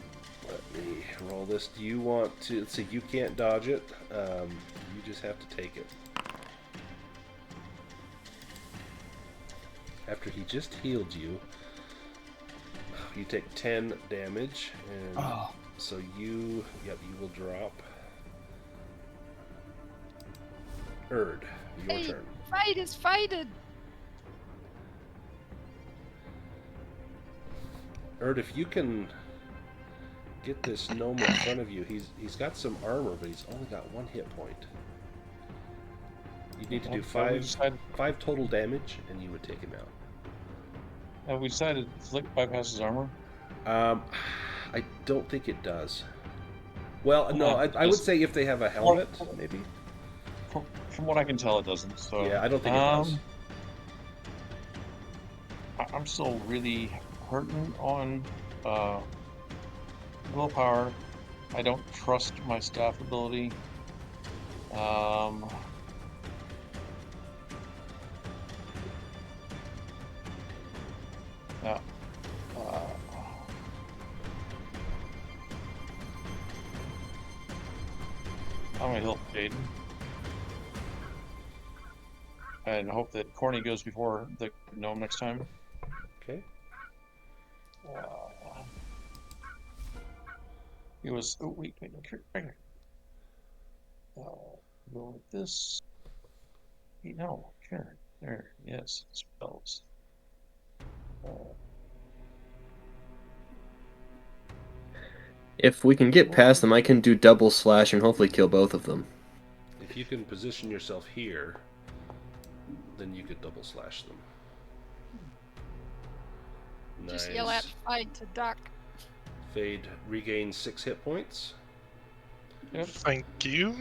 Let me roll this. Do you want to... Let's see, you can't dodge it. You just have to take it. After he just healed you, you take 10 damage, and so you will drop. Urd, your turn. Fate is fated. Urd, if you can get this gnome in front of you, he's got some armor, but he's only got 1 hit point. You need to do 5 total damage, and you would take him out. Have we decided Flick bypasses armor? I don't think it does. Well, no, I would say if they have a helmet, maybe. From what I can tell, it doesn't. So Yeah, I don't think it does. I'm still really hurting on willpower. I don't trust my staff ability. I'm gonna heal Jaden and hope that Corny goes before the gnome next time. Okay. It was. Oh wait, right here. Go with this. Wait, no, sure. There, yes, spells. If we can get past them, I can do double slash and hopefully kill both of them. If you can position yourself here, then you could double slash them. Just yell out Fade to duck. Fade regains 6 hit points. Yep. Thank you.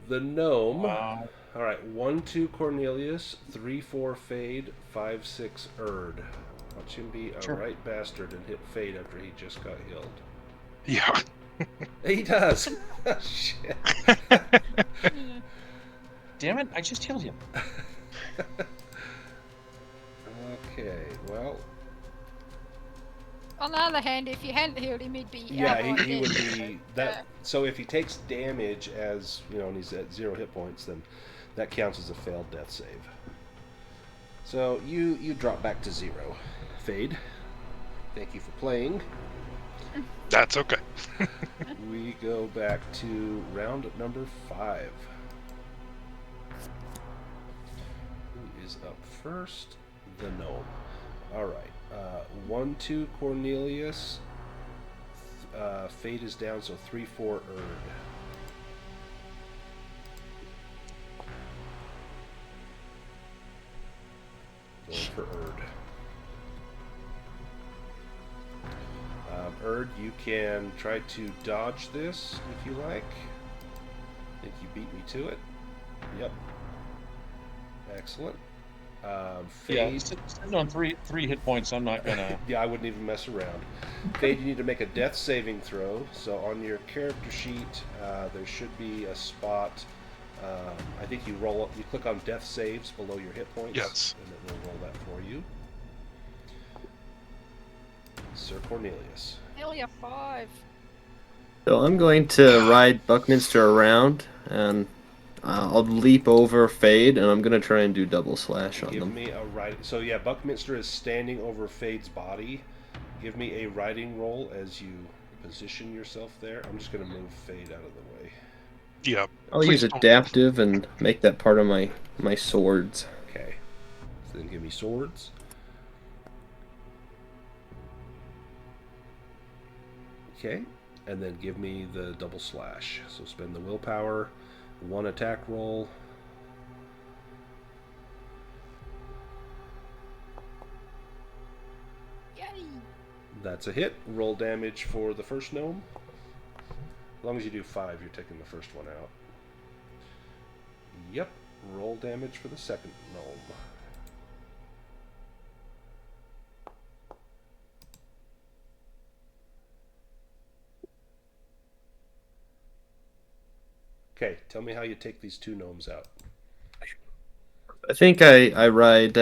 The gnome. Wow. All right, 1-2 Cornelius, 3-4 Fade, 5-6 Urd. Watch him be a right bastard and hit Fade after he just got healed. Yeah. He does. Shit. Damn it! I just healed him. Okay, well. On the other hand, if you hadn't healed him, he'd be Yeah, out he would dead. be that. So if he takes damage as and he's at 0 hit points, then that counts as a failed death save. So you drop back to 0. Fade. Thank you for playing. That's okay. We go back to round number 5. Who is up first? The gnome. All right. 1-2 Cornelius. Fade is down, so 3-4 Urd. Going for Urd. Urd, you can try to dodge this if you like. I think you beat me to it. Yep. Excellent. Fade. Yeah, sitting on three hit points. I'm not gonna. Yeah, I wouldn't even mess around. Fade, you need to make a death saving throw. So on your character sheet, there should be a spot. I think you click on death saves below your hit points. Yes. And it will roll that for you. Sir Cornelius. Nearly a 5. So I'm going to ride Buckminster around, and I'll leap over Fade, and I'm going to try and do double slash on Give them. me a riding. So yeah, Buckminster is standing over Fade's body. Give me a riding roll as you position yourself there. I'm just going to move Fade out of the way. Yep. I'll Please use don't. adaptive and make that part of my swords. Okay. So then give me swords. Okay. And then give me the double slash. So spend the willpower, 1 attack roll. Yay! That's a hit. Roll damage for the first gnome. As long as you do 5, you're taking the first one out. Yep. Roll damage for the second gnome. Okay, tell me how you take these 2 gnomes out. I think I ride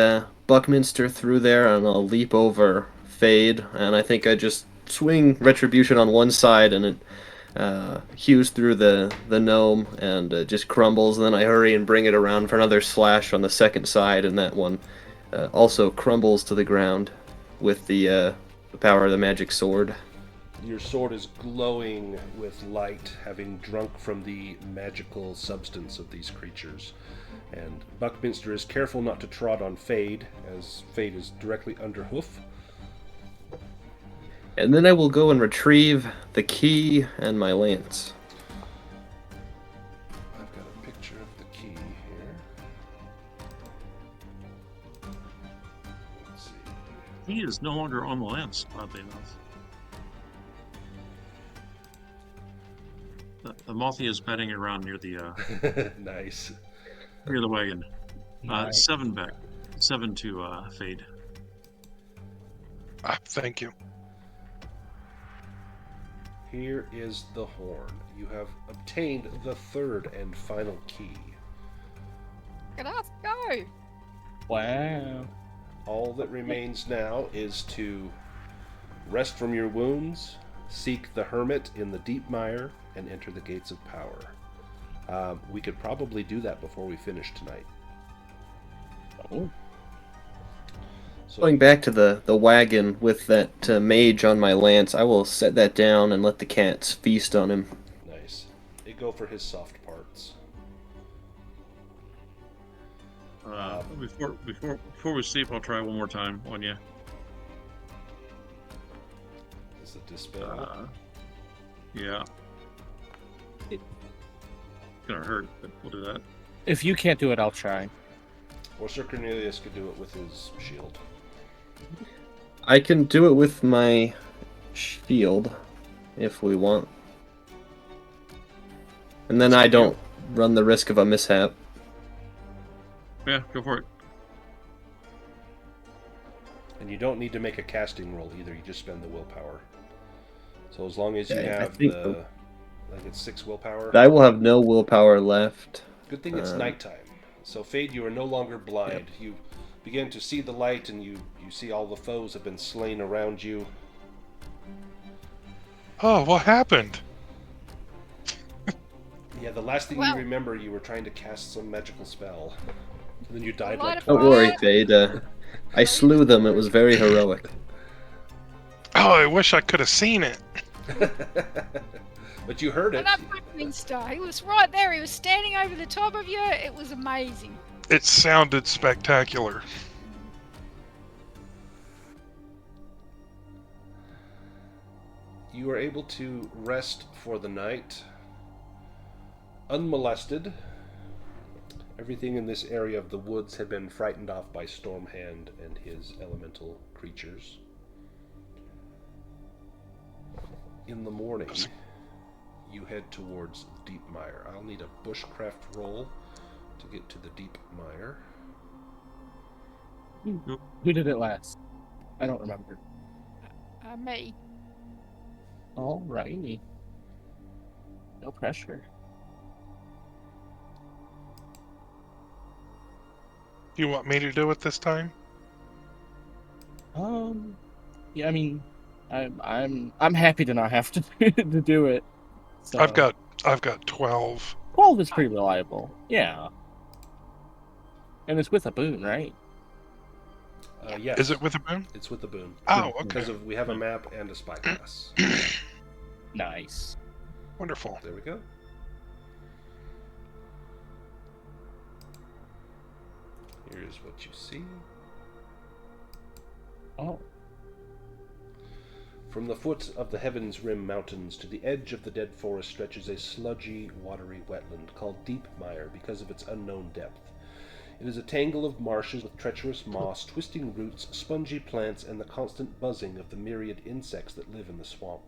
Buckminster through there, and I'll leap over Fade, and I think I just swing Retribution on one side, and it hews through the gnome, and it just crumbles, and then I hurry and bring it around for another slash on the second side, and that one also crumbles to the ground with the power of the magic sword. Your sword is glowing with light, having drunk from the magical substance of these creatures. And Buckminster is careful not to trod on Fade, as Fade is directly under hoof. And then I will go and retrieve the key and my lance. I've got a picture of the key here. Let's see. He is no longer on the lens, oddly enough. The Mothia is batting around near the Nice. near the wagon. Nice. 7 back. 7 to Fade. Thank you. Here is the horn. You have obtained the 3rd and final key. Look at us go! Wow. All that remains now is to rest from your wounds, seek the hermit in the deep mire, and enter the gates of power. We could probably do that before we finish tonight. Oh. So Going back to the wagon with that mage on my lance, I will set that down and let the cats feast on him. nice. They go for his soft parts. Before we sleep, I'll try one more time on you. Is the dispel? Yeah. It's gonna hurt, but we'll do that. If you can't do it, I'll try. Or Sir Cornelius could do it with his shield. I can do it with my shield, if we want. And then I don't run the risk of a mishap. Yeah, go for it. And you don't need to make a casting roll either, you just spend the willpower. So as long as you Yeah, I have think the... Like it's 6 willpower. I will have no willpower left. Good thing it's nighttime. So Fade, you are no longer blind. Yep. You begin to see the light and you see all the foes have been slain around you. Oh, what happened? Yeah, the last thing Well- you remember, you were trying to cast some magical spell. And then you died Light like of twice. Don't worry, Fade. I slew them. It was very heroic. Oh, I wish I could have seen it. But you heard it. And that fucking star, he was right there. He was standing over the top of you. It was amazing. It sounded spectacular. You are able to rest for the night, unmolested. Everything in this area of the woods had been frightened off by Stormhand and his elemental creatures. In the morning, you head towards Deep Mire. I'll need a bushcraft roll to get to the Deep Mire. Who did it last? I don't remember. Me. Alrighty. No pressure. Do you want me to do it this time? Yeah, I mean, I'm happy to not have to to do it. So. I've got 12. 12 is pretty reliable. Yeah. And it's with a boon, right? Yes. Is it with a boon? It's with the boon. Oh, okay. Because of we have a map and a spyglass. Nice. Wonderful. There we go. Here's what you see. Oh. From the foot of the Heaven's Rim Mountains to the edge of the dead forest stretches a sludgy, watery wetland called Deep Mire because of its unknown depth. It is a tangle of marshes with treacherous moss, twisting roots, spongy plants, and the constant buzzing of the myriad insects that live in the swamp.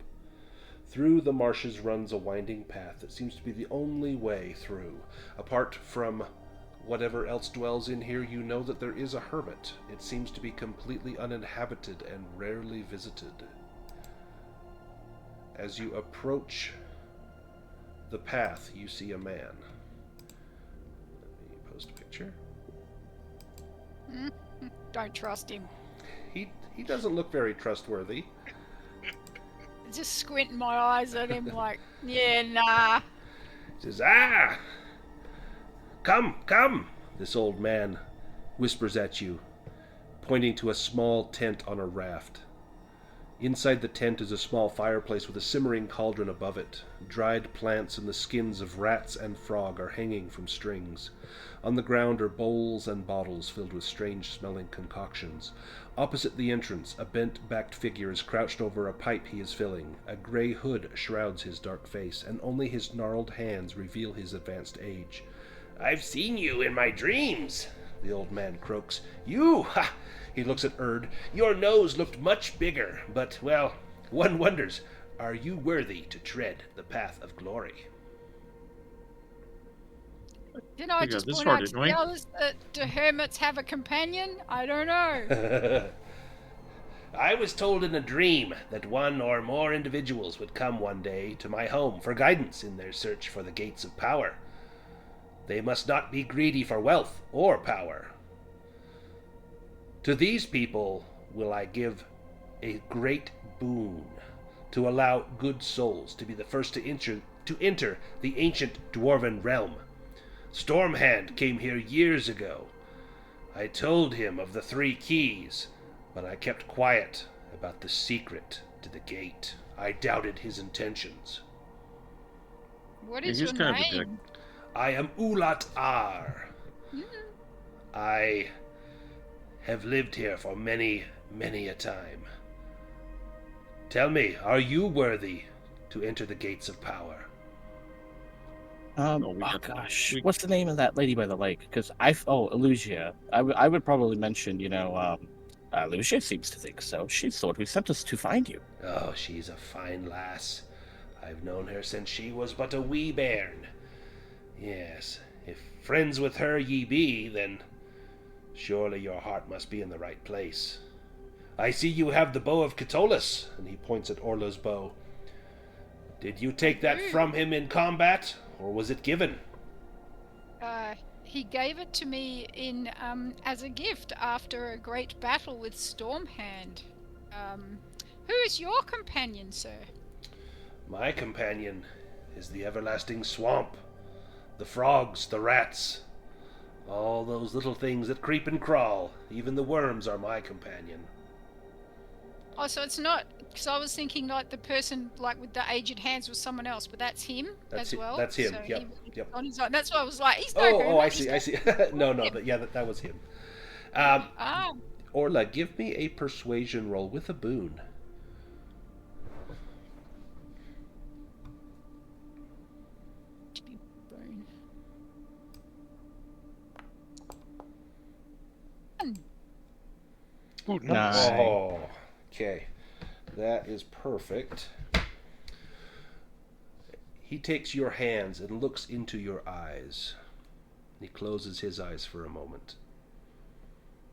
Through the marshes runs a winding path that seems to be the only way through. Apart from whatever else dwells in here, you know that there is a hermit. It seems to be completely uninhabited and rarely visited. As you approach the path, you see a man. Let me post a picture. Don't trust him. He doesn't look very trustworthy. Just squinting my eyes at him like, yeah, nah. He says, "Ah! Come, come!" This old man whispers at you, pointing to a small tent on a raft. Inside the tent is a small fireplace with a simmering cauldron above it. Dried plants and the skins of rats and frog are hanging from strings. On the ground are bowls and bottles filled with strange-smelling concoctions. Opposite the entrance, a bent-backed figure is crouched over a pipe he is filling. A gray hood shrouds his dark face, and only his gnarled hands reveal his advanced age. "I've seen you in my dreams," the old man croaks. "You! Ha!" He looks at Urd. "Your nose looked much bigger, but, well, one wonders, are you worthy to tread the path of glory?" Didn't I We got just this point far, out to didn't we? the others that the hermits have a companion? I don't know. "I was told in a dream that one or more individuals would come one day to my home for guidance in their search for the gates of power. They must not be greedy for wealth or power. To these people will I give a great boon, to allow good souls to be the first to enter the ancient dwarven realm. Stormhand came here years ago. I told him of the 3 keys, But I kept quiet about the secret to the gate. I doubted his intentions. What Yeah, is he's your kind of a dick. name? I am Ulat Ar. Mhm. I have lived here for many, many a time. Tell me, are you worthy to enter the gates of power? we Oh got- gosh, we- what's the name of that lady by the lake? Because Elusia. I would probably mention, Elusia seems to think so. She's the one who sent us to find you. Oh, she's a fine lass. I've known her since she was but a wee bairn. Yes, if friends with her ye be, then surely your heart must be in the right place. I see you have the bow of Catullus, and he points at Orla's bow. Did you take that from him in combat, or was it given? He gave it to me in as a gift after a great battle with Stormhand. Who is your companion, sir? My companion is the everlasting swamp, the frogs, the rats, all those little things that creep and crawl. Even the worms are my companion. Oh, so it's not, because I was thinking like the person like with the aged hands was someone else, but that's him as well. That's him. So Yep. Yep. on his own. That's why I was like, he's no Oh, hermit, I he's see. not- I see. No, that was him. Ah, Orla, give me a persuasion roll with a boon. to be bone. Ooh, nice. Nice. Oh, okay. That is perfect. He takes your hands and looks into your eyes. He closes his eyes for a moment.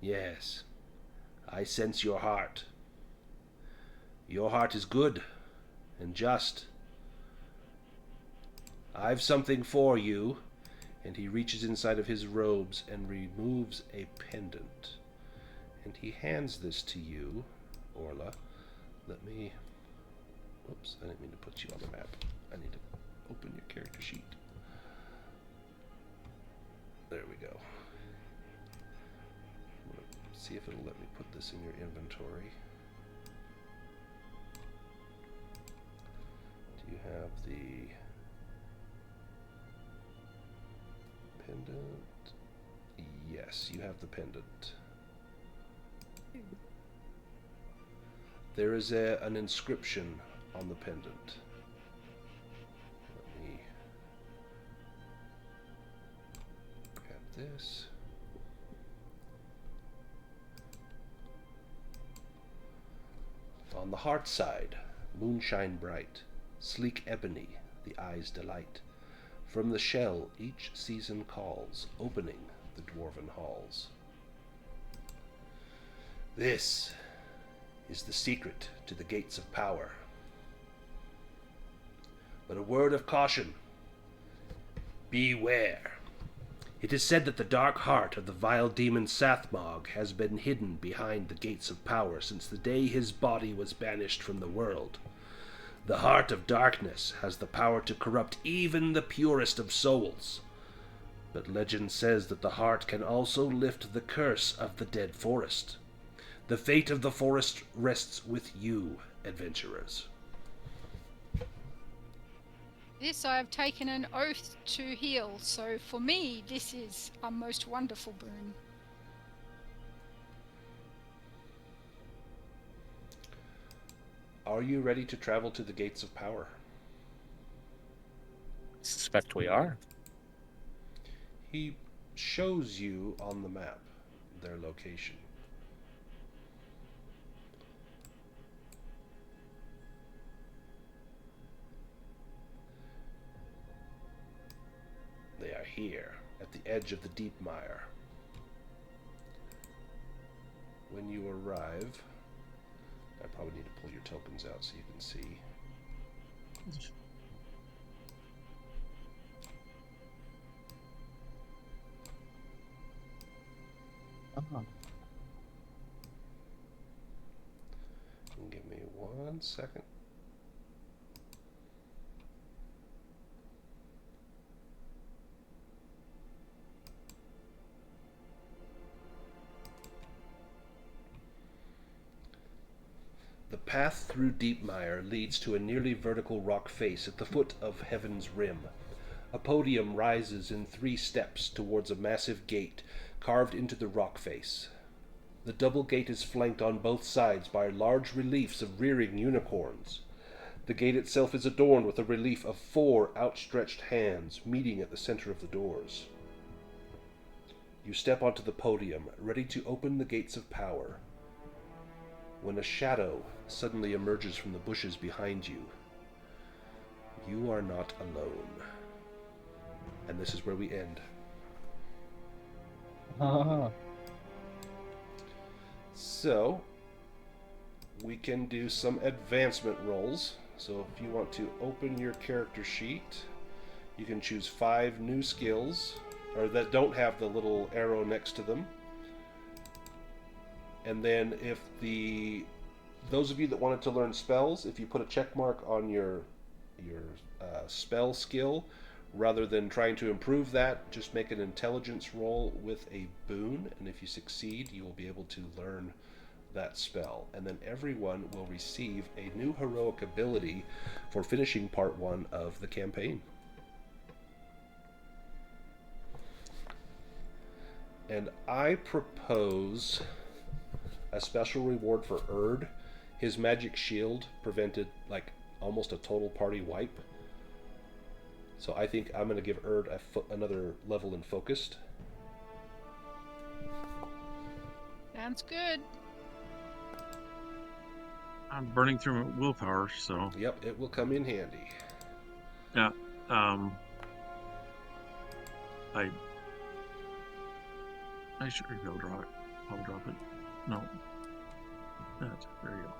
Yes, I sense your heart. Your heart is good and just. I've something for you. And he reaches inside of his robes and removes a pendant. And he hands this to you, Orla. Let me... Oops, I didn't mean to put you on the map. I need to open your character sheet. There we go. I'm gonna see if it'll let me put this in your inventory. Do you have the pendant? Yes, you have the pendant. There is an inscription on the pendant. Let me grab this. On the heart side, moonshine bright, sleek ebony, the eye's delight. From the shell each season calls, opening the dwarven halls. This is the secret to the gates of power. But a word of caution. Beware. It is said that the dark heart of the vile demon Sathmog has been hidden behind the gates of power since the day his body was banished from the world. The heart of darkness has the power to corrupt even the purest of souls. But legend says that the heart can also lift the curse of the dead forest. The fate of the forest rests with you, adventurers. This I have taken an oath to heal, so for me this is a most wonderful boon. Are you ready to travel to the gates of power? Suspect we are. He shows you on the map their location. They are here, at the edge of the deep mire. When you arrive, I probably need to pull your tokens out so you can see. Oh. Give me 1 second. path through Deepmire leads to a nearly vertical rock face at the foot of Heaven's Rim. A podium rises in 3 steps towards a massive gate carved into the rock face. The double gate is flanked on both sides by large reliefs of rearing unicorns. The gate itself is adorned with a relief of 4 outstretched hands meeting at the center of the doors. You step onto the podium, ready to open the gates of power, when a shadow suddenly emerges from the bushes behind you. You are not alone. And this is where we end. So, we can do some advancement rolls. So if you want to open your character sheet, you can choose 5 new skills, or that don't have the little arrow next to them. And then if those of you that wanted to learn spells, if you put a check mark on your spell skill, rather than trying to improve that, just make an intelligence roll with a boon, and if you succeed, you will be able to learn that spell. And then everyone will receive a new heroic ability for finishing part 1 of the campaign. And I propose a special reward for Urd. His magic shield prevented like almost a total party wipe. So I think I'm going to give Urd another level in focused. Sounds good. I'm burning through my willpower, so Yep, it will come in handy. yeah. I should go drop it. I'll drop it. No. There you go.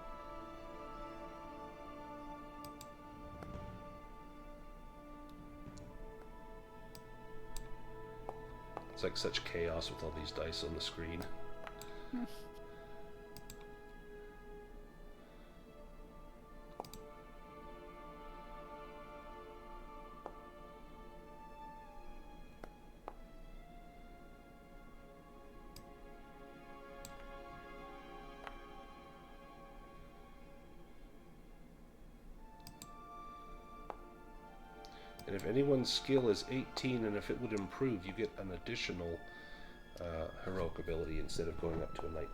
It's like such chaos with all these dice on the screen. And if anyone's skill is 18, and if it would improve, you get an additional heroic ability instead of going up to a 19.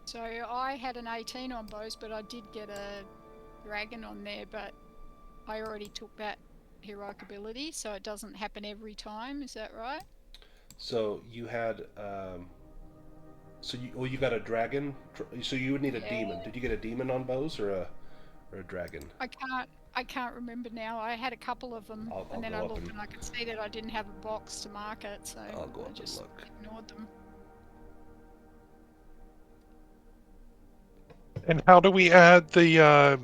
So I had an 18 on bows, but I did get a dragon on there, but I already took that heroic ability, so it doesn't happen every time. Is that right? So you had, you got a dragon. So you would need a demon. Did you get a demon on bows or a dragon? I can't remember now. I had a couple of them, and then I looked and I could see that I didn't have a box to mark it, so I'll go up I just and look. ignored them. And how do we add the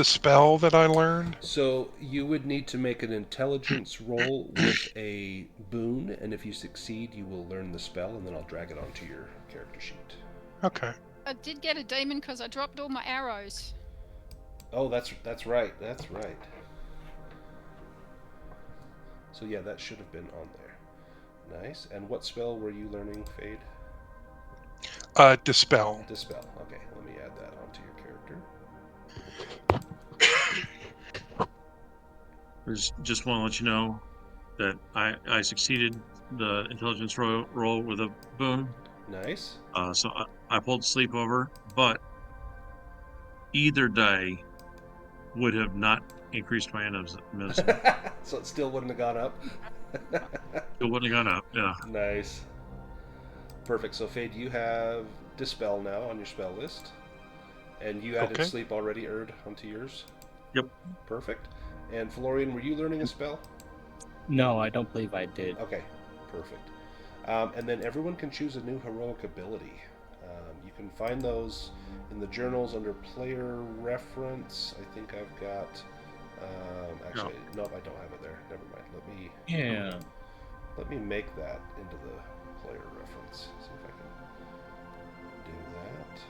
spell that I learned? So you would need to make an intelligence roll with a boon, and if you succeed, you will learn the spell, and then I'll drag it onto your character sheet. Okay. I did get a demon because I dropped all my arrows. Oh, that's right. That's right. So yeah, that should have been on there. Nice. And what spell were you learning, Fade? Dispel. Dispel. Okay, let me add that onto your character. Just want to let you know that I succeeded the intelligence roll with a boon. Nice. So I pulled sleepover, but either die would have not increased my medicine. So it still wouldn't have gone up? It wouldn't have gone up, yeah. Nice. Perfect. So Fade, you have Dispel now on your spell list. And you added Sleep already, Urd, onto yours? Yep. Perfect. And Phelorian, were you learning a spell? No, I don't believe I did. Okay, perfect. And then everyone can choose a new heroic ability. You can find those in the journals under player reference. I think I've got... actually, no, I don't have it there. Never mind. Let me make that into the player reference. See if I can do that.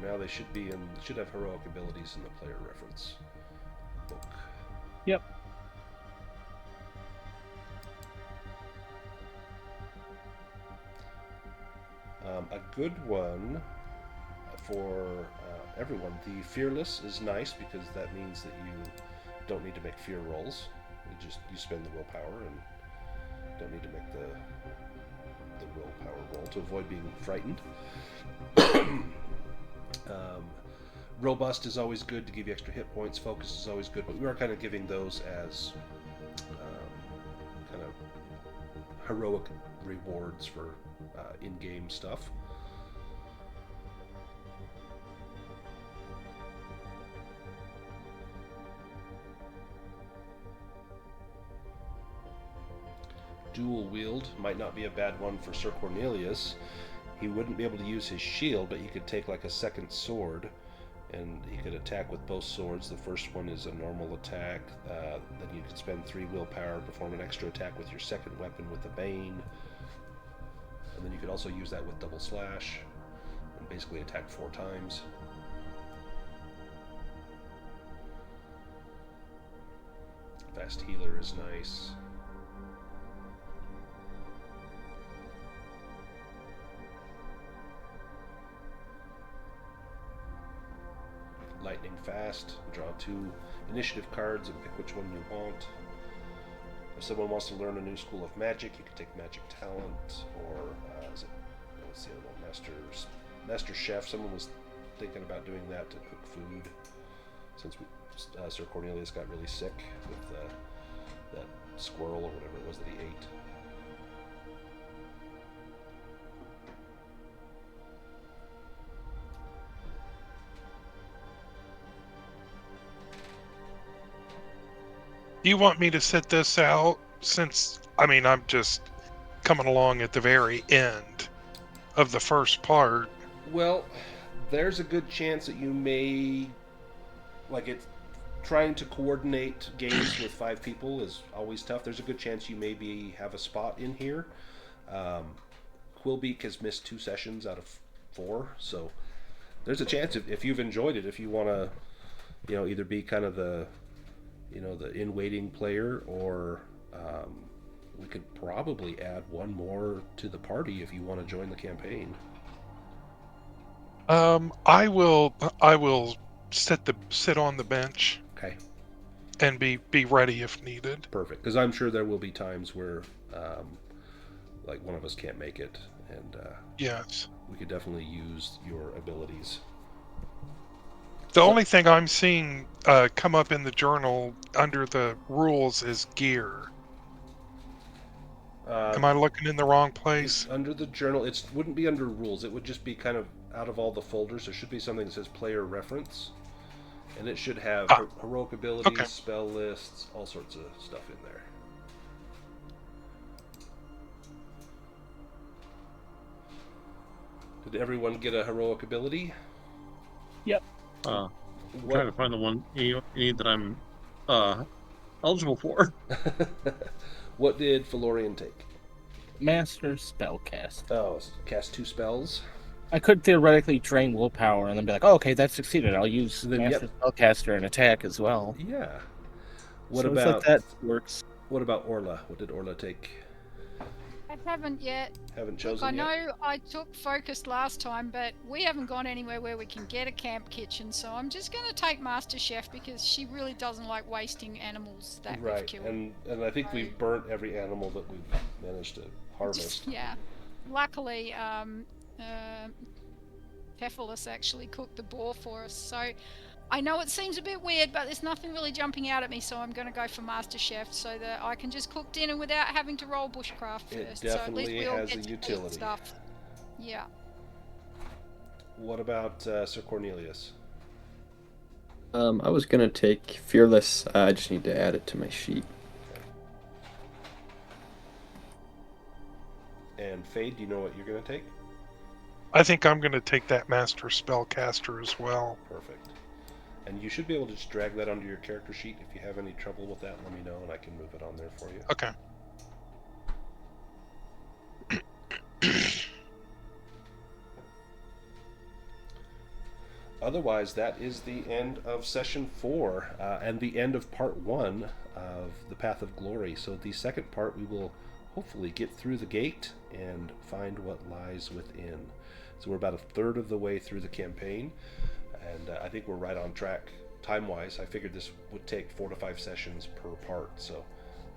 now. They should have heroic abilities in the player reference book. Yep. A good one for everyone. The Fearless is nice because that means that you don't need to make fear rolls. You spend the willpower and don't need to make the willpower roll to avoid being frightened. Robust is always good to give you extra hit points. Focus is always good, but we are kind of giving those as kind of heroic rewards for in-game stuff. Dual wield might not be a bad one for Sir Cornelius. He wouldn't be able to use his shield, but he could take like a second sword and he could attack with both swords. The first one is a normal attack, then you could spend 3 willpower, perform an extra attack with your second weapon with the Bane, and then you could also use that with double slash and basically attack 4 times. Fast healer is nice. Lightning fast, draw 2 initiative cards and pick which one you want. If someone wants to learn a new school of magic, you can take magic talent, or what's the other one? Master chef. Someone was thinking about doing that to cook food, since Sir Cornelius got really sick with that squirrel or whatever it was that he ate. Do you want me to set this out since, I'm just coming along at the very end of the first part? Well, there's a good chance that you may, it's trying to coordinate games with 5 people is always tough. There's a good chance you maybe have a spot in here. Quillbeak has missed 2 sessions out of 4, so there's a chance if you've enjoyed it, if you want to, either be kind of the in-waiting player, or we could probably add one more to the party if you want to join the campaign. I will sit on the bench. Okay. And be ready if needed. Perfect, because I'm sure there will be times where one of us can't make it, and yes, we could definitely use your abilities. The only thing I'm seeing come up in the journal under the rules is gear. Am I looking in the wrong place? Under the journal, it wouldn't be under rules. It would just be kind of out of all the folders. There should be something that says player reference, and it should have heroic abilities, spell lists, all sorts of stuff in there. Did everyone get a heroic ability? Yep. I'm trying to find the one that I'm eligible for. What did Phelorian take? Master Spellcast. Oh, cast 2 spells? I could theoretically drain willpower and then be like, oh, okay, that succeeded. I'll use Master Spellcaster and attack as well. Yeah. What about that works? What about Orla? What did Orla take? I haven't yet. Haven't chosen Look, I yet? know I took Focus last time, but we haven't gone anywhere where we can get a camp kitchen, so I'm just going to take Master Chef because she really doesn't like wasting animals that we've killed. And I think we've burnt every animal that we've managed to harvest. Yeah. Luckily, Phelorian actually cooked the boar for us, so I know it seems a bit weird, but there's nothing really jumping out at me, so I'm going to go for Master Chef so that I can just cook dinner without having to roll bushcraft first. It So at least definitely we all has get a to utility. eat stuff. Yeah. What about Sir Cornelius? I was gonna take Fearless. I just need to add it to my sheet. And Fade, do you know what you're going to take? I think I'm going to take that Master Spellcaster as well. Perfect. And you should be able to just drag that onto your character sheet. If you have any trouble with that, let me know and I can move it on there for you. Okay. otherwise, that is the end of session 4 and the end of part 1 of the Path of Glory. So the second part, we will hopefully get through the gate and find what lies within. So we're about a third of the way through the campaign, and I think we're right on track time-wise. I figured this would take 4 to 5 sessions per part, so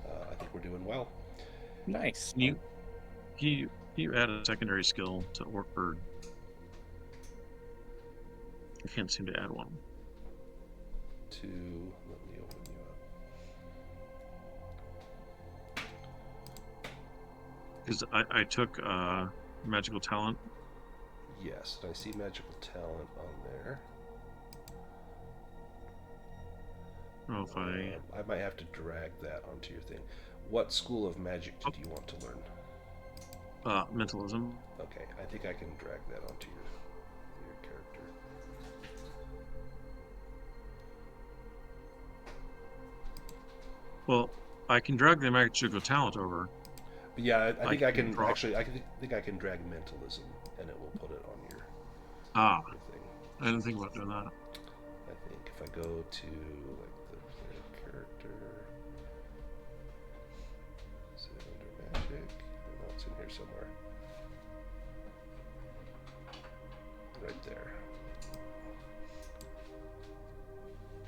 I think we're doing well. Nice. You add a secondary skill to Orchard. I can't seem to add one. Let me open you up. Because I took magical talent. Yes, I see magical talent on there. Oh, if I might have to drag that onto your thing. What school of magic did you want to learn? mentalism. Okay, I think I can drag that onto your character. Well, I can drag the magical talent over. But yeah, I think I can draw. actually. I think I can drag mentalism, and it will put it on your thing. I didn't think about doing that. I think if I go to like the player character, is it under magic? No, it's in here somewhere. Right there.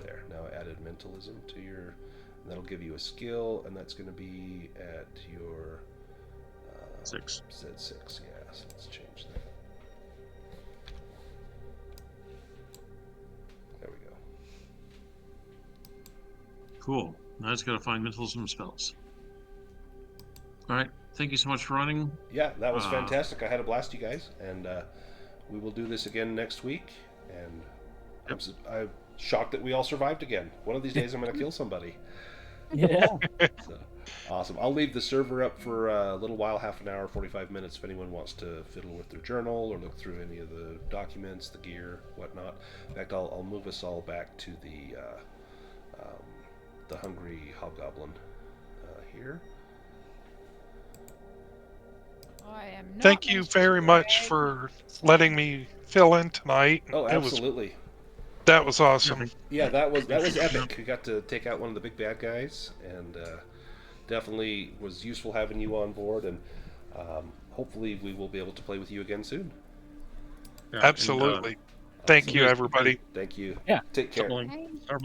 There. Now I added mentalism to your, and that'll give you a skill, and that's going to be at your 6. Said 6. Yeah. So let's change that. There we go. Cool. Now I just gotta find mentalism spells. Alright, thank you so much for running. Yeah, that was fantastic. I had a blast, you guys, and we will do this again next week. And I'm shocked that we all survived again. One of these days, I'm going to kill somebody. Yeah. So, awesome. I'll leave the server up for a little while, half an hour, 45 minutes, if anyone wants to fiddle with their journal or look through any of the documents, the gear, whatnot. In fact, I'll move us all back to the hungry hobgoblin here. I am not Thank you very much drag, for so- letting me fill in tonight. Oh, absolutely. That was awesome. Yeah, that was epic. We got to take out one of the big bad guys, and definitely was useful having you on board. And hopefully, we will be able to play with you again soon. Yeah, Absolutely. Thank you, everybody. Thank you. Yeah. Take care. Startplaying- Hey. Startplaying